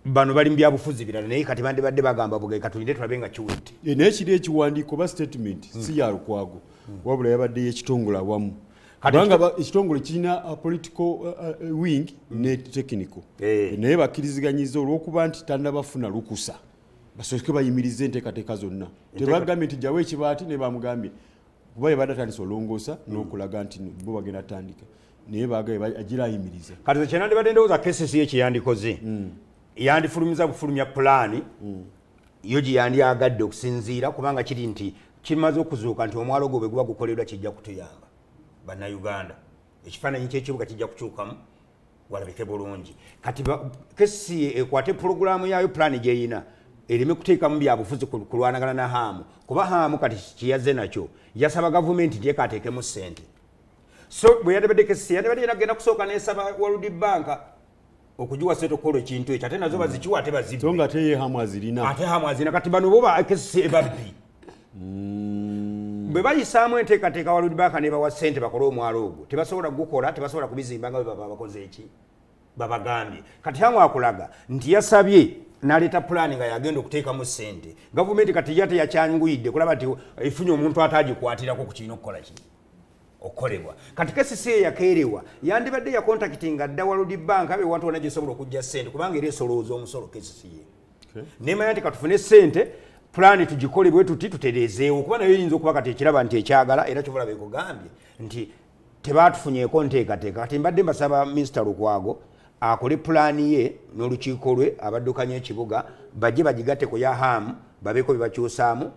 bano bali mu byabufuzi birala naye kati bandibadde bagamba bugayi katulinde tulabe nga kiwedde naye kiri ekiwandiiko ba statement si ya Lukwago wabula yabadde y'ekitongole awamu kubanga ekitongole kirina political wing ne technical naye bakkiriziganyiza olw'okuba nti tannabafuna lukusa basooke bayimirize enteekateeka zonna tebagambye nti jawo ekibaati ne bamugambye kuba yabadde atandisa olongoosa n'okulaga nti bo bagenda tandika naye bagaye agira ayimiriza kati kyenandibadde ndowooza KCCA ekiyandikoze yandifulumiza bufulumya pulaani yo gye yandyagadde okusinziira kubanga kiri nti kimaze okuzuuka nti omwalo gwo bwe guba gukolerwa kijja kutuyamba bannayuganda ekifaananyi ky'ekibuga kijja kukyukamu walabike bulungi kati KCCA ekwate pulogulaamu yaayo pulaani gyeyina ereme kuteekamu byabufuzi kulwanagana na haamu kuba haamu kati kiyazze nakyo yasaba gavumenti gyekateekemu ssente so bwe yandibadde KCCA yandibadde yenagenda kusooka n'esaba World Bank okujuwa seto kolo ekintu ekyo ate nazo bazikiwa ate bazibbe so nga ate ye hamu azirina ate hamu azirina kati bano bo ba KCCA babbi bwe bayisaamu enteekateeka World Bank ne bawa ssente bakole omwalo ogwo tebasobola gukola tebasobola kubizimba nga bwe bakoze eki babagambye kati hamu akulaga nti yasabye n'aleeta pulaani nga yagenda okuteekamu ssente gavumenti kati yate yakyanguyidde kulaba nti efunye omuntu atagikwatirako ku kirina okukola ki okolebwa kati KCCA yakeerewa yandibadde yakontakitinga dda World Bank abe wantu wonna gyesobola okujja ssente kubanga era esolooza omusolo KCCA nemanya nti katufune ssente pulaani tugikole bwe tuti tutereezeewo kuba nayo eyinza okuba kati ekiraba nti ekyagala era kyobula beekugambye nti tebaatufunyeeko nteekateeka kati mbadde mbasaba Mr. Lukwago akole pulaani ye n'olukiiko lwe abaddukanya ekibuga bajje bagigatte ku ya haamu babeeko bye bakyusaamu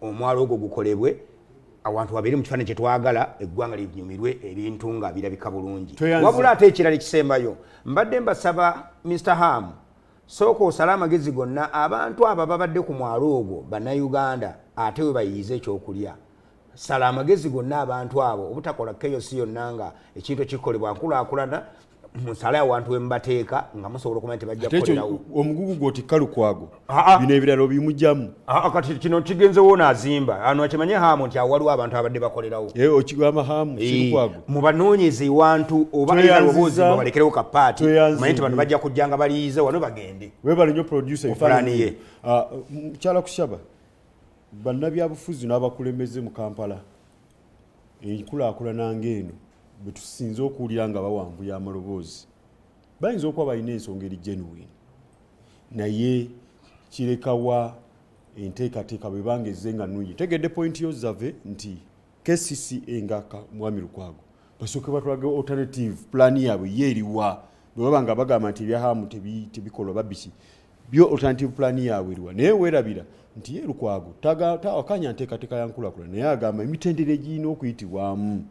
omwalo ogwo gukolebwe abantu babeere mu kifaananyi kye twagala eggwanga linyumirwe ebintu nga birabika bulungi wabula ate ekirala ekisembayo mbadde mbasaba Mr. Ham sooka osale amagezi gonna abantu abo babadde ku mwalo ogwo bannayuganda ate we bayiyiza ekyokulya sala amagezi gonna abantu abo obutakola keyosi yonna nga ekintu ekikolebwa nkulaakulana musale awantu wembateeka nga musobola okumanya tebajja kukolerawo omugugu gwoti Kalukwago bino ebirala obimugyamu kati kino kigenze woona azimba ano akimanye haamu nti awo waliwo abantu abadde bakolerawo okigamba haamu Kirukwago mu banoonyeze ewantu oba era obuzimba balekerewo kapaati manye nti bano bajja kujja nga baliyize wano bagende webale nnyo producer pulaani ye mukyala Kushaba bannabyabufuzi n'abakulembeze mu Kampala enkulaakulana ng'eno bwe tusinze okuwulira nga bawambuye amaloboozi bayinza okuba balina ensonga eri genuine naye kirekawa enteekateeka bwe banga ezze nga nnungi tegedde pointi yozave nti KCCA nga Mwami Lukwago basooke batwalage alternative pulaani yaabwe yeeriwa bwe baba nga bagamba nti ebyahamu tebikolwa babiki byo alternative pulaani yaabwe eriwa naye weerabira nti ye Lukwago tawakanya nteekateeka ya nkulakulana naye agamba emitendera egirina okuyitibwamu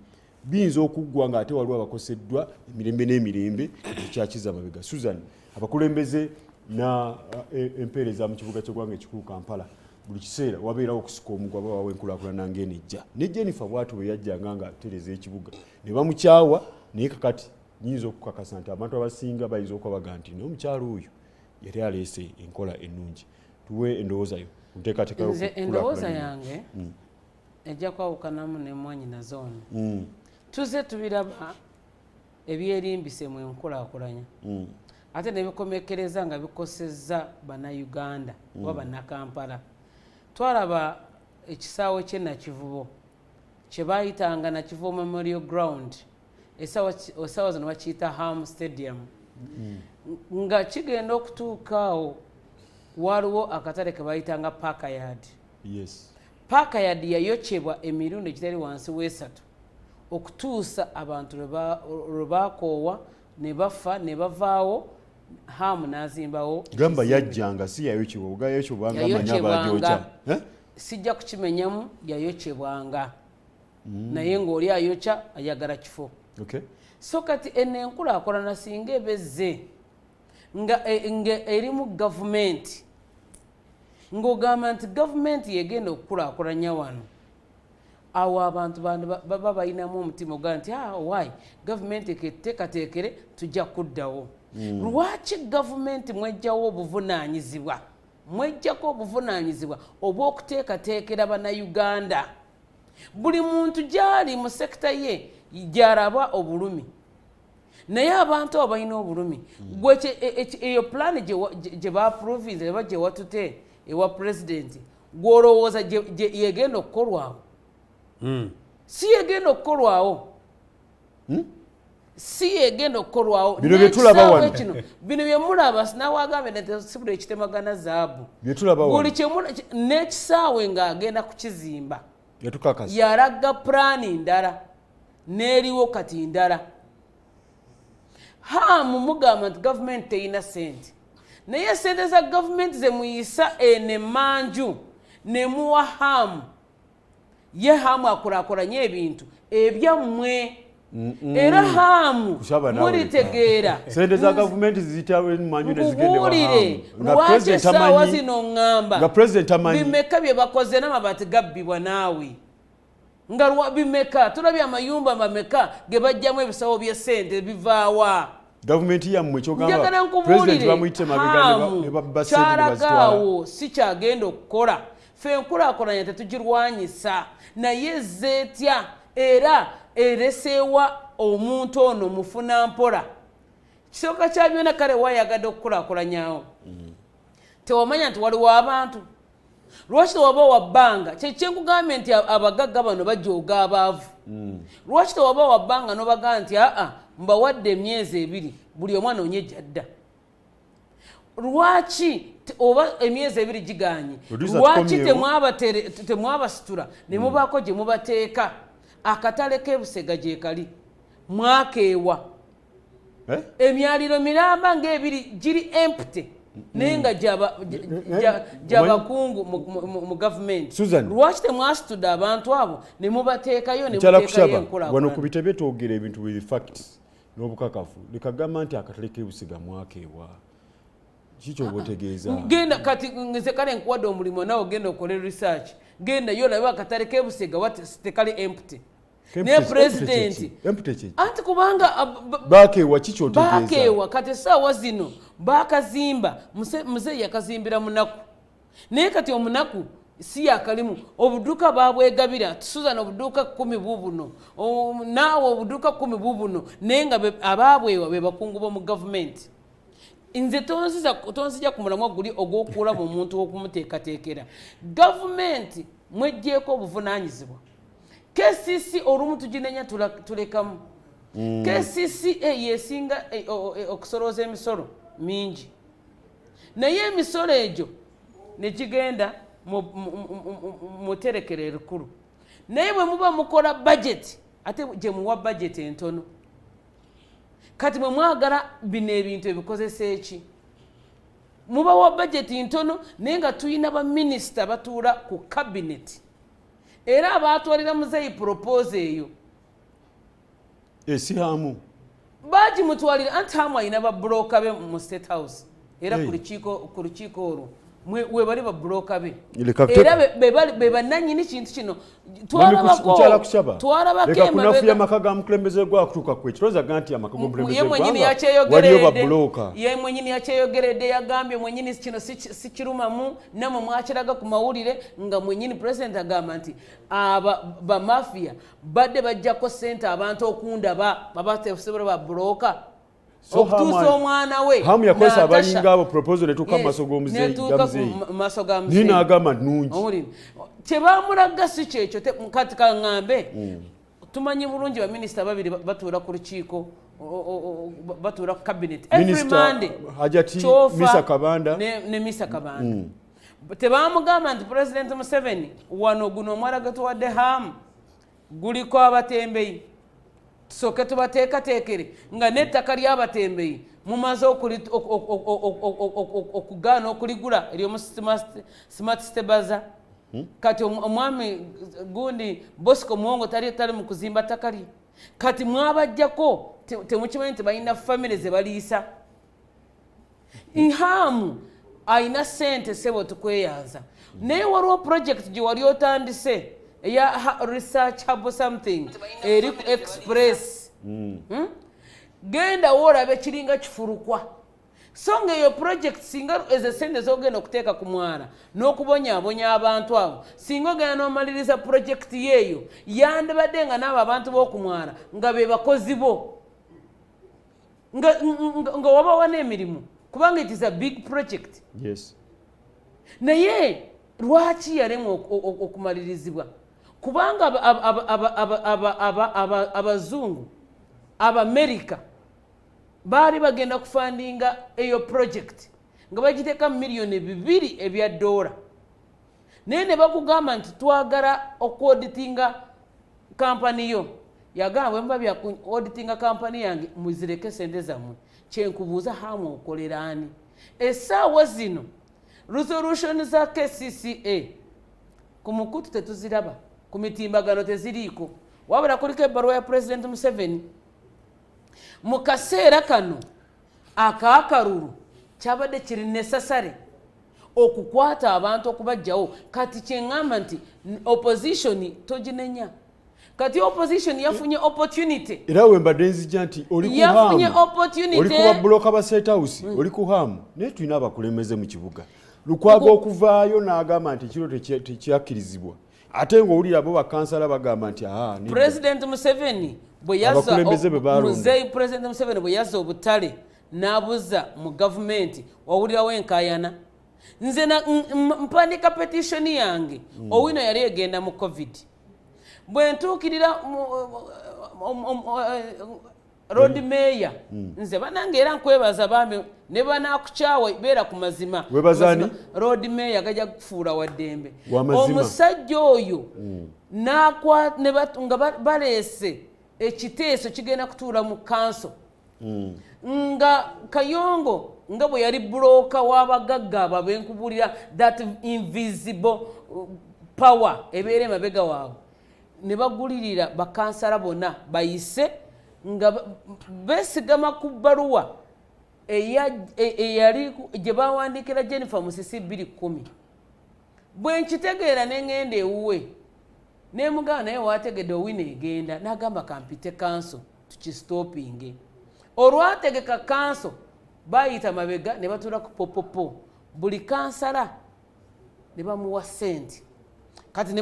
biyinza okuggwa nga ate waliwo abakoseddwa emirembe n'emirembe ekikyakiza amabega Susan abakulembeze na empeereza mu kibuga ky'eggwanga ekikulu Kampala buli kiseera wabeerawo okusika omugwa bawawo enkulaakulana ng'enejja ne Jennifer bw'atyo bwe yajjanga nga atereeza ekibuga ne bamukyawa naye kakati nyinza okukakasa nti abantu abasinga bayinza okuba baga nti n'omukyalo oyo yali aleese enkola ennungi tuwe endowooza yo endowooza yange ejja kwawukanamu nemwanyi nazono tuze tubiraba ebyerimbise mu enkulaakulanya ate nebikomekereza nga bikosezza bannayuganda oba bannakampala twalaba ekisaawe kyenakivubo kyebayitanga nakivubo memorial ground esaawa zino bakiyita ham stadium nga kigenda okutuukaawo waliwo akatale kebayitanga parkayard. Parkayard yayokyebwa emirundi ekitali wansi w'esatu okutuusa abantu lwe bakoowa ne bafa ne bavaawo hamu n'azimbawo gamba yajjanga si yayokyebwa oga yayokyebwanga amanya abagyokya sijja kukimenyamu yayokyebwanga naye ng'oli ayokya ayagala kifo so kati eno enkulaakulana singa ebezze nga erimu gavumenti ng'ogamba nti gavumenti yegenda okukulaakulanya wano awo abantu baba balinamu omutima ogaa nti wayi gavumenti eketekatekere tujja kuddawo lwaki gavumenti mwejjawo obuvunaanyizibwa mwejjako obuvunaanyizibwa obw'okuteekateekera bannayuganda buli muntu gyali mu sekita ye gy'alaba obulumi naye abantu abo balina obulumi eyo pulaani gye baapuruvinze eba gye watute ewa pulezidenti gw'olowooza yegenda okukolwawo si yegenda okukolwawo si yegenda okukolwawo bino byetulaba wano kino bino byemulaba sinawagambye nti sibula ekitemagana zaabu buli n'ekisaawe ng'agenda kukizimba yalaga pulaani ndala n'eriwo kati ndala hamu mugamba nti gavumenti terina sente naye sente za gavumenti zemuyisa enemanju nemuwa hamu ye hamu akulaakulanye ebintu ebyammwe era hamu mulitegeera sente za gavumenti ziyitawo manju nezigendebuulire lwaki essaawa zino ŋŋamba bimeka bye bakoze n'amabaati gabbibwa naawe nga bimeka tulabye amayumba mameka ge bajjamu ebisawo by'essente bivaawa gavumenti yammwe njagala nkubuulire kyalagaawo si kyagenda okukola ffe enkulaakulanya tetugirwanyisa naye zeetya era ereseewa omuntu ono mufuna mpola kisooka kya byonna kale wayagadde okukulaakulanyawo tewamanya nti waliwo abantu lwaki tewaba wabbanga kyekyenkugambye nti abagagga bano bajooga abaavu lwaki tewaba wabbanga nobagaa nti mbawadde emyezi 2 buli omwana onyejjadda lwaki oba emyezi 2 giganye lwaki temwabasitula ne mubaako gye mubateeka akatale k'ebusega gye kali mwakeewa emyaliro miramba ng'ebiri giri empty naye nga gyabakungu mu gavumenti lwaki temwasitudde abantu abo ne mubateekayo ne muteekayo enkulaakulana wano ku bitebe twogera ebintu with facts n'obukakafu lekagamba nti akatale k'ebusega mwakeewa kikyoba otegeeza genda kati nze kale nkuwadde omulimu nawe ogenda okole research genda yo olabe akatale k'ebusega tekali empty ne pulezidenti anti kubanga bakeewa kikyotegeeza bakeewa kati essaawa zino bakazimba muzeeyi yakazimbira munaku naye kati omunaku si yakalimu obuduuka babwegabira Susan obuduuka 10 bubuno naawe obuduuka 10 bubuno naye nga abaabwewa be bakungu b'omu gavumenti nze tonzija ku mulamwa guli ogw'okuula mu muntu w'okumuteekateekera gavumenti mweggyeko obuvunaanyizibwa KCC olumu tuginenya tulekamu KCC yesinga okusolooza emisolo mingi naye emisolo egyo negigenda mu terekero erikulu naye bwe muba mukola budget ate gye muwa budget entono kati mwe mwagala bino ebintu ebikozesa eki mubawa budget ntono naye nga tulina baminisita batuula ku cabinet era abatwalira muzeeyi propose eyo si hamu bagimutwalira anti hamu alina babulooka be mu state house era ku lukiiko olwo we bali ba broker be Lekakuteka. era be bananyini kintu kino Mchala kushaba. twalabako Leka kunafuya makaga mkulembeze gwa kutuka kwe. Chiroza ganti ya makaga mkulembeze ye gwa. mwenyini yakyeyogeredde ye mwenyini yakyeyogeredde yagambye mwenyini kino si kirumamu namwe mwakiraga ku mawulire nga mwenyini president agamba nti ba mafia badde bajjako sente abantu okundaba babatesobola ba broker okutuusa omwana we hamu yakozesa abalinga abo proposal netuuka mu maaso g'omuzeeyi nina agamba nnungi kyebamulaga si kyekyo kati kaŋŋambe tumanyi bulungi baminisita babiri batuula ku lukiiko batuula ku cabinet every Monday Misa Kabanda ne Misa Kabanda tebamugamba nti President Museveni wano guno omwala gwetuwadde hamu guliko abatembeyi tusooke tubateekateekere nga n'ettaka ly'abatembeyi mumaze okugaana okuligula eryomu smart stabaza kati omwami gundi Bosco Muwongo tali mu kuzimba ttaka lye kati mwabajjako temukimanyi nti balina famire ze baliisa Hamu ayina sente sebo tukweyanza naye waliwo project gye wali otandise ya research hub something eri express genda woolabe kiringa kifurukwa so ng'eyo project singa ezo sente z'ogenda okuteeka ku mwala n'okubonyaabonya abantu abo singa ogenda n'omaliriza project yeeyo yandibadde nga n'abo abantu b'oku mwala nga be bakozi bo nga wabawa n'emirimu kubanga it is a big project naye lwaki yalemwa okumalirizibwa kubanga abazungu Abamerika baali bagenda kufandinga eyo project nga bagiteeka miliyoni 2 ebya dola naye ne bakugamba nti twagala okuauditinga kampani yo yagamba bwe muba bya auditinga kampani yange muzireke sente zammwe kyenkubuuza Hamu okolera ani essaawa zino resolution za KCCA ku mukutu tetuziraba ku mitimbagano teziriiko wabula kuliko ebbaluwa ya President Museveni mu kaseera kano akaakalulu kyabadde kiri necessary okukwata abantu okubajjawo kati kyeŋŋamba nti opposition toginenya kati opposition yafunye opportunity era wembadde nzija nti oli ku Hamu oli ku babulooka ba State House oli ku Hamu naye tulina abakulembeze mu kibuga Lukwago okuvaayo n'agamba nti kiro tekyakirizibwa ate ng'owulira abo bakansala bagamba nti President Museveni bwe yazza muzeeyi President Museveni bwe yazza obutale n'abuza mu gavumenti wawulirawo enkaayana nze mpandika petition yange Owino yali egenda mu COVID bwe ntuukirira road mayor nze banange era nkwebaza bambi ne banakukyawa beera ku mazima road mayor gajja kufuula waddembe omusajja oyo nga baleese ekiteeso kigenda kutuula mu kanso nga Kayongo nga bwe yali bulooka w'abagagga abo abenkubulira that invisible power ebeera emabega waabwe ne bagulirira bakansala bonna bayise nga besigama ku bbaluwa eyali gye bawandiikira Jennifer Musisi 210 bwe nkitegeera ne ŋŋenda ewuwe ne mugamba naye waategedde Owino egenda n'agamba kampite kanso tukistopinge olwategeka kanso bayita mabega ne batuula ku popopo buli kansala ne bamuwa sente kati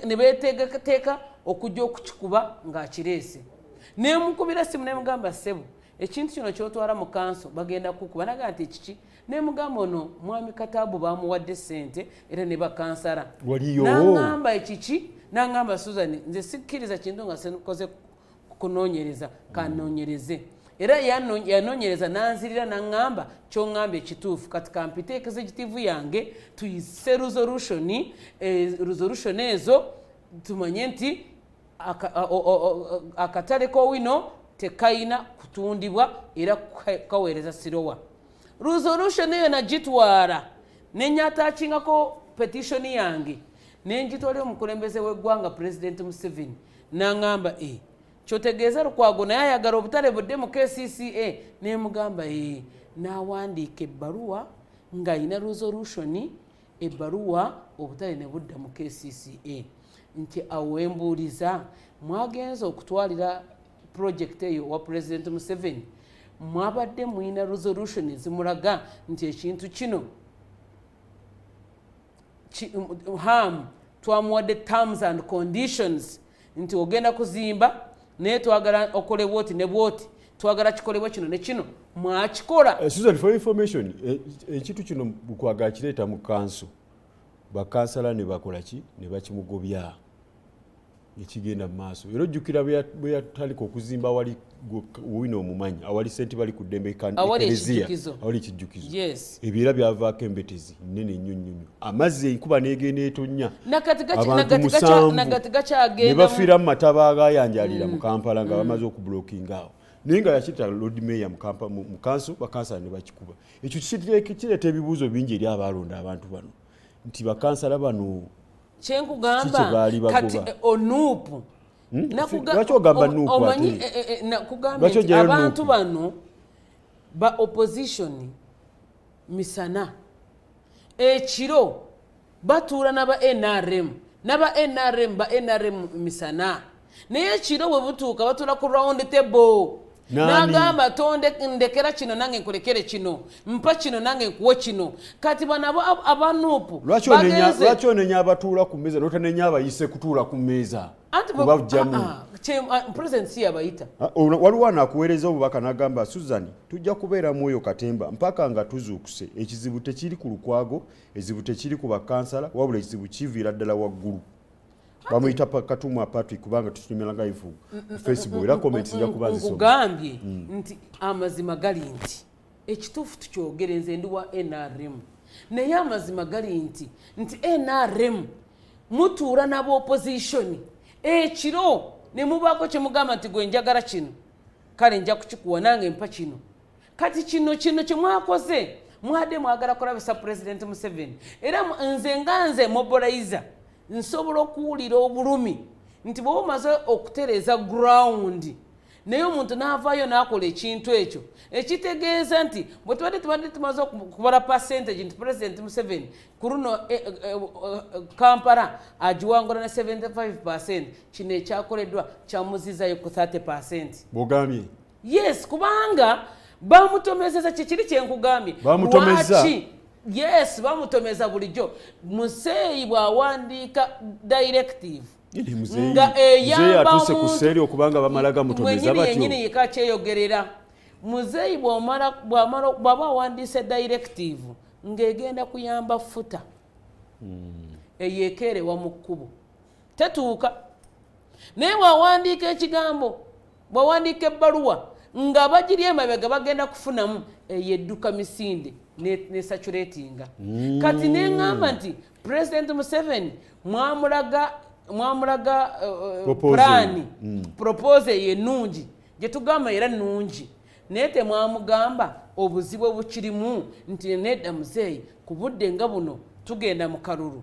ne beeteekateeka okujja okukikuba ng'akireese nemukubira simu nemugamba ssebo ekintu kino kyotwala mu kanso bagenda kukuba naga nti kiki nemugamba ono mwami Kataabu bamuwadde sente era ne bakansala n'angamba ekiki n'angamba Susan nze sikkiriza kintu nga senkoze kunoonyereza kanoonyereze era yanoonyereza n'anzirira n'angamba ky'oŋŋamba ekituufu kati kampite executive yange tuyise resolution ezo tumanye nti akatale k'Owino tekayina kutundibwa era kaweereza sirowa resolution eyo nagitwala nenyataakingako petition yange nenjitwalira omukulembeze w'eggwanga President Museveni n'angamba kyotegeeza Lukwago naye ayagala obutale budde mu KCCA nemugamba n'awandiika ebbaluwa ng'ayina resolution ebbaluwa obutale ne budda mu KCCA nti awembuuliza mwagenza okutwalira project eyo wa President Museveni mwabadde mwina resolution ezimulaga nti ekintu kino twamuwadde terms and conditions nti ogenda kuzimba naye twagala okole bwoti ne bwoti twagala kikolebwa kino ne kino mwakikola. Susan, for information ekintu kino bukwagala kireeta mu kanso bakansala ne bakola ki ne bakimugobya ekigenda mu maaso era ojjukira bwe yatandika okuzimba awali wino omumanyi awali sente bali ku ddembe eklezia awali ekijjukizo ebiera byavaako embetezi nnene nnyo nnyo amazzi enkuba n'egenda etonnya abantu musanvu ne bafiira mu mataba agayanjalira mu Kampala nga bamaze okubulookinga awo naye nga yakita Lord Mayor mu kanso bakansala ne bakikuba ekyo kireeta ebibuuzo bingi eri abalonda abantu bano nti bakansala bano kyenkugamba kati onuupu nakugambye abantu bano ba opposition misana ekiro batuula naba NRM ba NRM misana naye ekiro bwe butuuka batuula ku round table nagamba ndekera kino nange nkolekere kino mpa kino nange nkuwe kino kati bano abanuupu lwaki onenya abatuula ku mmeeza notanenya abayise kutuula ku mmeeza president si yabayita waliwo anakuweereza obubaka nagamba Susan tujja kubeera mwoyo katemba mpaka nga tuzuukuse ekizibu tekiri ku lukwago ekizibu tekiri ku bakansala wabula ekizibu kiviira ddala waggulu bamuyita Katumwa Patrick kubanga tutumiranga ivu Facebook era comments nja kubazi nkugambye nti amazima gali nti ekituufu tukyogere nze ndi wa NRM naye amazima gali nti NRM mutuula nabo opposition ekiro ne mubaako kye mugamba nti gwe njagala kino kale nja kukikuwa nange mpa kino kati kino kye mwakoze mwadde mwagala kulabisa President Museveni era nze mobilizer nsobola okuwulira obulumi nti bw'oba omaze okutereeza ground naye omuntu n'avaayo n'akola ekintu ekyo ekitegeeza nti bwe tubadde tumaze okubala percentage nti President Museveni ku luno Kampala agiwangula na 75% kino ekyakoleddwa kyamuzizayo ku 30%. bw'ogambye yes kubanga bamutomezeza kikiri kyenkugambye bamutomeza yes bamutomeza bulijjo Museyi bw'awandiika directive nga eyamba kuseri okubanga bamalaga mutomeza batyo yenyini yikakyeyogerera Muzeyi bw'aba awandiise directive ng'egenda kuyamba futa eyeekeerewa mu kkubo tetuuka naye bw'awandiika ekigambo bw'awandiika ebbaluwa nga bagiri emabega bagenda kufunamu eyedduka misinde ne saturatinga kati neŋŋamba nti President Museveni mwamulaga plani propose ye nungi gye tugamba era nungi naye temwamugamba obuzibu obukirimu nti nedda Muzeeyi ku budde nga buno tugenda mu kalulu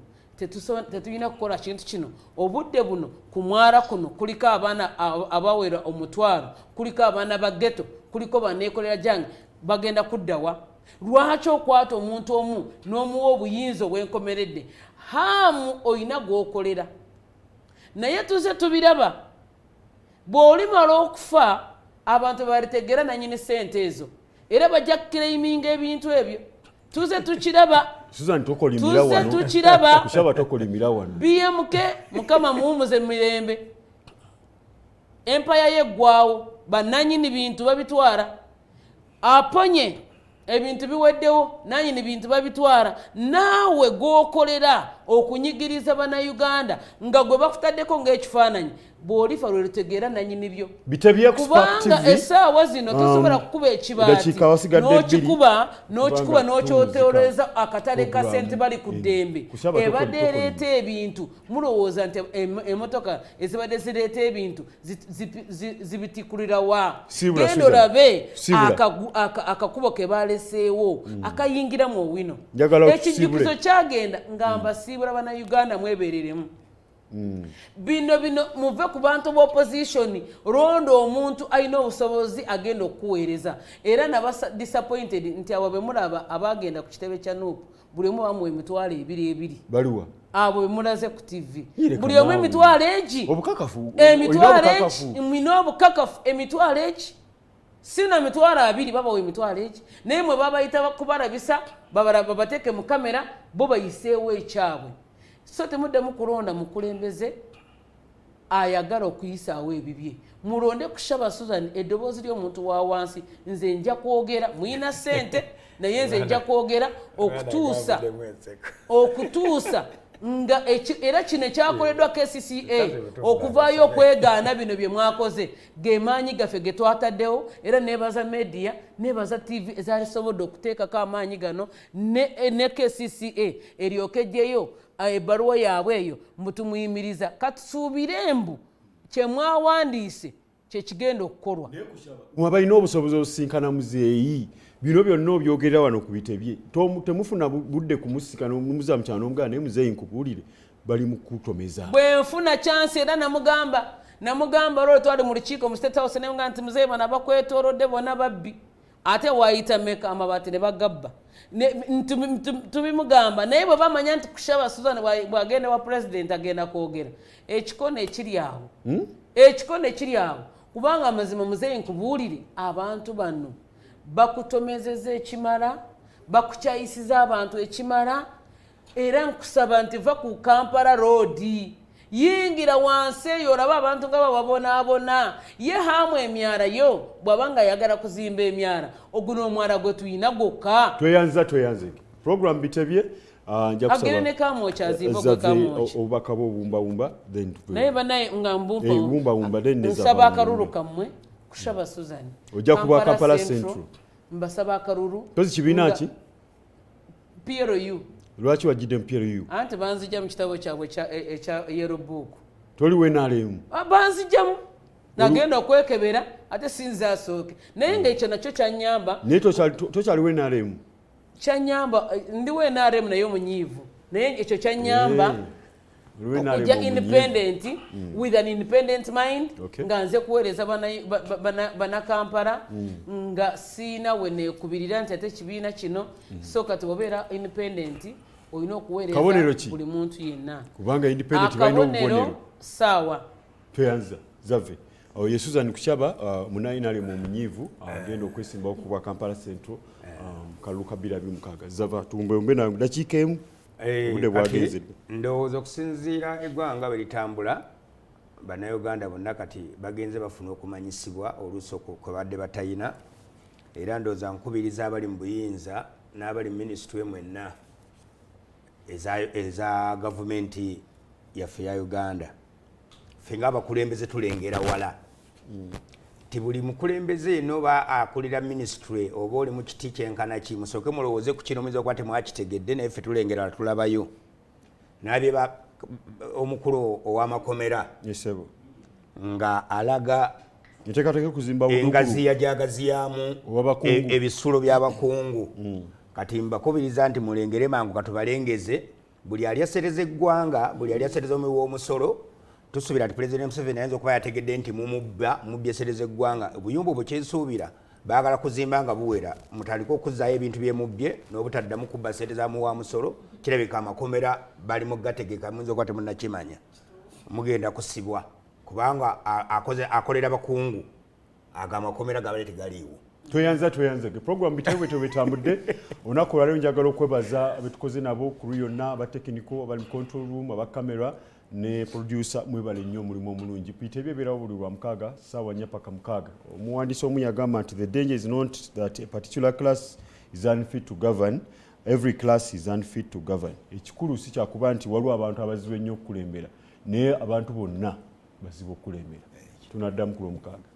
tetulina kukola kintu kino obudde buno ku mwala kuno kuliko abaana abawera omutwalo kuliko abaana ba ghetto kuliko baneekolera jange bagenda kuddawa lwaki okwata omuntu omu n'omuwa obuyinza obwenkomeredde haamu oyina gw'okolera naye tuze tubiraba bw'olimala okufa abantu balitegeera nanyini sente ezo era bajja kukireiminga ebintu ebyo tuze tukiraba Susan tokolimira wano tukiraba kushaba tokolimira wano BMK mukama muumuze mirembe empire yeggwawo bananyini bintu babitwara aponye ebintu biweddewo nanyini bintu babitwara naawe gwokolera okunyigiriza bannayuganda nga gwe bakutaddeko ng'ekifaananyi bw'olifa lwe lutegeera nanyini byo kubanga essaawa zino tosobola kukuba ekibaati n'okikuba n'okyotereza akatale ka sente bali ku ddembe ebadde ereeta ebintu mulowooza nti emmotoka ezibadde zireeta ebintu zibitikulira wa genda olabe akakubo ke baleseewo akayingiramu owino ekijjukizo kyagenda nga mbasiibula bannayuganda mwebeereremu bino muve ku bantu ba opposition rondo omuntu alina obusobozi agenda okuweereza era nabasa disappointed nti abo bemulaba abagenda ku kitebe kya NUP buli omu bamuwa emitwalo ebiri baliwa abo bemulaze ku TV buli omu emitwalo egi obukakafu mwina obukakafu emitwalo egi sina mitwalo abiri babawa emitwalo egi naye mwe babayita kubalabisa babateeke mu kamera bo bayiseewo ekyabwe so temuddamu kulonda mukulembeze ayagala okuyisaawo ebibye mulonde ku Shaba Susan eddoboozi ly'omuntu wa wansi nze nja kwogera mwina ssente naye nze nja kwogera okutuusa nga era kino kyakoleddwa KCCA okuvaayo okwegaana bino bye mwakoze gemaanyi gaffe ge twataddewo era nebaza media nebaza TV ezalisobodde okuteekako amaanyi gano ne KCCA eryoke ejjeyo ebbaluwa yaabwe eyo mutumuyimiriza katusuubire mbu kye mwawandiise kye kigenda okukolwa mwabalina obusobozi osisinkana muzeeyi bino byonna obyogerera wano ku bitebye temufuna budde kumusikana omuza mukyano omugana naye muzeeyi nkubuulire bali mu kutomeza bwe nfuna chance era namugamba olwo twali mu lukiiko mu State House nemugamba nti muzeeyi bano abakwetoolodde bonna babbi ate waayita meka amabaati ne bagabba tubimugamba naye bwe bamanya nti ku Shaba Susan bwagenda wa president agenda kwogera ekikono ekiri awo kubanga amazima muzeeyi nkubuulire abantu bano bakutomezeza ekimala bakukyayisiza abantu ekimala era nkusaba nti va ku Kampala Road yingira wansi eyo olaba abantu nga bababonaabona ye haamu emyala yo bw'abanga ayagala kuzimba emyala oguno omwala gwe tuyina gwokka tweyanze program bitebye agere ne kamwokyazimba gwe kamwoki obubaka bw'obumbawumba naye banaye nga nsaba akalulu kammwe ku Shaba Susan ojja kuba Kampala Central mbasaba akalulu tozi kibiina ki PRU lwaki wajjidde mu PRU anti banzijja mu kitabo kyabwe ekya Yellow Book toliwe naalemu banzijjamu nagenda okwekebera ate sinze asooke naye nga ekyo nakyo kyanyamba naye tokyaliwe naalemu kyanyamba ndiwe naalemu naye omunyiivu naye ekyo kyanyamba okujja independent with an independent mind nga nze kuweereza bannakampala nga siina we neekubirira nti ate kibiina kino so kati obeera independent olina okuweereza buli muntu yenna akabonero saawa tweyanza zave ye Susan Kuchaba munayinale mu munyiivu agenda okwesimbawo ku bwa Kampala Central kalulu kabira bimukaga zava tumbembe na dakiika emu bude bwagenzedde ndowooza okusinziira eggwanga bwe litambula bannayuganda bonna kati bagenze bafuna okumanyisibwa oluusi kwe badde batayina era ndowooza nkubiriza abali mu buyinza n'abali mu minisitule mwenna eza gavumenti yaffe ya Uganda ffe ng'abakulembeze tulengera wala ti buli mukulembeze eno ba akulira ministry oba oli mu kiti kyenkana ki musooke mulowooze ku kino muyinza okuba temwakitegedde naye ffe tulengera tulabayo nabye omukulu ow'amakomera nga alaga engaziya gyagaziyamu ebisulo by'abakungu kati mbakubiriza nti mulengere mangu katubalengeze buli ali asereza eggwanga buli ali asereza omuwi w'omusolo tusubira ati President Museveni ayinza okuba yategedde nti mumubbye esereza eggwanga obuyumba obwo kyensuubira baagala kuzimba nga buwera mutandika okuzzaayo ebintu byemubbye n'obutaddamu kubba sente za muwa musolo kirabika amakomera bali mu gategeka muyinza okuba temunnakimanya mugenda kusibwa kubanga akolera bakungu ago amakomera gabale tegaliiwo tweyanza program bitebwe bitambudde olunaku olwaleero njagala okwebaza abetukoze nabo kuru yonna abatekiniko abali mu control room abakamera ne producer mwebale nnyo omulimu omulungi bitebye beerawo buli lwa mukaaga ssaawa 4 paka 6 omuwandiisi omu yagamba nti the danger is not that a particular class is unfit to govern, every class is unfit to govern. Ekikulu si kyakuba nti waliwo abantu abazibu ennyo okukulembera naye abantu bonna bazibu okukulembera tunaddamu ku lwomukaaga